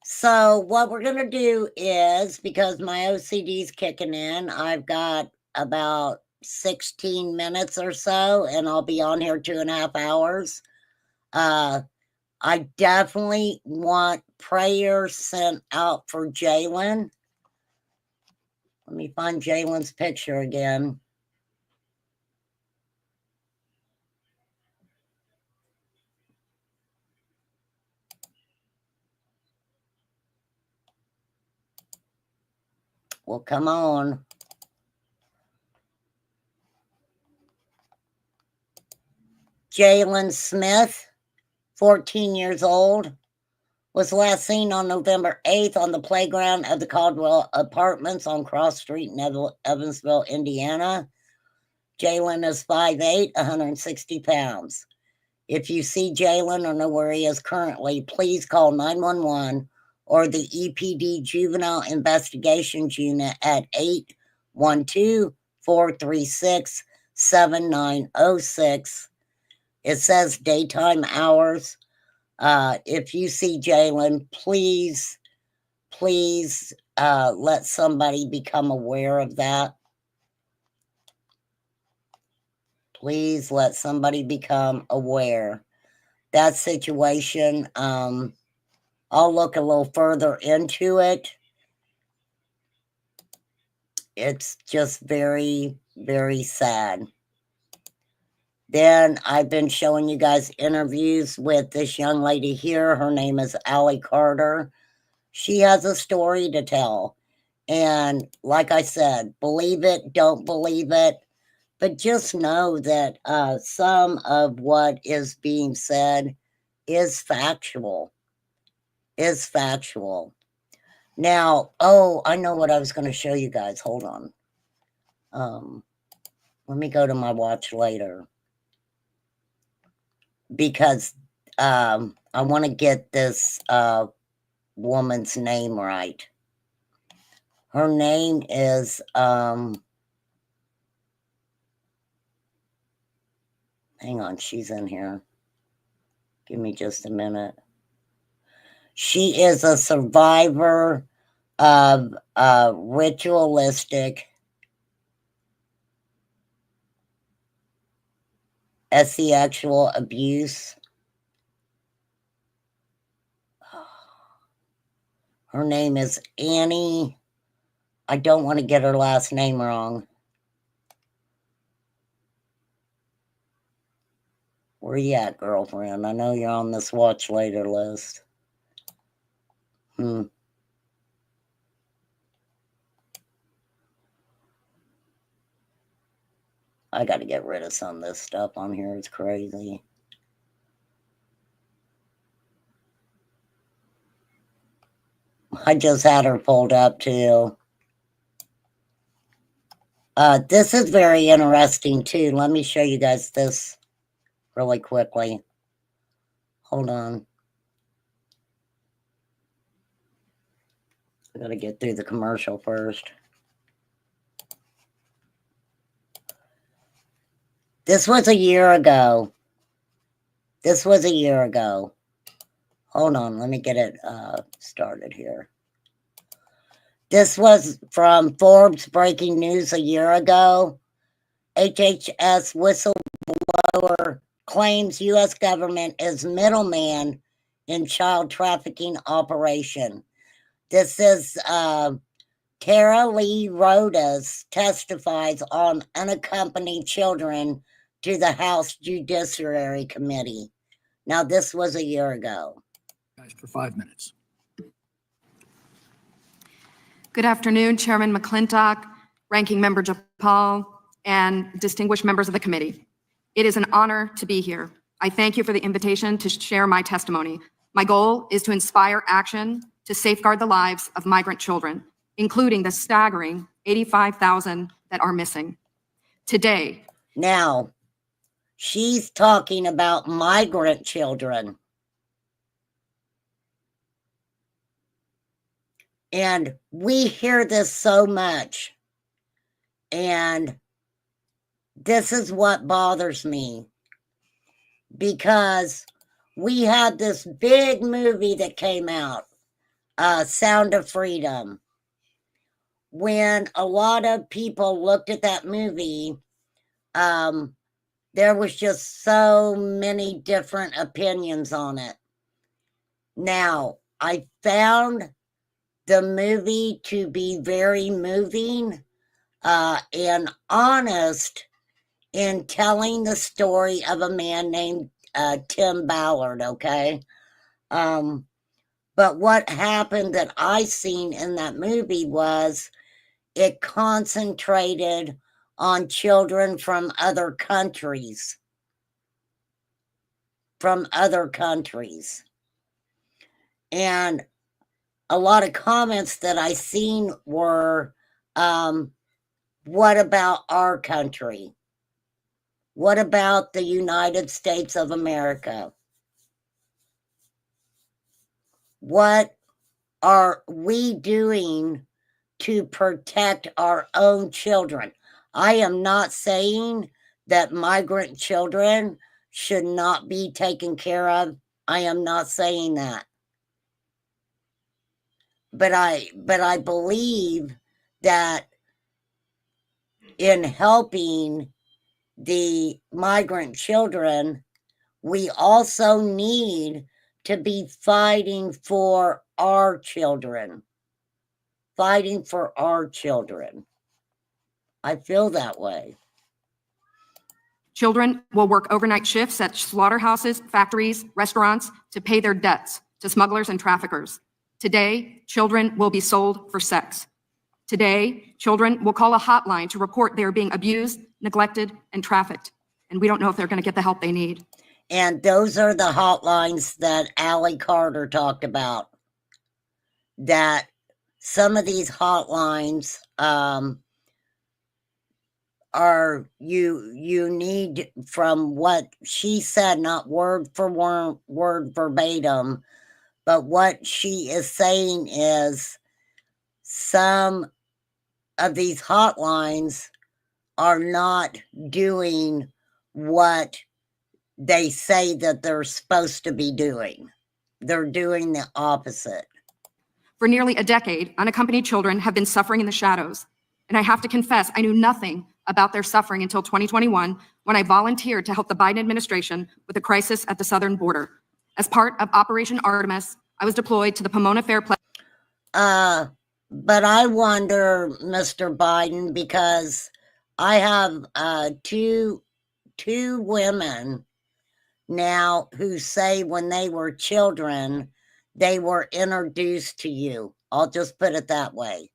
So what we're going to do is, because my OCD's kicking in, I've got about 16 minutes or so, and I'll be on here 2.5 hours. I definitely want prayers sent out for Jalen. Let me find Jalen's picture again. Well, come on. Jalen Smith, 14 years old, was last seen on November 8th on the playground of the Caldwell Apartments on Cross Street in Evansville, Indiana. Jalen is 5'8", 160 pounds. If you see Jalen or know where he is currently, please call 911 or the EPD Juvenile Investigations Unit at 812-436-7906. It says daytime hours. If you see Jalen, please let somebody become aware of that. Please let somebody become aware. That situation, I'll look a little further into it. It's just very, very sad. Then I've been showing you guys interviews with this young lady here. Her name is Allie Carter. She has a story to tell. And like I said, believe it, don't believe it. But just know that some of what is being said is factual. Is factual. Now, I know what I was going to show you guys. Hold on. Let me go to my watch later. Because I want to get this woman's name right. Her name is... hang on, she's in here. Give me just a minute. She is a survivor of ritualistic sexual abuse. Her name is Annie. I don't want to get her last name wrong. Where you at, girlfriend? I know you're on this watch later list. I got to get rid of some of this stuff on here. It's crazy. I just had her pulled up too. This is very interesting too. Let me show you guys this really quickly. Hold on. I gotta get through the commercial first. This was a year ago. This was a year ago. Hold on, let me get it started here. This was from Forbes Breaking News a year ago. HHS whistleblower claims U.S. government is middleman in child trafficking operation. This is Tara Lee Rodas testifies on unaccompanied children to the House Judiciary Committee. Now, this was a year ago. Guys, for 5 minutes. Good afternoon, Chairman McClintock, Ranking Member Japal, and distinguished members of the committee. It is an honor to be here. I thank you for the invitation to share my testimony. My goal is to inspire action to safeguard the lives of migrant children, including the staggering 85,000 that are missing. Today. Now, she's talking about migrant children. And we hear this so much. And this is what bothers me. Because we had this big movie that came out, Sound of Freedom. When a lot of people looked at that movie, there was just so many different opinions on it. Now, I found the movie to be very moving and honest in telling the story of a man named Tim Ballard, okay? But what happened that I seen in that movie was it concentrated on children from other countries. And a lot of comments that I seen were, what about our country? What about the United States of America? What are we doing to protect our own children? I am not saying that migrant children should not be taken care of. I am not saying that. But I believe that in helping the migrant children, we also need to be fighting for our children. Fighting for our children. I feel that way. Children will work overnight shifts at slaughterhouses, factories, restaurants to pay their debts to smugglers and traffickers. Today, children will be sold for sex. Today, children will call a hotline to report they are being abused, neglected, and trafficked. And we don't know if they're going to get the help they need. And those are the hotlines that Allie Carter talked about. That some of these hotlines are you need, from what she said, not word for word verbatim, but what she is saying is some of these hotlines are not doing what they say that they're supposed to be doing. They're doing the opposite. For nearly a decade, unaccompanied children have been suffering in the shadows. And I have to confess, I knew nothing about their suffering until 2021, when I volunteered to help the Biden administration with the crisis at the southern border. As part of Operation Artemis, I was deployed to the Pomona Fair Play. But I wonder, Mr. Biden, because I have two women now who say when they were children, they were introduced to you. I'll just put it that way.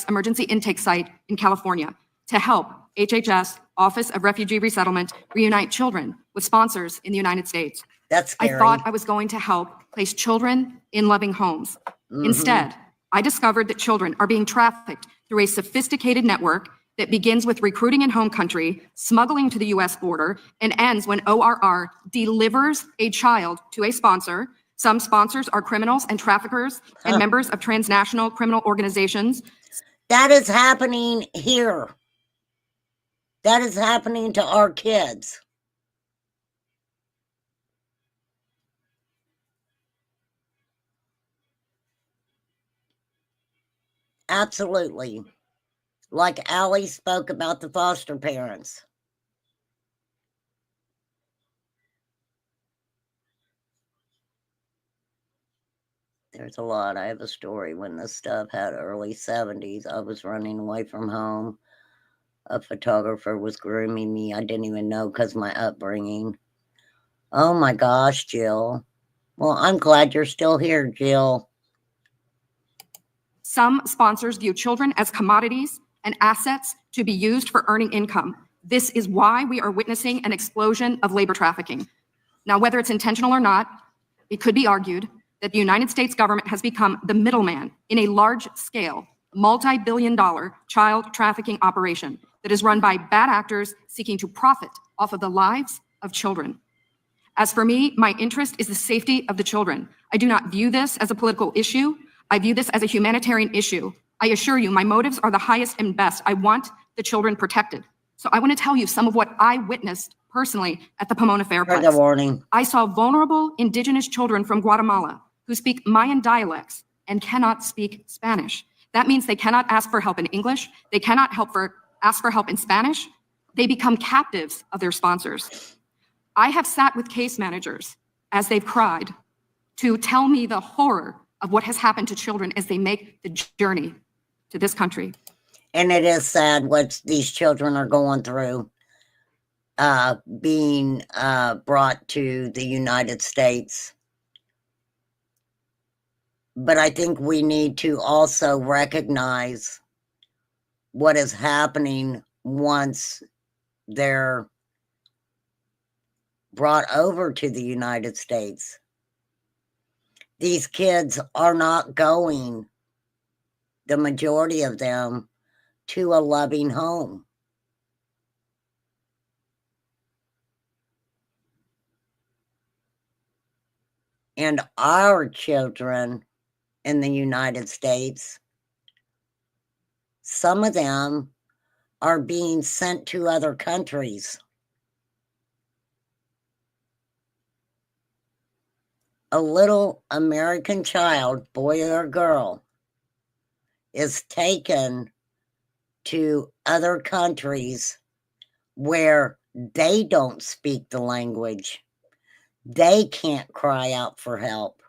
Emergency intake site in California to help HHS, Office of Refugee Resettlement, reunite children with sponsors in the United States. That's scary. I thought I was going to help place children in loving homes. Mhm. Instead, I discovered that children are being trafficked through a sophisticated network that begins with recruiting in home country, smuggling to the US border, and ends when ORR delivers a child to a sponsor. Some sponsors are criminals and traffickers and members of transnational criminal organizations. That is happening here. That is happening to our kids. Absolutely. Like Allie spoke about the foster parents. There's a lot. I have a story when this stuff had early 70s. I was running away from home. A photographer was grooming me. I didn't even know because my upbringing. Oh my gosh, Jill. Well, I'm glad you're still here, Jill. Some sponsors view children as commodities and assets to be used for earning income. This is why we are witnessing an explosion of labor trafficking. Now, whether it's intentional or not, it could be argued that the United States government has become the middleman in a large-scale, multi-billion-dollar child trafficking operation that is run by bad actors seeking to profit off of the lives of children. As for me, my interest is the safety of the children. I do not view this as a political issue. I view this as a humanitarian issue. I assure you, my motives are the highest and best. I want the children protected. So I want to tell you some of what I witnessed personally at the Pomona Fair Place. Trigger warning. I saw vulnerable indigenous children from Guatemala who speak Mayan dialects and cannot speak Spanish. That means they cannot ask for help in English. They cannot ask for help in Spanish. They become captives of their sponsors. I have sat with case managers as they've cried to tell me the horror of what has happened to children as they make the journey to this country. And it is sad what these children are going through, being brought to the United States. But I think we need to also recognize what is happening once they're brought over to the United States. These kids are not going, the majority of them, to a loving home. And our children in the United States, some of them are being sent to other countries. A little American child, boy or girl, is taken to other countries where they don't speak the language. They can't cry out for help.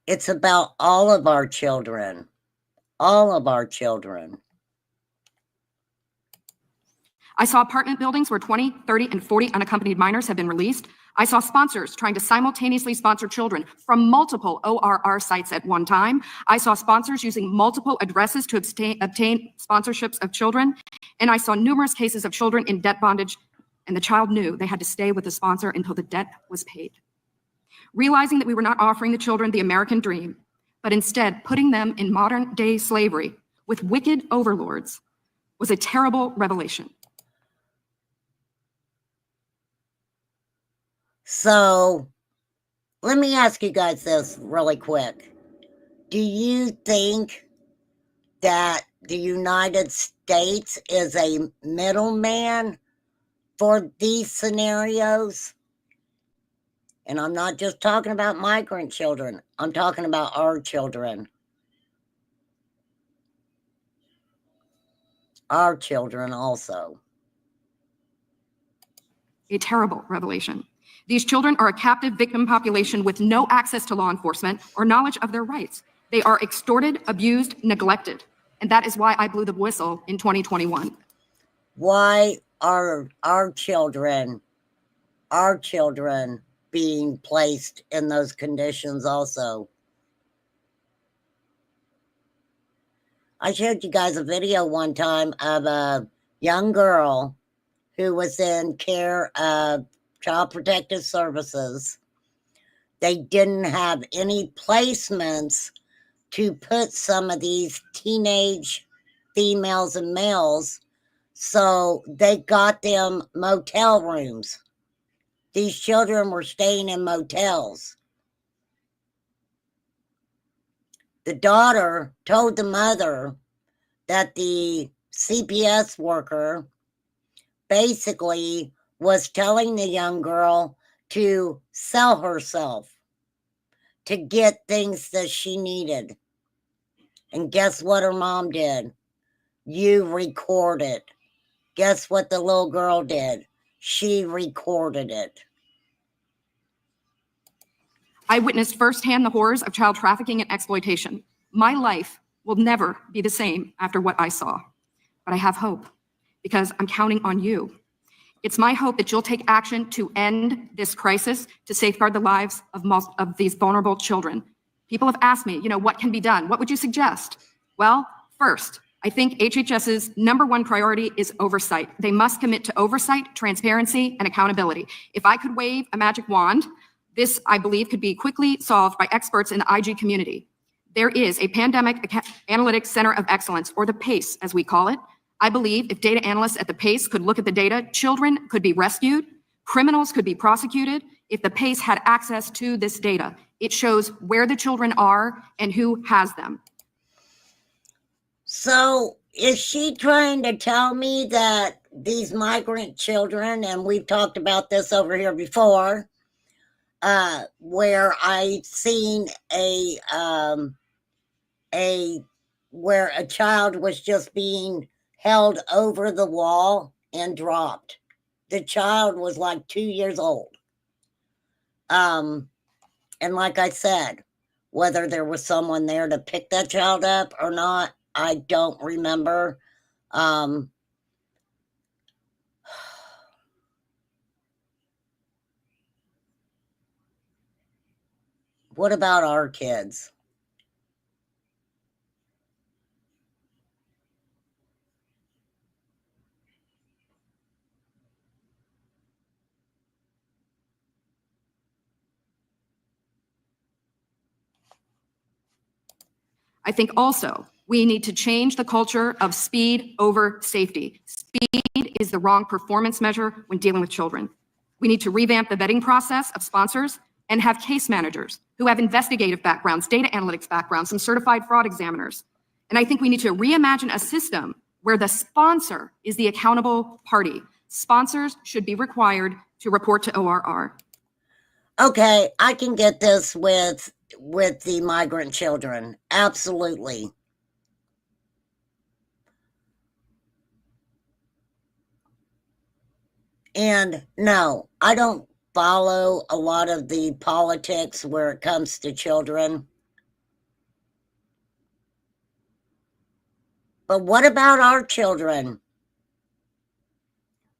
It's about all of our children. All of our children. I saw apartment buildings where 20, 30, and 40 unaccompanied minors have been released. I saw sponsors trying to simultaneously sponsor children from multiple ORR sites at one time. I saw sponsors using multiple addresses to obtain sponsorships of children. And I saw numerous cases of children in debt bondage, and the child knew they had to stay with the sponsor until the debt was paid. Realizing that we were not offering the children the American dream, but instead putting them in modern-day slavery with wicked overlords was a terrible revelation. So, let me ask you guys this really quick. Do you think that the United States is a middleman for these scenarios? And I'm not just talking about migrant children. I'm talking about our children. our children also. A terrible revelation. These children are a captive victim population with no access to law enforcement or knowledge of their rights. They are extorted, abused, neglected. And that is why I blew the whistle in 2021. Why are our children being placed in those conditions also? I showed you guys a video one time of a young girl who was in care of Child Protective Services. They didn't have any placements to put some of these teenage females and males, so they got them motel rooms. These children were staying in motels. The daughter told the mother that the CPS worker basically was telling the young girl to sell herself to get things that she needed. And guess what her mom did? You record it. Guess what the little girl did? She recorded it. I witnessed firsthand the horrors of child trafficking and exploitation. My life will never be the same after what I saw. But I have hope because I'm counting on you. It's my hope that you'll take action to end this crisis, to safeguard the lives of these vulnerable children. People have asked me, what can be done? What would you suggest? Well, first, I think HHS's #1 priority is oversight. They must commit to oversight, transparency, and accountability. If I could wave a magic wand, this, I believe, could be quickly solved by experts in the IG community. There is a Pandemic Analytics Center of Excellence, or the PACE, as we call it. I believe if data analysts at the PACE could look at the data, children could be rescued, criminals could be prosecuted if the PACE had access to this data. It shows where the children are and who has them. So is she trying to tell me that these migrant children, and we've talked about this over here before, where I seen where a child was just being held over the wall and dropped. The child was like 2 years old. And like I said, whether there was someone there to pick that child up or not, I don't remember. What about our kids? I think also we need to change the culture of speed over safety. Speed is the wrong performance measure when dealing with children. We need to revamp the vetting process of sponsors and have case managers who have investigative backgrounds, data analytics backgrounds, some certified fraud examiners. And I think we need to reimagine a system where the sponsor is the accountable party. Sponsors should be required to report to ORR. Okay, I can get this with the migrant children. Absolutely. And no, I don't follow a lot of the politics where it comes to children. But what about our children?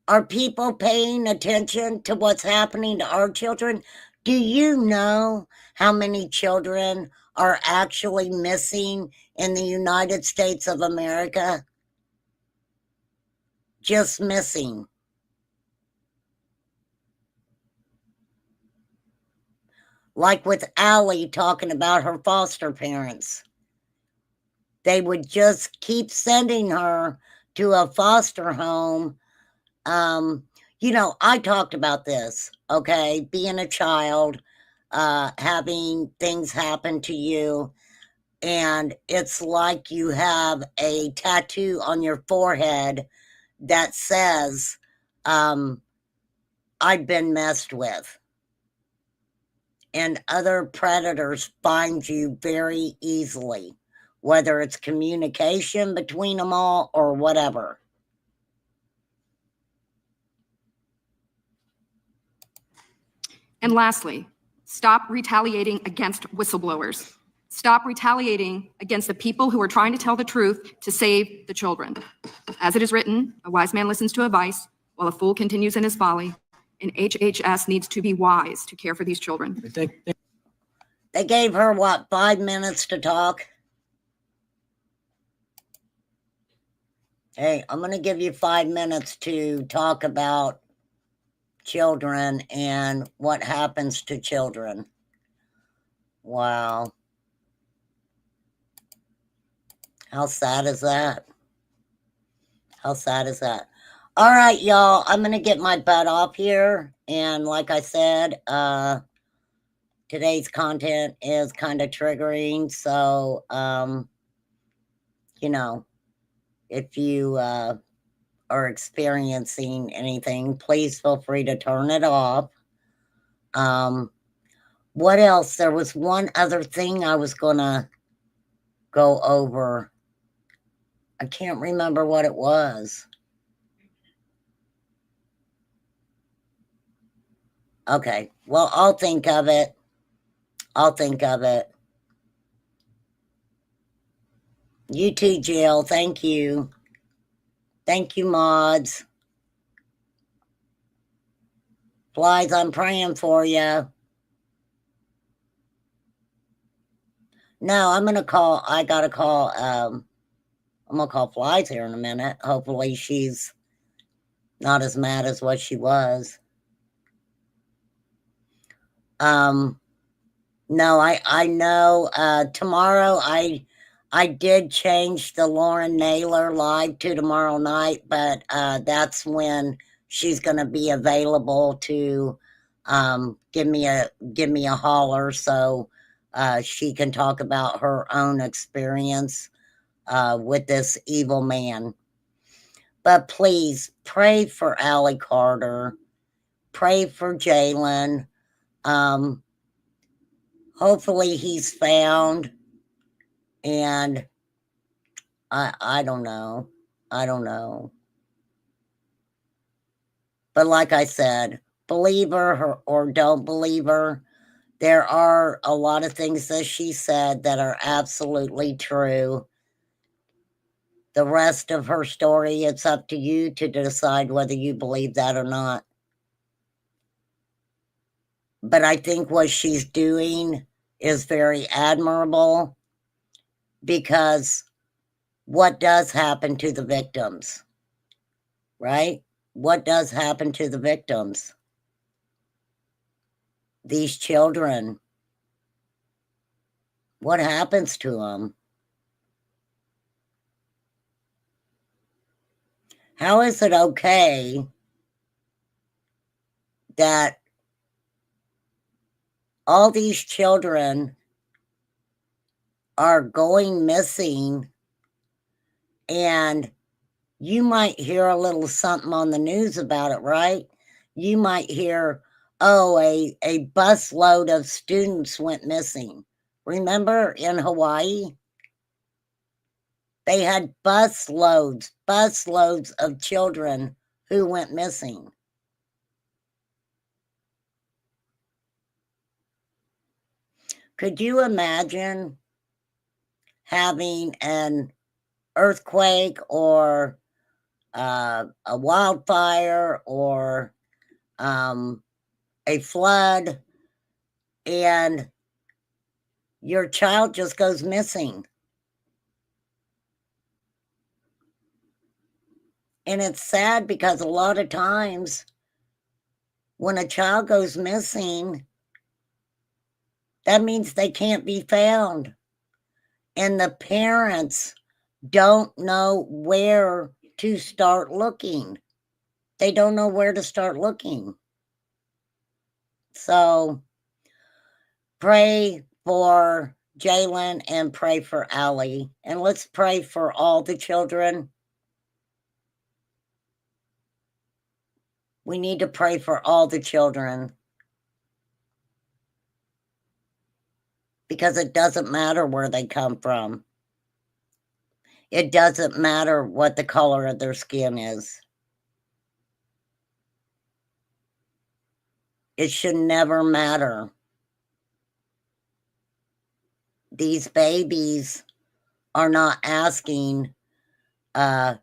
Are people paying attention to what's happening to our children? Do you know how many children are actually missing in the United States of America? Just missing. Like with Allie talking about her foster parents. They would just keep sending her to a foster home. I talked about this, okay? Being a child, having things happen to you, and it's like you have a tattoo on your forehead that says, I've been messed with. And other predators find you very easily whether it's communication between them all or whatever. And lastly, stop retaliating against whistleblowers. Stop retaliating against the people who are trying to tell the truth to save the children. As it is written, a wise man listens to advice while a fool continues in his folly. And HHS needs to be wise to care for these children. They gave her, what, 5 minutes to talk? Hey, I'm going to give you 5 minutes to talk about children and what happens to children. Wow. How sad is that? How sad is that? All right, y'all, I'm going to get my butt off here. And like I said, today's content is kind of triggering. So, you know, if you are experiencing anything, please feel free to turn it off. What else? There was one other thing I was going to go over. I can't remember what it was. Okay, well, I'll think of it. I'll think of it. You too, Jill. Thank you. Thank you, mods. Flies, I'm praying for you. No, I'm going to call, I got to call, I'm going to call Flies here in a minute. Hopefully she's not as mad as what she was. No, I know, tomorrow I did change the Lauren Naylor live to tomorrow night, but, that's when she's going to be available to, give me a holler. So, she can talk about her own experience, with this evil man. But please pray for Allie Carter. Pray for Jalen. Hopefully he's found, and I don't know. I don't know. But like I said, believe her or don't believe her. There are a lot of things that she said that are absolutely true. The rest of her story, it's up to you to decide whether you believe that or not. But I think what she's doing is very admirable, because what does happen to the victims, right? What does happen to the victims? These children, what happens to them? How is it okay that all these children are going missing, and you might hear a little something on the news about it, right? You might hear, oh, a busload of students went missing. Remember in Hawaii? They had busloads of children who went missing. Could you imagine having an earthquake or a wildfire or a flood, and your child just goes missing? And it's sad, because a lot of times when a child goes missing, that means they can't be found. And the parents don't know where to start looking. They don't know where to start looking. So pray for Jalen and pray for Allie. And let's pray for all the children. We need to pray for all the children, because it doesn't matter where they come from. It doesn't matter what the color of their skin is. It should never matter. These babies are not asking they're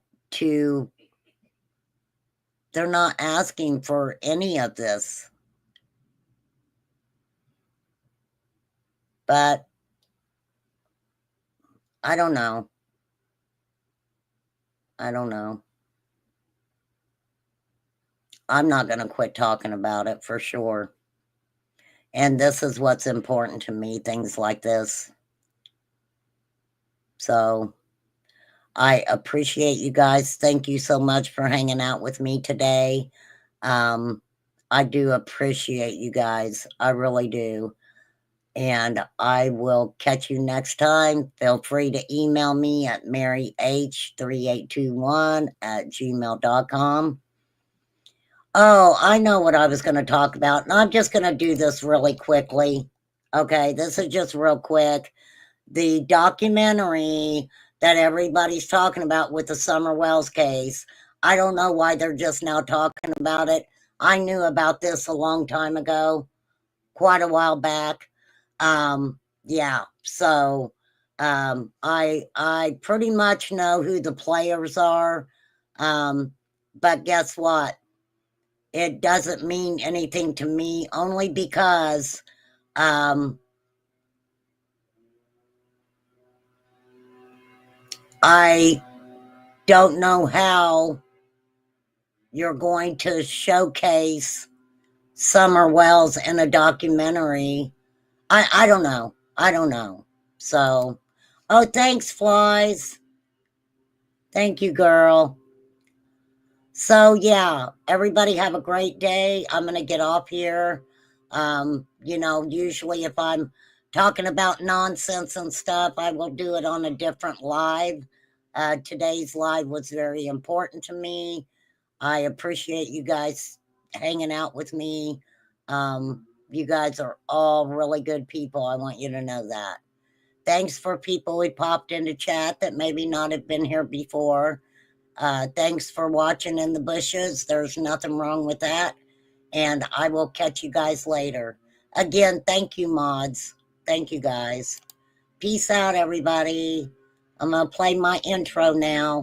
not asking for any of this. But I don't know. I don't know. I'm not going to quit talking about it for sure. And this is what's important to me, things like this. So I appreciate you guys. Thank you so much for hanging out with me today. I do appreciate you guys. I really do. And I will catch you next time. Feel free to email me at maryh3821@gmail.com. Oh, I know what I was going to talk about. And I'm just going to do this really quickly. Okay, this is just real quick. The documentary that everybody's talking about with the Summer Wells case, I don't know why they're just now talking about it. I knew about this a long time ago, quite a while back. Yeah, so I pretty much know who the players are. But guess what? It doesn't mean anything to me only because I don't know how you're going to showcase Summer Wells in a documentary. I don't know. I don't know. So, oh, thanks, Flies. Thank you, girl. So, yeah, everybody have a great day. I'm going to get off here. You know, usually if I'm talking about nonsense and stuff, I will do it on a different live. Today's live was very important to me. I appreciate you guys hanging out with me. You guys are all really good people. I want you to know that. Thanks for people who popped into chat that maybe not have been here before. Thanks for watching in the bushes. There's nothing wrong with that. And I will catch you guys later. Again, thank you, mods. Thank you, guys. Peace out, everybody. I'm going to play my intro now.